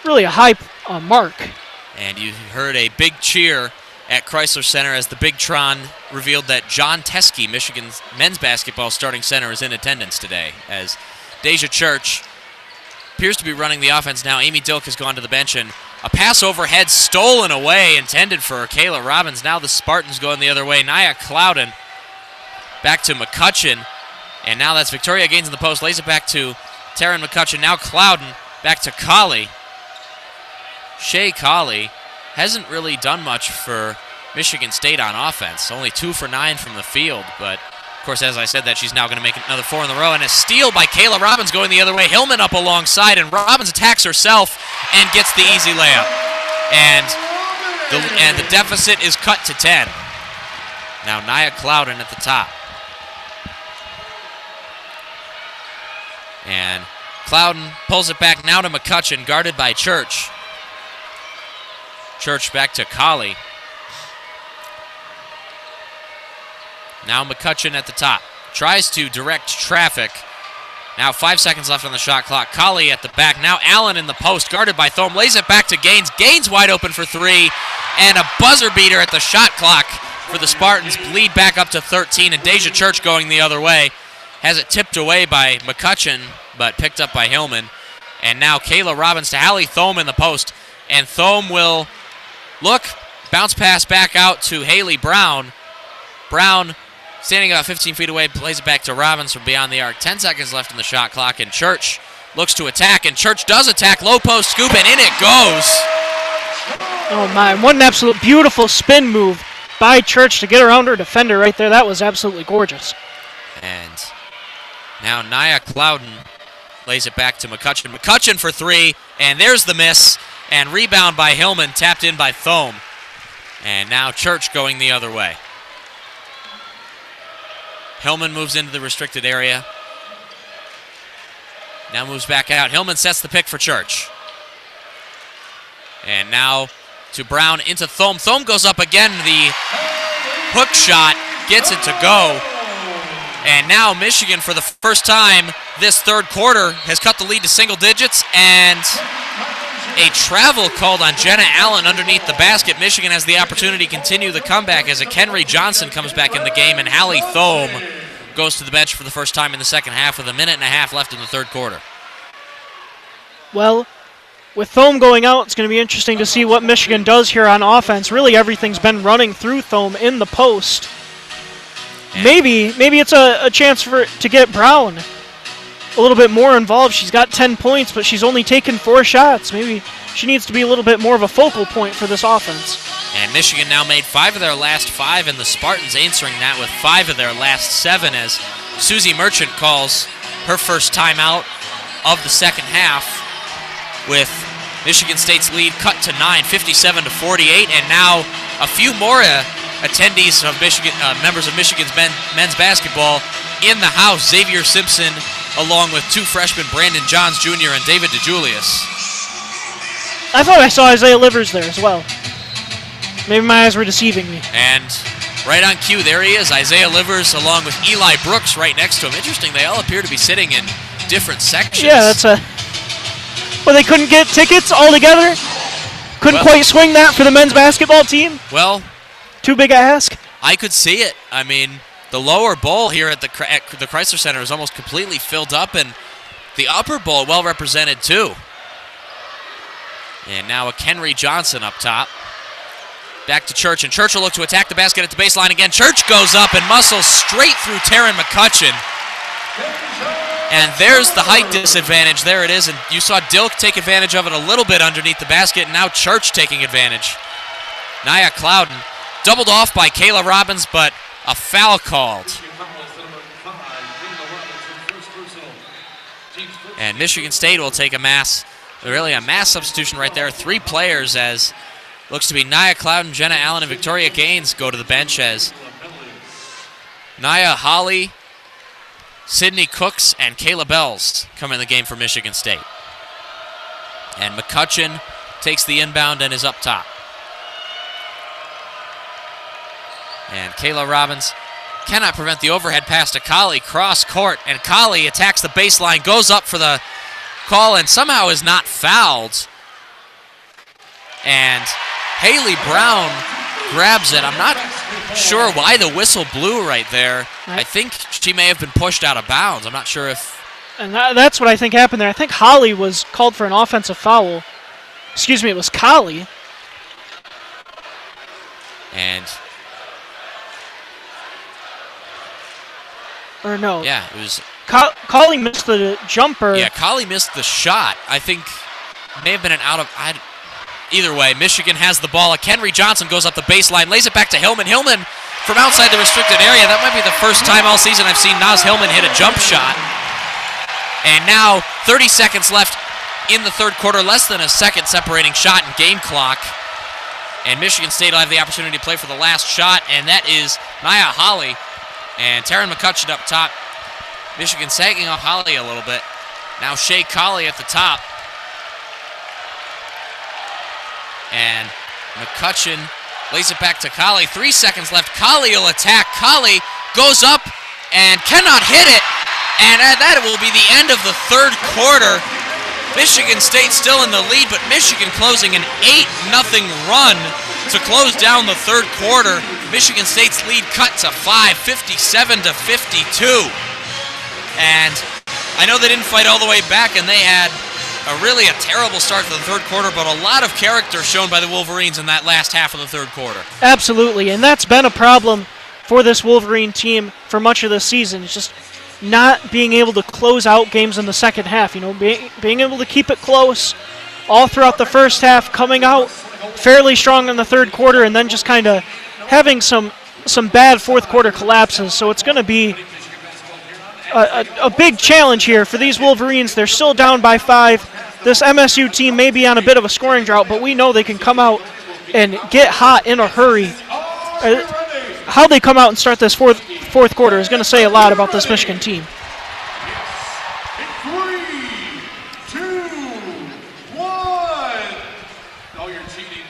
really a high mark. And you heard a big cheer at Chrysler Center as the Big Tron revealed that John Teske, Michigan's men's basketball starting center, is in attendance today, as Deja Church appears to be running the offense now. Amy Dilk has gone to the bench, and a pass overhead stolen away, intended for Kayla Robbins. Now the Spartans going the other way. Nia Clouden back to McCutcheon, and now that's Victoria Gaines in the post, lays it back to Taryn McCutcheon. Now Clouden back to Colley. Shea Colley hasn't really done much for Michigan State on offense. Only 2 for 9 from the field, but of course, as I said that, she's now going to make another 4 in a row, and a steal by Kayla Robbins going the other way. Hillman up alongside, and Robbins attacks herself and gets the easy layup. And the deficit is cut to 10. Now Nia Clouden at the top. And Clouden pulls it back now to McCutcheon, guarded by Church. Church back to Colley. Now McCutcheon at the top. Tries to direct traffic. Now 5 seconds left on the shot clock. Colley at the back. Now Allen in the post, guarded by Thome. Lays it back to Gaines. Gaines wide open for 3. And a buzzer beater at the shot clock for the Spartans. Lead back up to 13. And Deja Church going the other way. Has it tipped away by McCutcheon, but picked up by Hillman. And now Kayla Robbins to Hallie Thome in the post. And Thome will look. Bounce pass back out to Haley Brown. Brown standing about 15 feet away, plays it back to Robbins from beyond the arc. 10 seconds left in the shot clock, and Church looks to attack, and Church does attack. Low post scoop, and in it goes. Oh my, what an absolute beautiful spin move by Church to get around her defender right there. That was absolutely gorgeous. And now Nia Clouden lays it back to McCutcheon. McCutcheon for 3, and there's the miss, and rebound by Hillman, tapped in by Thome. And now Church going the other way. Hillman moves into the restricted area. Now moves back out. Hillman sets the pick for Church. And now to Brown into Thome. Thome goes up again. The hook shot gets it to go. And now Michigan, for the first time this third quarter, has cut the lead to single digits. And a travel called on Jenna Allen underneath the basket. Michigan has the opportunity to continue the comeback as a Kenry Johnson comes back in the game, and Hallie Thome goes to the bench for the first time in the second half with a minute and a half left in the third quarter. Well, with Thome going out, it's going to be interesting to see what Michigan does here on offense. Really, everything's been running through Thome in the post. And maybe it's a chance to get Brown a little bit more involved. She's got 10 points, but she's only taken 4 shots. Maybe she needs to be a little bit more of a focal point for this offense. And Michigan now made 5 of their last 5, and the Spartans answering that with 5 of their last 7 as Susie Merchant calls her first timeout of the second half, with Michigan State's lead cut to 9, 57-48, and now a few more attendees of Michigan, members of Michigan's men's basketball in the house. Xavier Simpson, along with 2 freshmen, Brandon Johns Jr. and David DeJulius. I thought I saw Isaiah Livers there as well. Maybe my eyes were deceiving me. And right on cue, there he is, Isaiah Livers, along with Eli Brooks right next to him. Interesting, they all appear to be sitting in different sections. Yeah, that's a... Well, they couldn't get tickets all together? Couldn't quite swing that for the men's basketball team? Well... Too big a ask? I could see it. I mean, the lower bowl here at the Chrysler Center is almost completely filled up, and the upper bowl well represented too. And now a Kenry Johnson up top. Back to Church, and Church will look to attack the basket at the baseline again. Church goes up and muscles straight through Taryn McCutcheon. And there's the height disadvantage. There it is, and you saw Dilk take advantage of it a little bit underneath the basket, and now Church taking advantage. Nia Clouden doubled off by Kayla Robbins, but a foul called. And Michigan State will take a mass substitution right there. 3 players, as looks to be Nia Clouden, Jenna Allen, and Victoria Gaines go to the bench, as Nia Holly, Sydney Cooks, and Kayla Bells come in the game for Michigan State. And McCutcheon takes the inbound and is up top. And Kayla Robbins cannot prevent the overhead pass to Colley, cross court, and Colley attacks the baseline, goes up for the call, and somehow is not fouled. And Haley Brown grabs it. I'm not sure why the whistle blew right there. I think she may have been pushed out of bounds. I'm not sure if... And that's what I think happened there. I think Holly was called for an offensive foul. Excuse me, it was Colley. And... Or no. Yeah, it was... Colley missed the jumper. Yeah, Colley missed the shot. I think may have been an out of... Either way, Michigan has the ball. Kenry Johnson goes up the baseline, lays it back to Hillman. Hillman from outside the restricted area. That might be the first time all season I've seen Naz Hillman hit a jump shot. And now 30 seconds left in the third quarter, less than a second separating shot and game clock. And Michigan State will have the opportunity to play for the last shot, and that is Nia Holly. And Taryn McCutcheon up top. Michigan sagging off Holly a little bit. Now Shea Colley at the top. And McCutcheon lays it back to Colley. 3 seconds left. Colley will attack. Colley goes up and cannot hit it. And that will be the end of the third quarter. Michigan State still in the lead, but Michigan closing an 8-0 run to close down the third quarter. Michigan State's lead cut to 5, 57-52. And I know they didn't fight all the way back, and they had a terrible start to the third quarter, but a lot of character shown by the Wolverines in that last half of the third quarter. Absolutely, and that's been a problem for this Wolverine team for much of this season. It's just not being able to close out games in the second half. You know, being able to keep it close all throughout the first half, coming out fairly strong in the third quarter, and then just kind of having some bad fourth quarter collapses. So it's going to be a big challenge here for these Wolverines. They're still down by 5. This MSU team may be on a bit of a scoring drought, but we know they can come out and get hot in a hurry. How they come out and start this fourth quarter is going to say a lot about this Michigan team. 3, 2, 1. No, you're cheating.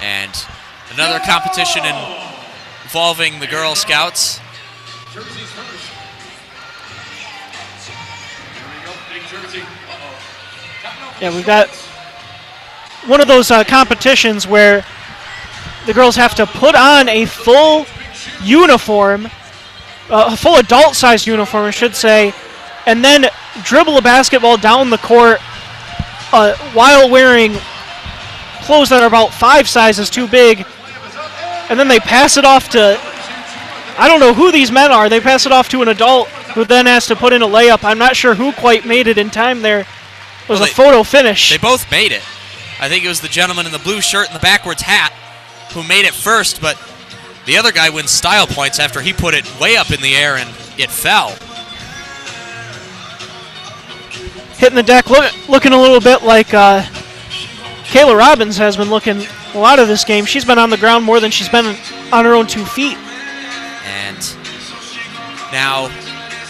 And another competition involving the Girl Scouts. Yeah, we've got one of those competitions where the girls have to put on a full uniform a full adult-sized uniform, I should say, and then dribble a basketball down the court while wearing clothes that are about 5 sizes too big, and then they pass it off to, I don't know who these men are, they pass it off to an adult who then has to put in a layup. I'm not sure who quite made it in time there. It was a photo finish. They both made it. I think it was the gentleman in the blue shirt and the backwards hat who made it first, but the other guy wins style points after he put it way up in the air and it fell. Hitting the deck, looking a little bit like Kayla Robbins has been looking a lot of this game. She's been on the ground more than she's been on her own 2 feet. And now,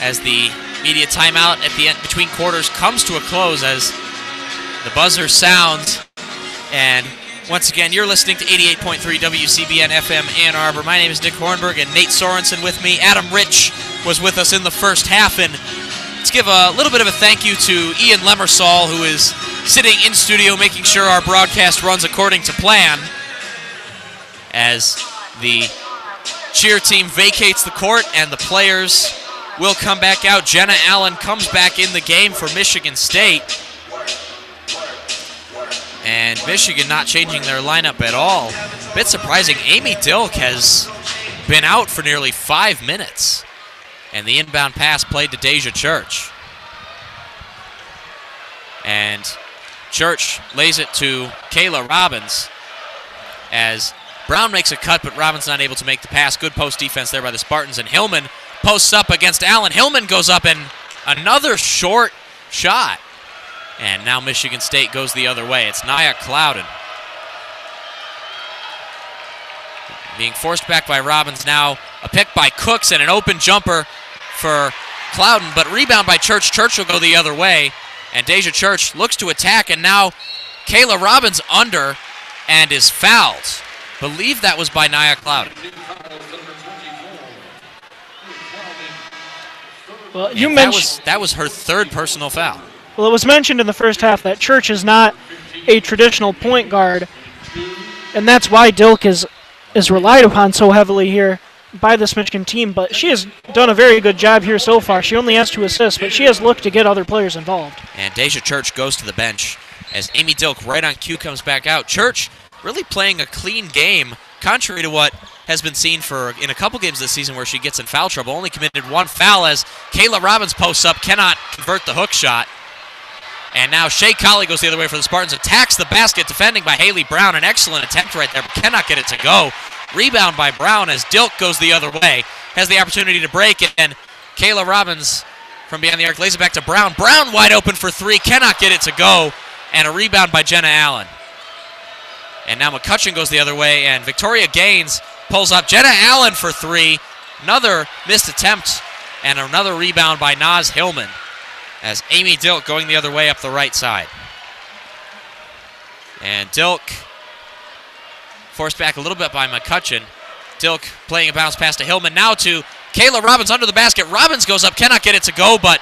as the media timeout at the end between quarters comes to a close, as the buzzer sounds, and once again, you're listening to 88.3 WCBN FM Ann Arbor. My name is Nick Hornberg, and Nate Sorensen with me. Adam Rich was with us in the first half, and let's give a little bit of a thank you to Ian Lemersall, who is sitting in studio making sure our broadcast runs according to plan, as the cheer team vacates the court and the players will come back out. Jenna Allen comes back in the game for Michigan State. And Michigan not changing their lineup at all. A bit surprising, Amy Dilk has been out for nearly 5 minutes. And the inbound pass played to Deja Church. And Church lays it to Kayla Robbins as Brown makes a cut, but Robbins not able to make the pass. Good post defense there by the Spartans, and Hillman posts up against Allen. Hillman goes up, and another short shot. And now Michigan State goes the other way. It's Nia Clouden. Being forced back by Robbins now. A pick by Cooks and an open jumper for Clouden, but rebound by Church. Church will go the other way. And Deja Church looks to attack, and now Kayla Robbins under and is fouled. Believe that was by Nia Clouden. Well, you mentioned that was her third personal foul. Well, it was mentioned in the first half that Church is not a traditional point guard, and that's why Dilk is relied upon so heavily here by this Michigan team, but she has done a very good job here so far. She only has 2 assists, but she has looked to get other players involved. And Deja Church goes to the bench as Amy Dilk right on cue comes back out. Church really playing a clean game, contrary to what has been seen in a couple games this season where she gets in foul trouble. Only committed 1 foul as Kayla Robbins posts up, cannot convert the hook shot. And now Shea Colley goes the other way for the Spartans, attacks the basket, defending by Haley Brown. An excellent attempt right there, but cannot get it to go. Rebound by Brown as Dilk goes the other way. Has the opportunity to break, and Kayla Robbins from behind the arc lays it back to Brown. Brown wide open for 3, cannot get it to go. And a rebound by Jenna Allen. And now McCutcheon goes the other way, and Victoria Gaines pulls up. Jenna Allen for 3. Another missed attempt, and another rebound by Naz Hillman, as Amy Dilk going the other way up the right side. And Dilk forced back a little bit by McCutcheon. Dilk playing a bounce pass to Hillman. Now to Kayla Robbins under the basket. Robbins goes up, cannot get it to go, but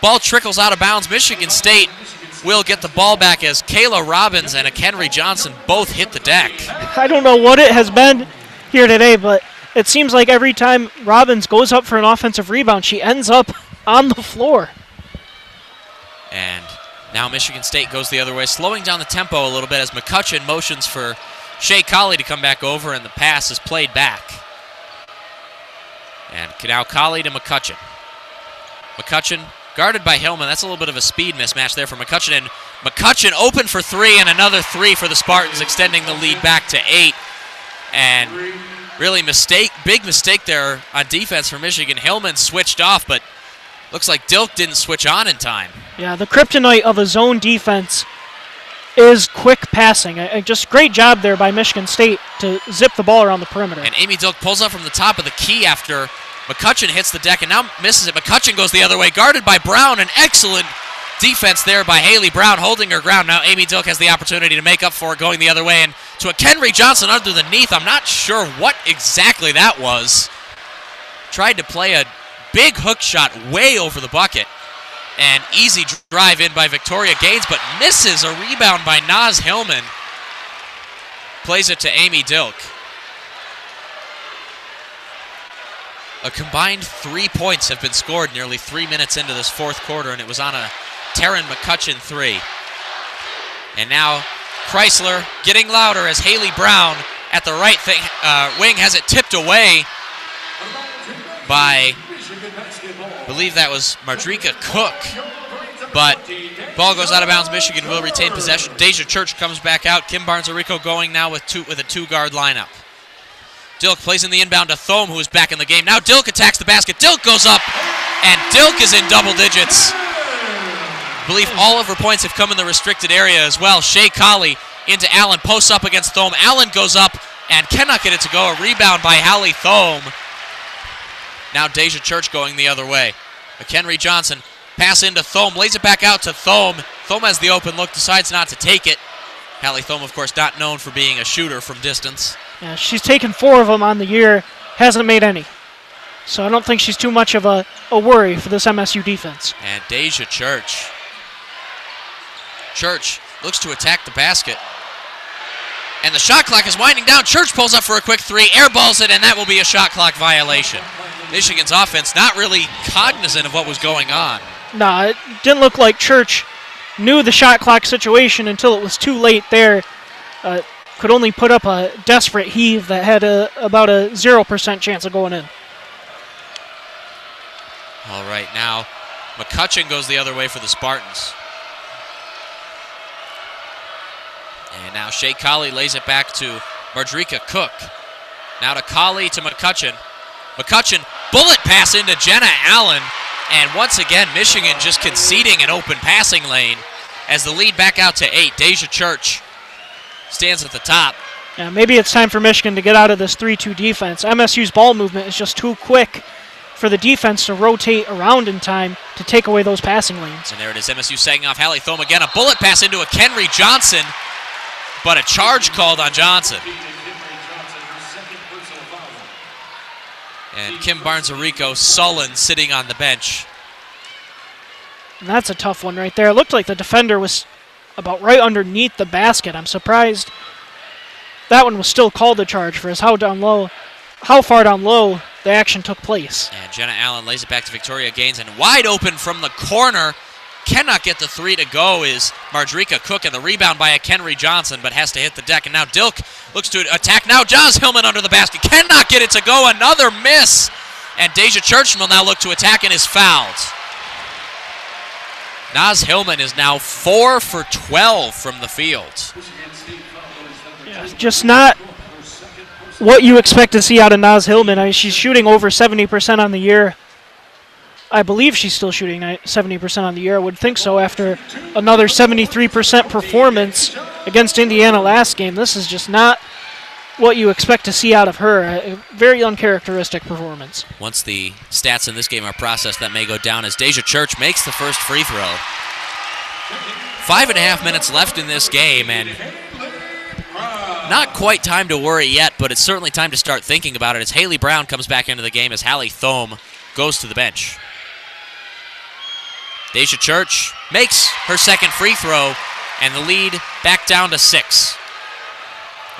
ball trickles out of bounds. Michigan State will get the ball back as Kayla Robbins and Akenry Johnson both hit the deck. I don't know what it has been here today, but it seems like every time Robbins goes up for an offensive rebound, she ends up on the floor. And now Michigan State goes the other way, slowing down the tempo a little bit as McCutcheon motions for Shea Colley to come back over, and the pass is played back. And now Colley to McCutcheon. McCutcheon guarded by Hillman. That's a little bit of a speed mismatch there for McCutcheon. And McCutcheon open for 3, and another 3 for the Spartans, extending the lead back to 8. And really big mistake there on defense for Michigan. Hillman switched off, but looks like Dilk didn't switch on in time. Yeah, the kryptonite of a zone defense is quick passing. Just great job there by Michigan State to zip the ball around the perimeter. And Amy Dilk pulls up from the top of the key after McCutcheon hits the deck and now misses it. McCutcheon goes the other way, guarded by Brown. An excellent defense there by Haley Brown, holding her ground. Now Amy Dilk has the opportunity to make up for it, going the other way. And to Akenry Johnson underneath. I'm not sure what exactly that was. Tried to play a big hook shot way over the bucket. An easy drive in by Victoria Gaines, but misses. A rebound by Naz Hillman. Plays it to Amy Dilk. A combined 3 points have been scored nearly 3 minutes into this fourth quarter, and it was on a Taryn McCutcheon three. And now Chrysler getting louder as Haley Brown at the right wing has it tipped away by, I believe that was Mardrika Cook. But ball goes out of bounds. Michigan will retain possession. Deja Church comes back out. Kim Barnes-Arico going now with a two-guard lineup. Dilk plays in the inbound to Thome, who is back in the game. Now Dilk attacks the basket. Dilk goes up, and Dilk is in double digits. I believe all of her points have come in the restricted area as well. Shea Colley into Allen, posts up against Thome. Allen goes up and cannot get it to go. A rebound by Hallie Thome. Now Deja Church going the other way. McHenry Johnson, pass into Thome, lays it back out to Thome. Thome has the open look, decides not to take it. Hallie Thome, of course, not known for being a shooter from distance. Yeah, she's taken 4 of them on the year, hasn't made any. So I don't think she's too much of a worry for this MSU defense. And Deja Church. Church looks to attack the basket. And the shot clock is winding down. Church pulls up for a quick three, airballs it, and that will be a shot clock violation. Michigan's offense not really cognizant of what was going on. No, it didn't look like Church knew the shot clock situation until it was too late there. Could only put up a desperate heave that had about a 0% chance of going in. All right, now McCutcheon goes the other way for the Spartans. And now Shea Colley lays it back to Mardrika Cook. Now to Colley to McCutcheon. McCutcheon, bullet pass into Jenna Allen. And once again, Michigan just conceding an open passing lane as the lead back out to 8. Deja Church stands at the top. Yeah, maybe it's time for Michigan to get out of this 3-2 defense. MSU's ball movement is just too quick for the defense to rotate around in time to take away those passing lanes. And there it is, MSU sagging off Hallie Thome again. A bullet pass into a Kenry Johnson, but a charge called on Johnson. And Kim Barnes-Arico sullen sitting on the bench. And that's a tough one right there. It looked like the defender was about right underneath the basket. I'm surprised that one was still called a charge for how far down low the action took place. And Jenna Allen lays it back to Victoria Gaines, and wide open from the corner. Cannot get the three to go is Mardrika Cook, and the rebound by a Kenry Johnson, but has to hit the deck. And now Dilk looks to attack. Now Joz Hillman under the basket. Cannot get it to go. Another miss. And Deja Church will now look to attack and is fouled. Naz Hillman is now 4 for 12 from the field. Yeah, just not what you expect to see out of Naz Hillman. I mean, she's shooting over 70% on the year. I believe she's still shooting 70% on the year. I would think so after another 73% performance against Indiana last game. This is just not what you expect to see out of her. A very uncharacteristic performance. Once the stats in this game are processed, that may go down as Deja Church makes the first free throw. 5.5 minutes left in this game, and not quite time to worry yet, but it's certainly time to start thinking about it as Haley Brown comes back into the game as Hallie Thome goes to the bench. Deja Church makes her second free throw, and the lead back down to 6.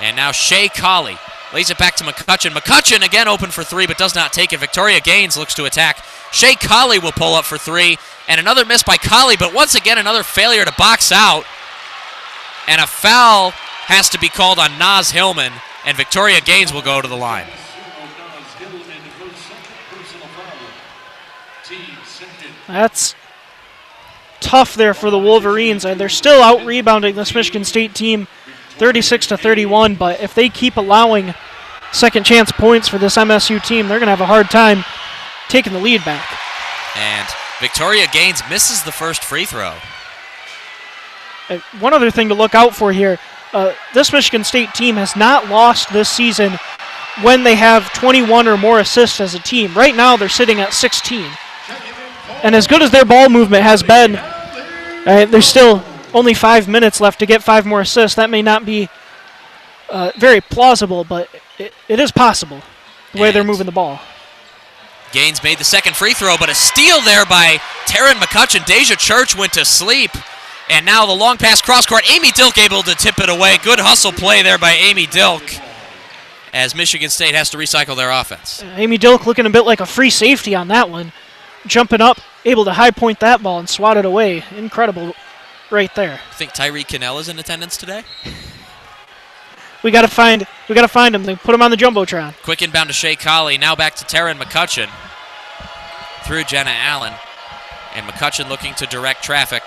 And now Shea Colley lays it back to McCutcheon. McCutcheon again open for 3, but does not take it. Victoria Gaines looks to attack. Shea Colley will pull up for 3, and another miss by Colley, but once again another failure to box out. And a foul has to be called on Naz Hillman, and Victoria Gaines will go to the line. That's tough there for the Wolverines. They're still out-rebounding this Michigan State team 36-31, but if they keep allowing second-chance points for this MSU team, they're going to have a hard time taking the lead back. And Victoria Gaines misses the first free throw. One other thing to look out for here, this Michigan State team has not lost this season when they have 21 or more assists as a team. Right now they're sitting at 16. And as good as their ball movement has been, there's still only 5 minutes left to get 5 more assists. That may not be very plausible, but it is possible the way they're moving the ball. Gaines made the second free throw, but a steal there by Taryn McCutcheon. Deja Church went to sleep. And now the long pass cross court. Amy Dilk able to tip it away. Good hustle play there by Amy Dilk. as Michigan State has to recycle their offense. Amy Dilk looking a bit like a free safety on that one. Jumping up, able to high point that ball and swat it away. Incredible right there. You think Tyreek Cannell is in attendance today? We gotta find him. They put him on the Jumbotron. Quick inbound to Shea Colley. Now back to Taryn McCutcheon. Through Jenna Allen. And McCutcheon looking to direct traffic.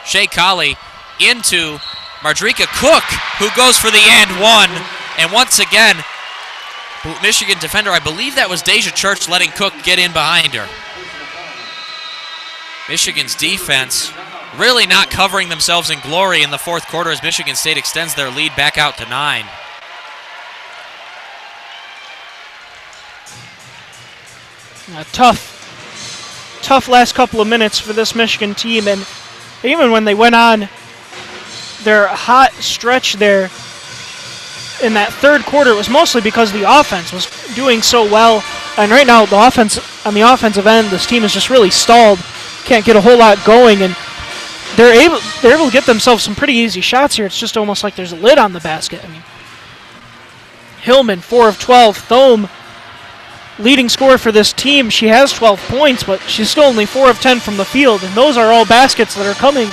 Shea Colley into Mardrika Cook, who goes for the and one. And once again, Michigan defender, I believe that was Deja Church, letting Cook get in behind her. Michigan's defense really not covering themselves in glory in the fourth quarter as Michigan State extends their lead back out to 9. Tough last couple of minutes for this Michigan team, and even when they went on their hot stretch there in that third quarter, it was mostly because the offense was doing so well. And right now, on the offensive end, this team is just really stalled. Can't get a whole lot going, and they're able to get themselves some pretty easy shots here. It's just almost like there's a lid on the basket. I mean, Hillman, 4 of 12. Thome, leading scorer for this team. She has 12 points, but she's still only 4 of 10 from the field, and those are all baskets that are coming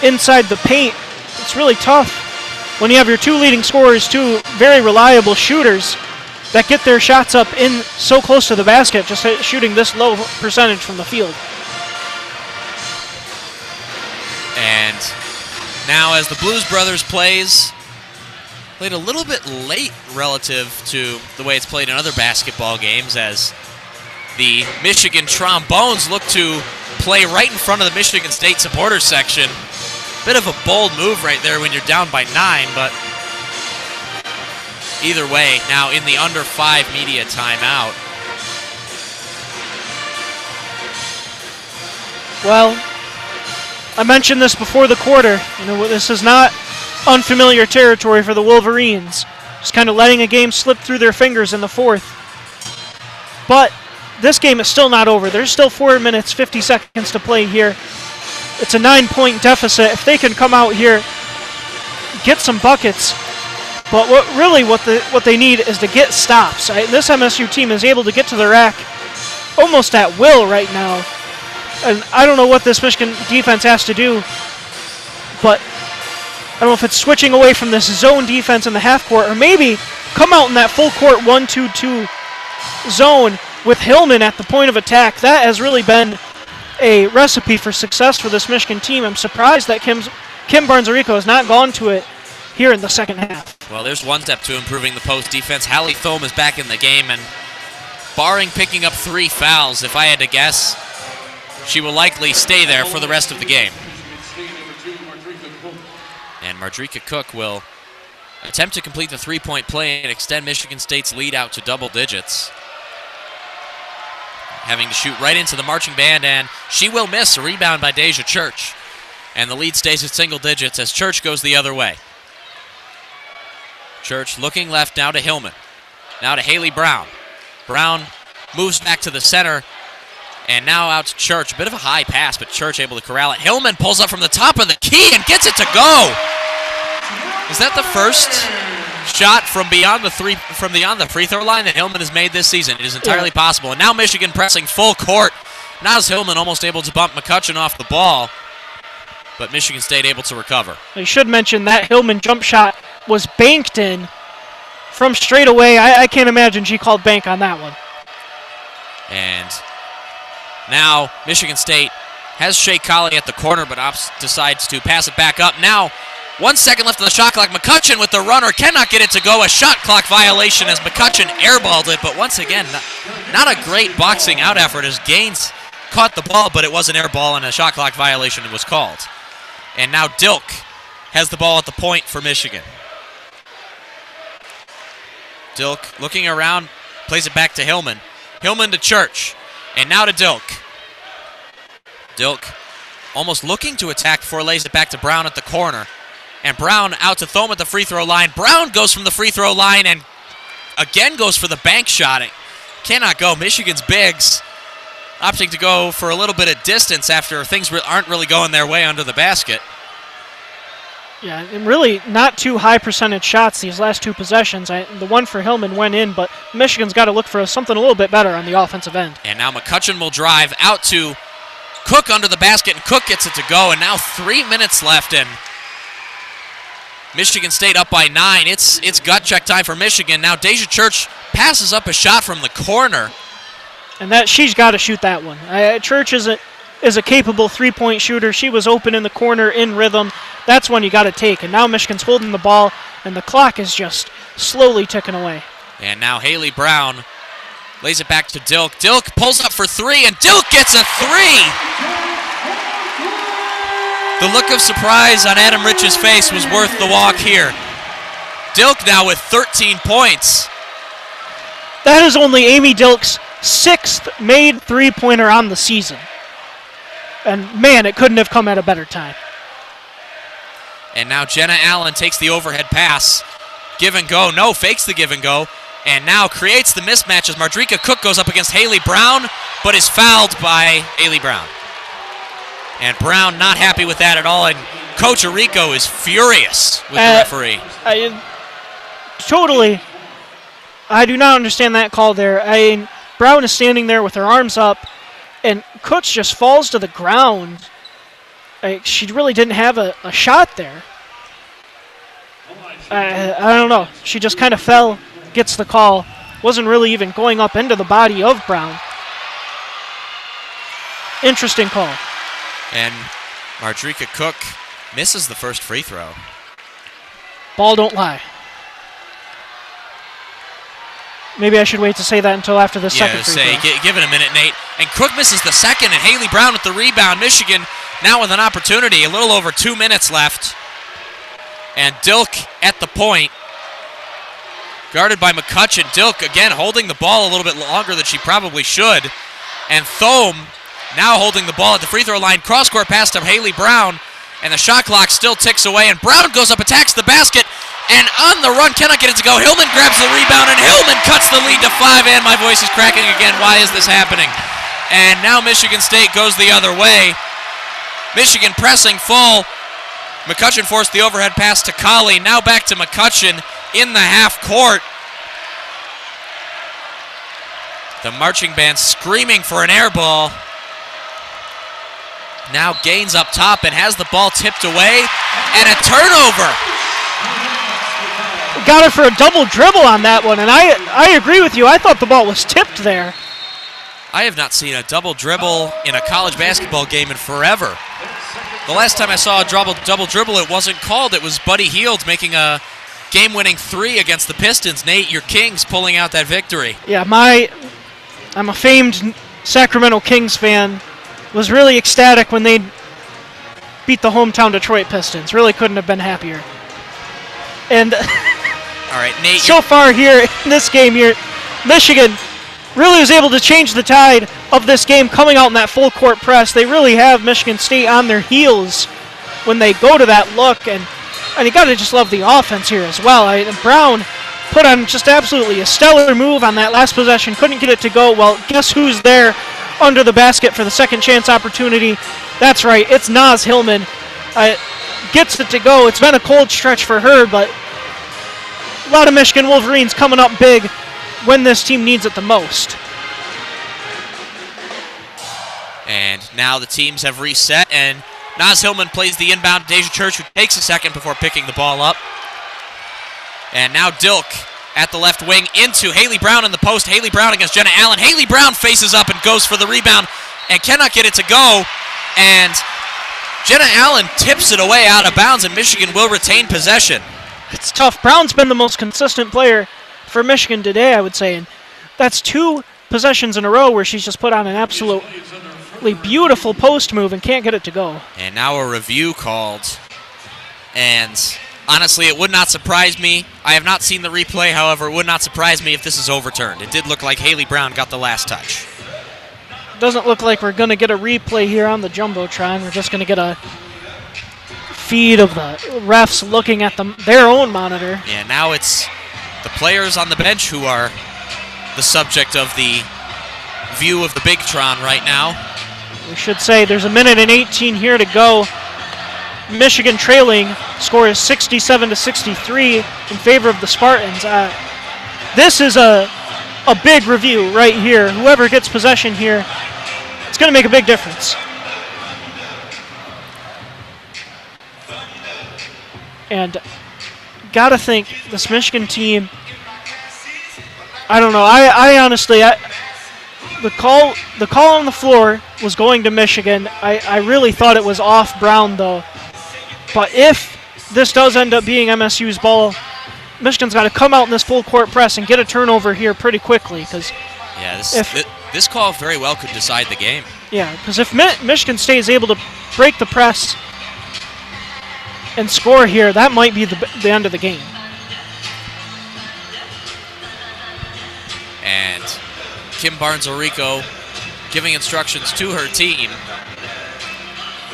inside the paint. It's really tough when you have your 2 leading scorers, 2 very reliable shooters that get their shots up in so close to the basket, just shooting this low percentage from the field. And now as the Blues Brothers played a little bit late relative to the way it's played in other basketball games, as the Michigan Trombones look to play right in front of the Michigan State supporter section. Bit of a bold move right there when you're down by 9, but either way, now in the under 5 media timeout. Well, I mentioned this before the quarter. You know, this is not unfamiliar territory for the Wolverines. Just kind of letting a game slip through their fingers in the fourth. But this game is still not over. There's still 4 minutes, 50 seconds to play here. It's a 9-point deficit. If they can come out here, get some buckets. But what they need is to get stops. This MSU team is able to get to the rack almost at will right now. And I don't know what this Michigan defense has to do, but I don't know if it's switching away from this zone defense in the half court, or maybe come out in that full court 1-2-2 zone with Hillman at the point of attack. That has really been a recipe for success for this Michigan team. I'm surprised that Kim Barnes-Arico has not gone to it here in the second half. Well, there's one step to improving the post defense. Hallie Thome is back in the game, and barring picking up 3 fouls, if I had to guess, she will likely stay there for the rest of the game. And Mardrika Cook will attempt to complete the 3-point play and extend Michigan State's lead out to double digits. Having to shoot right into the marching band, and she will miss. A rebound by Deja Church. And the lead stays at single digits as Church goes the other way. Church looking left now to Hillman. Now to Haley Brown. Brown moves back to the center. And now out to Church. A bit of a high pass, but Church able to corral it. Hillman pulls up from the top of the key and gets it to go. Is that the first shot from beyond the free throw line that Hillman has made this season? It is entirely possible. And now Michigan pressing full court. Now's Hillman almost able to bump McCutcheon off the ball, but Michigan State able to recover. I should mention that Hillman jump shot was banked in from straight away. I can't imagine she called bank on that one. And now Michigan State has Shea Colley at the corner, but decides to pass it back up. Now 1 second left on the shot clock. McCutcheon with the runner cannot get it to go. A shot clock violation as McCutcheon airballed it, but once again, not a great boxing out effort as Gaines caught the ball, but it was an air ball and a shot clock violation was called. And now Dilk has the ball at the point for Michigan. Dilk looking around, plays it back to Hillman. Hillman to Church, and now to Dilk. Dilk almost looking to attack before lays it back to Brown at the corner. And Brown out to Thome at the free throw line. Brown goes from the free throw line and again goes for the bank shot. It cannot go. Michigan's bigs opting to go for a little bit of distance after things aren't really going their way under the basket. Yeah, and really not too high percentage shots these last two possessions. The one for Hillman went in, but Michigan's got to look for something a little bit better on the offensive end. And now McCutcheon will drive out to Cook under the basket, and Cook gets it to go. And now 3 minutes left, and Michigan State up by 9. It's gut check time for Michigan. Now Deja Church passes up a shot from the corner. And that she's got to shoot that one. Church is a capable three-point shooter. She was open in the corner in rhythm. That's one you got to take. And now Michigan's holding the ball, and the clock is just slowly ticking away. And now Haley Brown lays it back to Dilk. Dilk pulls up for three, and Dilk gets a three! The look of surprise on Adam Rich's face was worth the walk here. Dilk now with 13 points. That is only Amy Dilk's 6th made three-pointer on the season. And, man, it couldn't have come at a better time. And now Jenna Allen takes the overhead pass. Give and go. No, fakes the give and go. And now creates the mismatch as Mardrika Cook goes up against Haley Brown, but is fouled by Haley Brown. And Brown not happy with that at all, and Coach Arico is furious with the referee. I do not understand that call there. Brown is standing there with her arms up, and Cooks just falls to the ground. She really didn't have a shot there. I don't know. She just kind of fell, gets the call. Wasn't really even going up into the body of Brown. Interesting call. And Mardrika Cook misses the first free throw. Ball don't lie. Maybe I should wait to say that until after the second free throw. Give it a minute, Nate. And Cook misses the second, and Haley Brown with the rebound. Michigan now with an opportunity. A little over 2 minutes left. And Dilk at the point. Guarded by McCutcheon. Dilk, again, holding the ball a little bit longer than she probably should. And Thome now holding the ball at the free throw line. Cross-court pass to Haley Brown. And the shot clock still ticks away. And Brown goes up, attacks the basket. And on the run, cannot get it to go. Hillman grabs the rebound, and Hillman cuts the lead to 5. And my voice is cracking again. Why is this happening? And now Michigan State goes the other way. Michigan pressing full. McCutcheon forced the overhead pass to Colley. Now back to McCutcheon in the half court. The marching band screaming for an air ball. Now Gaines up top and has the ball tipped away. And a turnover. Got it for a double dribble on that one, and I agree with you. I thought the ball was tipped there. I have not seen a double dribble in a college basketball game in forever. The last time I saw a double dribble, it wasn't called. It was Buddy Hield making a game-winning three against the Pistons. Nate, your Kings pulling out that victory. Yeah, I'm a famed Sacramento Kings fan. Was really ecstatic when they beat the hometown Detroit Pistons. Really couldn't have been happier. And all right, Nate. So far here in this game here, Michigan really was able to change the tide of this game coming out in that full court press. They really have Michigan State on their heels when they go to that look, and you got to just love the offense here as well. Brown put on just absolutely a stellar move on that last possession, couldn't get it to go. Well, guess who's there under the basket for the second chance opportunity? That's right, it's Naz Hillman. Gets it to go. It's been a cold stretch for her, but a lot of Michigan Wolverines coming up big when this team needs it the most. And now the teams have reset, and Naz Hillman plays the inbound to Deja Church, who takes a second before picking the ball up. And now Dilk at the left wing into Haley Brown in the post. Haley Brown against Jenna Allen. Haley Brown faces up and goes for the rebound and cannot get it to go. And Jenna Allen tips it away out of bounds, and Michigan will retain possession. It's tough. Brown's been the most consistent player for Michigan today, I would say. And that's 2 possessions in a row where she's just put on an absolutely beautiful post move and can't get it to go. And now a review called. And honestly, it would not surprise me. I have not seen the replay, however, it would not surprise me if this is overturned. It did look like Haley Brown got the last touch. Doesn't look like we're going to get a replay here on the Jumbotron. We're just going to get a feed of the refs looking at their own monitor. Yeah, now it's the players on the bench who are the subject of the view of the Bigtron right now. We should say there's 1:18 here to go Michigan trailing. Score is 67-63 in favor of the Spartans. This is a big review right here. Whoever gets possession here, it's going to make a big difference. And gotta think this Michigan team, I don't know. I honestly, the call on the floor was going to Michigan. I really thought it was off Brown though. But if this does end up being MSU's ball, Michigan's got to come out in this full court press and get a turnover here pretty quickly. Because this call very well could decide the game. Yeah, because if Michigan State is able to break the press and score here, that might be the end of the game. And Kim Barnes-Orico giving instructions to her team,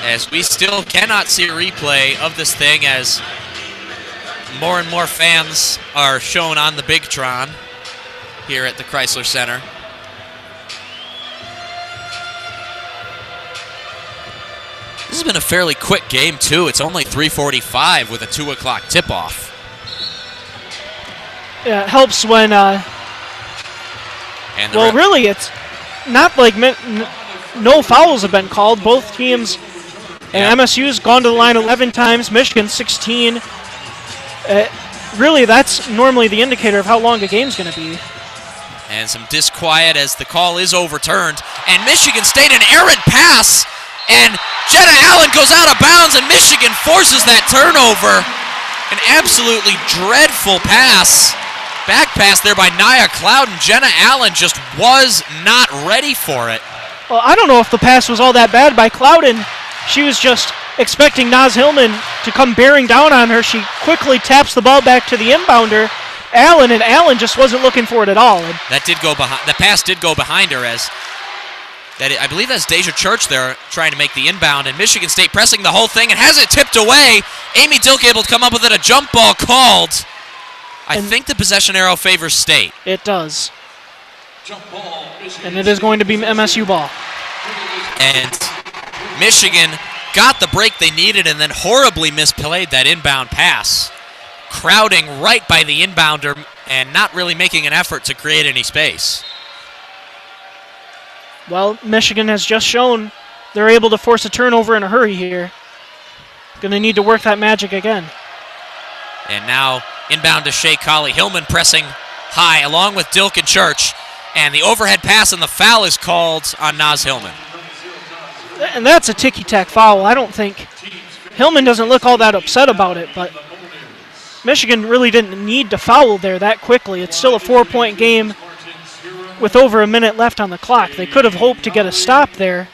as we still cannot see a replay of this thing, as more and more fans are shown on the Bigtron here at the Chrysler Center. This has been a fairly quick game, too. It's only 3:45 with a 2 o'clock tip-off. Yeah, it helps when, well, really, it's not like no fouls have been called. Both teams, and MSU's gone to the line 11 times, Michigan 16. Really, that's normally the indicator of how long a game's going to be. And some disquiet as the call is overturned. And Michigan State, an errant pass. And Jenna Allen goes out of bounds, and Michigan forces that turnover. An absolutely dreadful pass. Back pass there by Nia Clouden. Jenna Allen just was not ready for it. Well, I don't know if the pass was all that bad by Clouden. She was just expecting Naz Hillman to come bearing down on her. She quickly taps the ball back to the inbounder, Allen, and Allen just wasn't looking for it at all. That did go behind. The pass did go behind her, as that I believe that's Deja Church there trying to make the inbound, and Michigan State pressing the whole thing and has it tipped away. Amy Dilk able to come up with it. A jump ball called. I think the possession arrow favors State. It does. And it is going to be MSU ball. And Michigan got the break they needed and then horribly misplayed that inbound pass, crowding right by the inbounder and not really making an effort to create any space. Well, Michigan has just shown they're able to force a turnover in a hurry here. Going to need to work that magic again. And now inbound to Shea Colley. Hillman pressing high along with Dilk and Church. And the overhead pass and the foul is called on Naz Hillman. And that's a ticky-tack foul. I don't think Hillman doesn't look all that upset about it, but Michigan really didn't need to foul there that quickly. It's still a 4-point game with over a minute left on the clock. They could have hoped to get a stop there.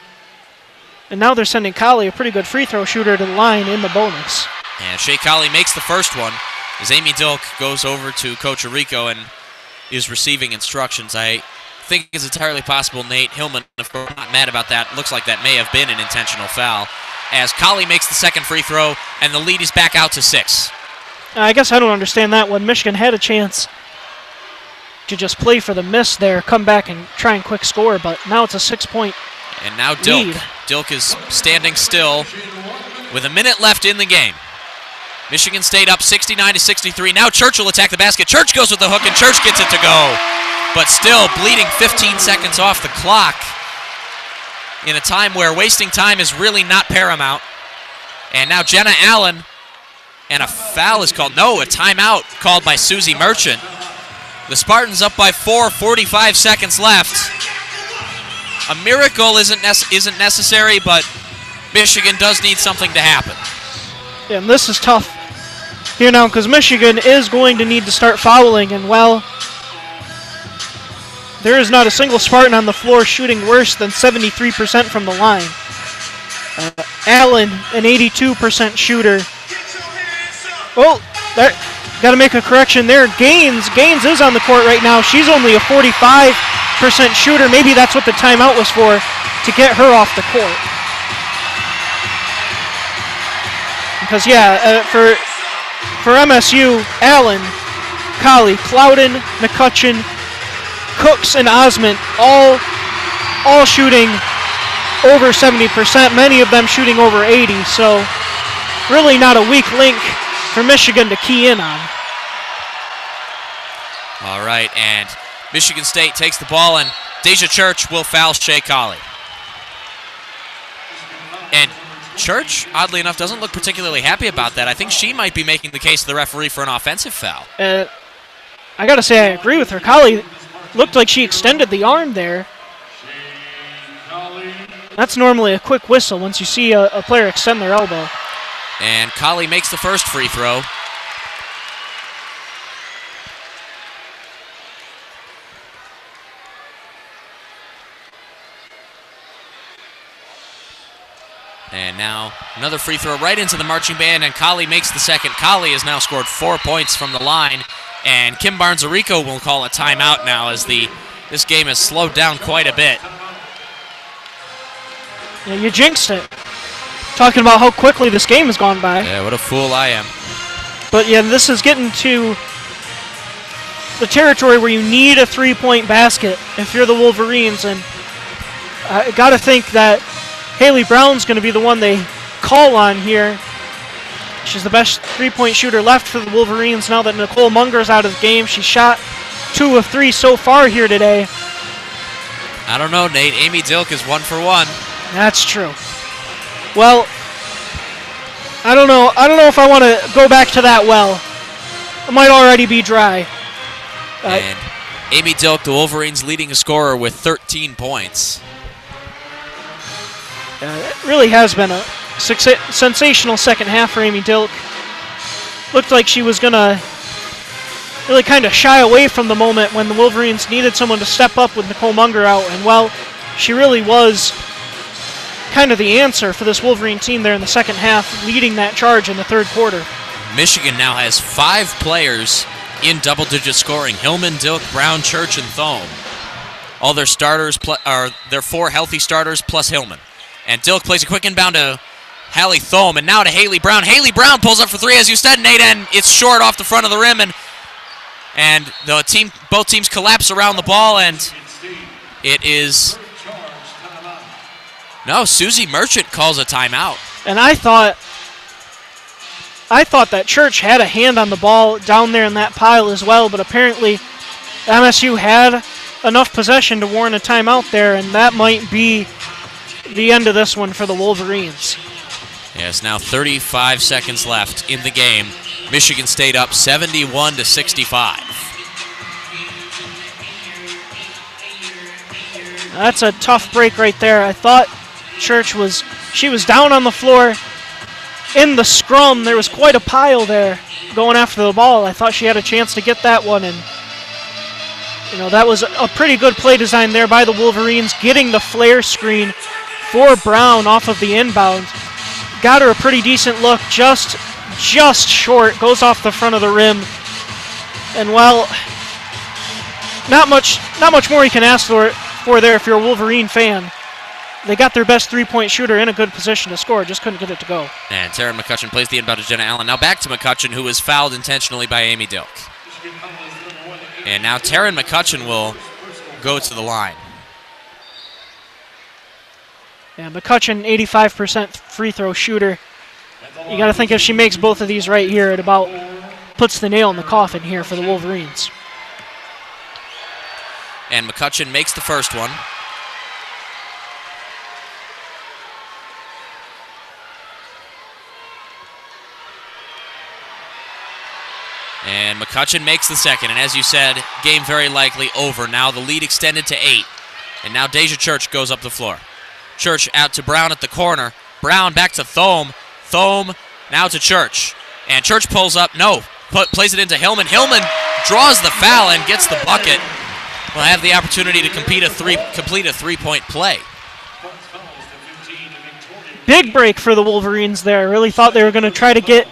And now they're sending Colley, a pretty good free throw shooter, to the line in the bonus. And Shea Colley makes the first one as Amy Dilk goes over to Coach Orico and is receiving instructions. I think it's entirely possible Nate Hillman, if we're not mad about that, looks like that may have been an intentional foul, as Colley makes the second free throw, and the lead is back out to 6. I guess I don't understand that one. Michigan had a chance to just play for the miss there, come back and try and quick score, but now it's a 6-point and now Dilk. lead. Dilk is standing still with a minute left in the game. Michigan State up 69-63. Now Church will attack the basket. Church goes with the hook, and Church gets it to go. But still bleeding 15 seconds off the clock in a time where wasting time is really not paramount. And now Jenna Allen, and a foul is called. No, a timeout called by Susie Merchant. The Spartans up by 4, 45 seconds left. A miracle isn't necessary, but Michigan does need something to happen. Yeah, and this is tough here now because Michigan is going to need to start fouling, and well, there is not a single Spartan on the floor shooting worse than 73% from the line. Allen, an 82% shooter. Oh, got to make a correction there. Gaines is on the court right now. She's only a 45% shooter. Maybe that's what the timeout was for, to get her off the court. Because, yeah, for MSU, Allen, Colley, Clouden, McCutcheon, Cooks, and Osment all shooting over 70%, many of them shooting over 80%. So really not a weak link for Michigan to key in on. All right, and Michigan State takes the ball, and Deja Church will foul Shea Colley. And Church, oddly enough, doesn't look particularly happy about that. I think she might be making the case to the referee for an offensive foul. I got to say, I agree with her. Colley looked like she extended the arm there. That's normally a quick whistle once you see a player extend their elbow. And Colley makes the first free throw. And now another free throw right into the marching band, and Colley makes the second. Colley has now scored 4 points from the line, and Kim Barnes-Arico will call a timeout now as this game has slowed down quite a bit. Yeah, you jinxed it. Talking about how quickly this game has gone by. Yeah, what a fool I am. But yeah, this is getting to the territory where you need a three-point basket if you're the Wolverines, and I got to think that Haley Brown's going to be the one they call on here. She's the best three-point shooter left for the Wolverines now that Nicole Munger's out of the game. She shot 2 of 3 so far here today. I don't know, Nate. Amy Dilk is 1 for 1. That's true. Well, I don't know if I want to go back to that well. It might already be dry. And Amy Dilk, the Wolverines' leading scorer with 13 points. It really has been a sensational second half for Amy Dilk. Looked like she was going to really kind of shy away from the moment when the Wolverines needed someone to step up with Nicole Munger out. And, well, she really was kind of the answer for this Wolverine team there in the second half, leading that charge in the third quarter. Michigan now has 5 players in double-digit scoring: Hillman, Dilk, Brown, Church, and Thome. All their starters are their 4 healthy starters plus Hillman. And Dilk plays a quick inbound to Hallie Thome, and now to Haley Brown. Haley Brown pulls up for 3, as you said, Nate, and it's short off the front of the rim, and both teams collapse around the ball, and it is... No, Susie Merchant calls a timeout. And I thought that Church had a hand on the ball down there in that pile as well, but apparently MSU had enough possession to warrant a timeout there, and that might be the end of this one for the Wolverines. Yes, now 35 seconds left in the game. Michigan State up 71-65. That's a tough break right there. I thought Church was down on the floor in the scrum. There was quite a pile there going after the ball. I thought she had a chance to get that one, and that was a pretty good play design there by the Wolverines, getting the flare screen for Brown off of the inbound. Got her a pretty decent look, just short, goes off the front of the rim. And, well, not much more you can ask for there if you're a Wolverine fan. They got their best three-point shooter in a good position to score, just couldn't get it to go. And Taryn McCutcheon plays the inbound to Jenna Allen. Now back to McCutcheon, who was fouled intentionally by Amy Dilk. And now Taryn McCutcheon will go to the line. Yeah, McCutcheon, 85% free throw shooter. You got to think if she makes both of these right here, it about puts the nail in the coffin here for the Wolverines. And McCutcheon makes the first one. And McCutcheon makes the second. And as you said, game very likely over. Now the lead extended to 8. And now Deja Church goes up the floor. Church out to Brown at the corner. Brown back to Thome. Thome now to Church. And Church pulls up. No. Plays it into Hillman. Hillman draws the foul and gets the bucket. Will have the opportunity to complete a three-point play. Big break for the Wolverines there. I really thought they were going to try to get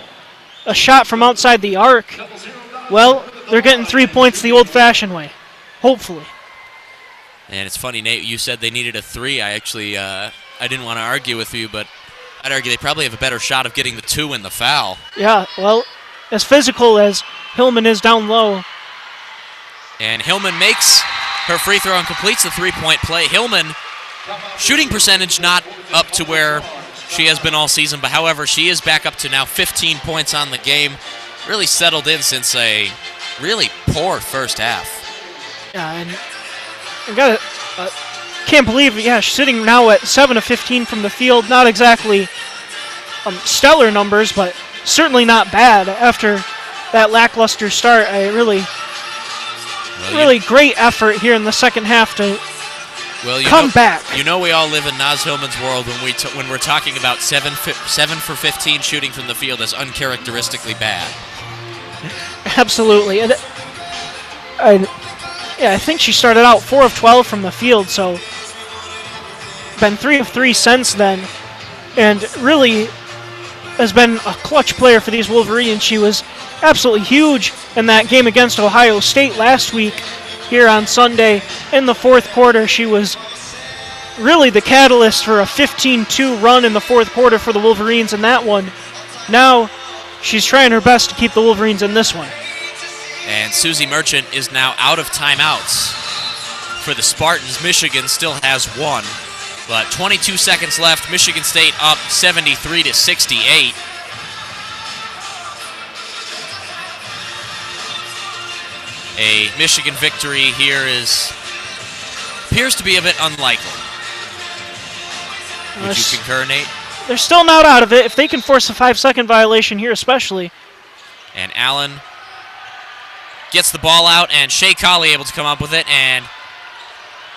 a shot from outside the arc. Well, they're getting 3 points the old-fashioned way, hopefully. And it's funny, Nate, you said they needed a 3. I actually, I didn't want to argue with you, but I'd argue they probably have a better shot of getting the 2 in the foul. Yeah, well, as physical as Hillman is down low. And Hillman makes her free throw and completes the three-point play. Hillman, shooting percentage not up to where she has been all season. But however, she is back up to now 15 points on the game. Really settled in since a really poor first half. Yeah, and I can't believe, yeah, she's sitting now at 7 of 15 from the field. Not exactly stellar numbers, but certainly not bad after that lackluster start. Really great effort here in the second half to come back. You know, we all live in Naz Hillman's world when we're talking about 7 for 15 shooting from the field as uncharacteristically bad. Absolutely. And I think she started out 4 of 12 from the field, so been 3 of 3 since then, and really has been a clutch player for these Wolverines. She was absolutely huge in that game against Ohio State last week here on Sunday. In the fourth quarter, she was really the catalyst for a 15-2 run in the fourth quarter for the Wolverines in that one. Now she's trying her best to keep the Wolverines in this one. And Susie Merchant is now out of timeouts for the Spartans. Michigan still has one, but 22 seconds left. Michigan State up 73-68. A Michigan victory here appears to be a bit unlikely. Would you concur, Nate? They're still not out of it. If they can force a 5-second violation here especially. And Allen gets the ball out, and Shea Colley able to come up with it, and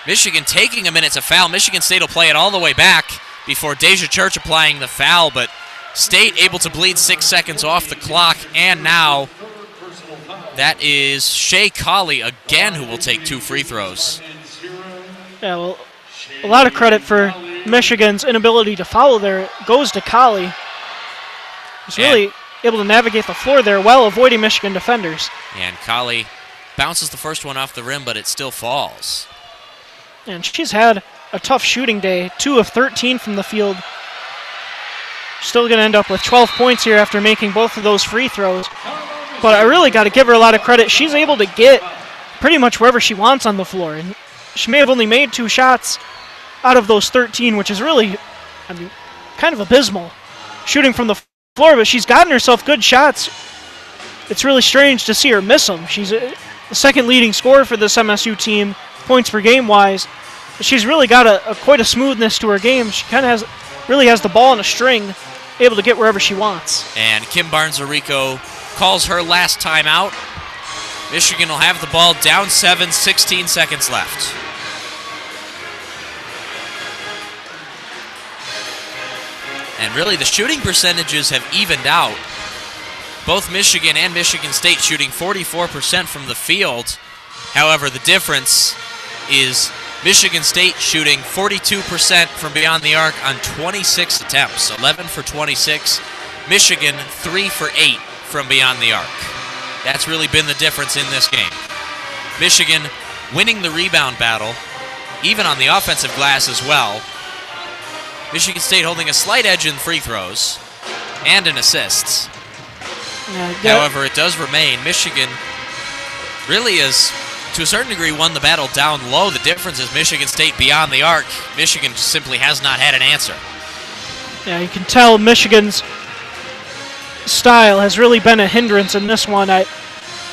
Michigan taking a minute to foul. Michigan State will play it all the way back before Deja Church applying the foul, but State able to bleed 6 seconds off the clock, and now that is Shea Colley again who will take 2 free throws. Yeah, well, a lot of credit for Michigan's inability to foul there goes to Colley. He's really able to navigate the floor there while avoiding Michigan defenders. And Colley bounces the first one off the rim, but it still falls. And she's had a tough shooting day, 2 of 13 from the field. Still going to end up with 12 points here after making both of those free throws. But I really got to give her a lot of credit. She's able to get pretty much wherever she wants on the floor. And she may have only made 2 shots out of those 13, which is really, kind of abysmal shooting from the floor, but she's gotten herself good shots. It's really strange to see her miss them. She's the second leading scorer for this MSU team, points per game wise. But she's really got quite a smoothness to her game. She kind of really has the ball on a string, able to get wherever she wants. And Kim Barnes-Arico calls her last timeout. Michigan will have the ball down 7, 16 seconds left. And really, the shooting percentages have evened out. Both Michigan and Michigan State shooting 44% from the field. However, the difference is Michigan State shooting 42% from beyond the arc on 26 attempts, 11 for 26. Michigan 3 for 8 from beyond the arc. That's really been the difference in this game. Michigan winning the rebound battle, even on the offensive glass as well. Michigan State holding a slight edge in free throws and in assists. However, it does remain Michigan really is, to a certain degree, won the battle down low. The difference is Michigan State beyond the arc. Michigan simply has not had an answer. Yeah, you can tell Michigan's style has really been a hindrance in this one.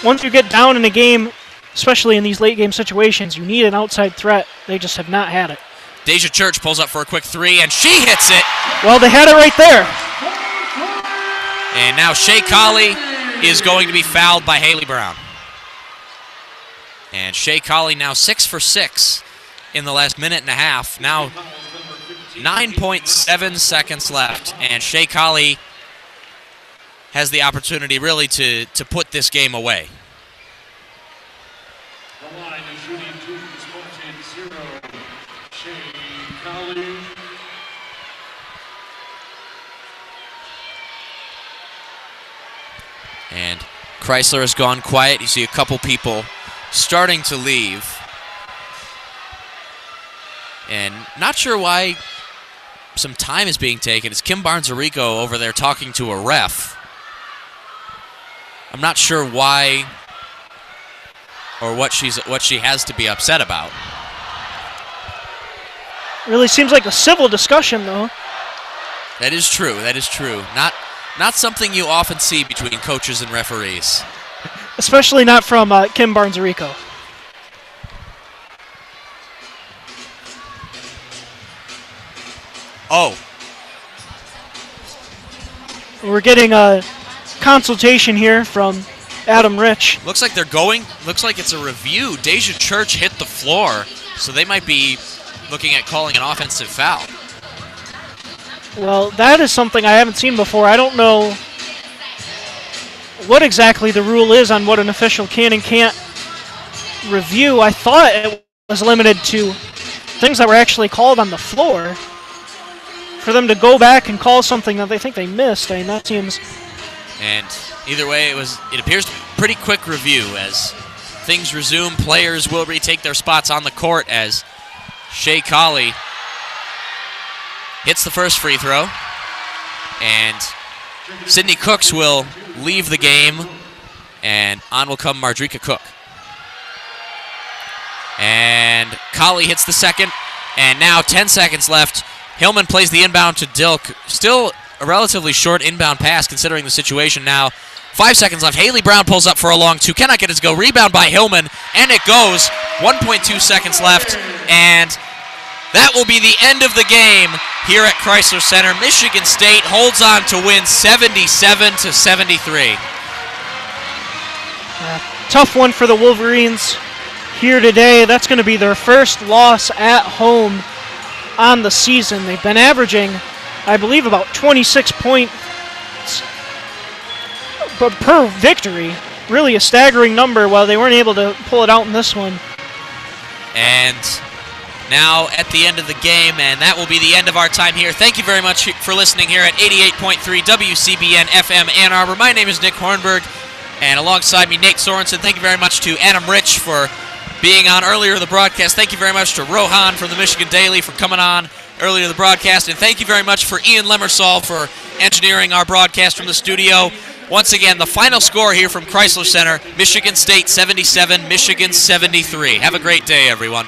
Once you get down in a game, especially in these late game situations, you need an outside threat. They just have not had it. Deja Church pulls up for a quick 3, and she hits it. Well, they had it right there. And now Shea Colley is going to be fouled by Haley Brown. And Shea Colley now 6 for 6 in the last minute and a half. Now 9.7 seconds left, and Shea Colley has the opportunity really to put this game away. The line is shooting 2 for the Spartans, 0. Shea Colley. And Chrysler has gone quiet. You see a couple people starting to leave. And not sure why some time is being taken. It's Kim Barnes-Arico over there talking to a ref. I'm not sure why or what she has to be upset about. Really seems like a civil discussion, though. That is true. That is true. Not something you often see between coaches and referees. Especially not from Kim Barnes-Arico. Oh, We're getting a consultation here from Adam Rich. looks like looks like it's a review. Deja Church hit the floor, so they might be looking at calling an offensive foul. Well, that is something I haven't seen before. I don't know what exactly the rule is on what an official can and can't review. I thought it was limited to things that were actually called on the floor. For them to go back and call something that they think they missed, I mean, that seems... And either way, it appears to be a pretty quick review as things resume. Players will retake their spots on the court as Shea Colley hits the first free throw. And Sydney Cooks will leave the game, and on will come Mardrika Cook. And Colley hits the second, and now 10 seconds left. Hillman plays the inbound to Dilk. Still a relatively short inbound pass considering the situation now. 5 seconds left. Haley Brown pulls up for a long two. Cannot get it to go. Rebound by Hillman, and it goes. 1.2 seconds left, and that will be the end of the game here at Chrysler Center. Michigan State holds on to win 77-73. Tough one for the Wolverines here today. That's going to be their first loss at home on the season. They've been averaging, I believe, about 26 points per victory. Really a staggering number, while they weren't able to pull it out in this one. And now at the end of the game, and that will be the end of our time here. Thank you very much for listening here at 88.3 WCBN FM Ann Arbor. My name is Nick Hornberg, and alongside me, Nate Sorensen. Thank you very much to Adam Rich for being on earlier in the broadcast. Thank you very much to Rohan from the Michigan Daily for coming on earlier in the broadcast. And thank you very much for Ian Lemersall for engineering our broadcast from the studio. Once again, the final score here from Chrysler Center, Michigan State 77, Michigan 73. Have a great day, everyone.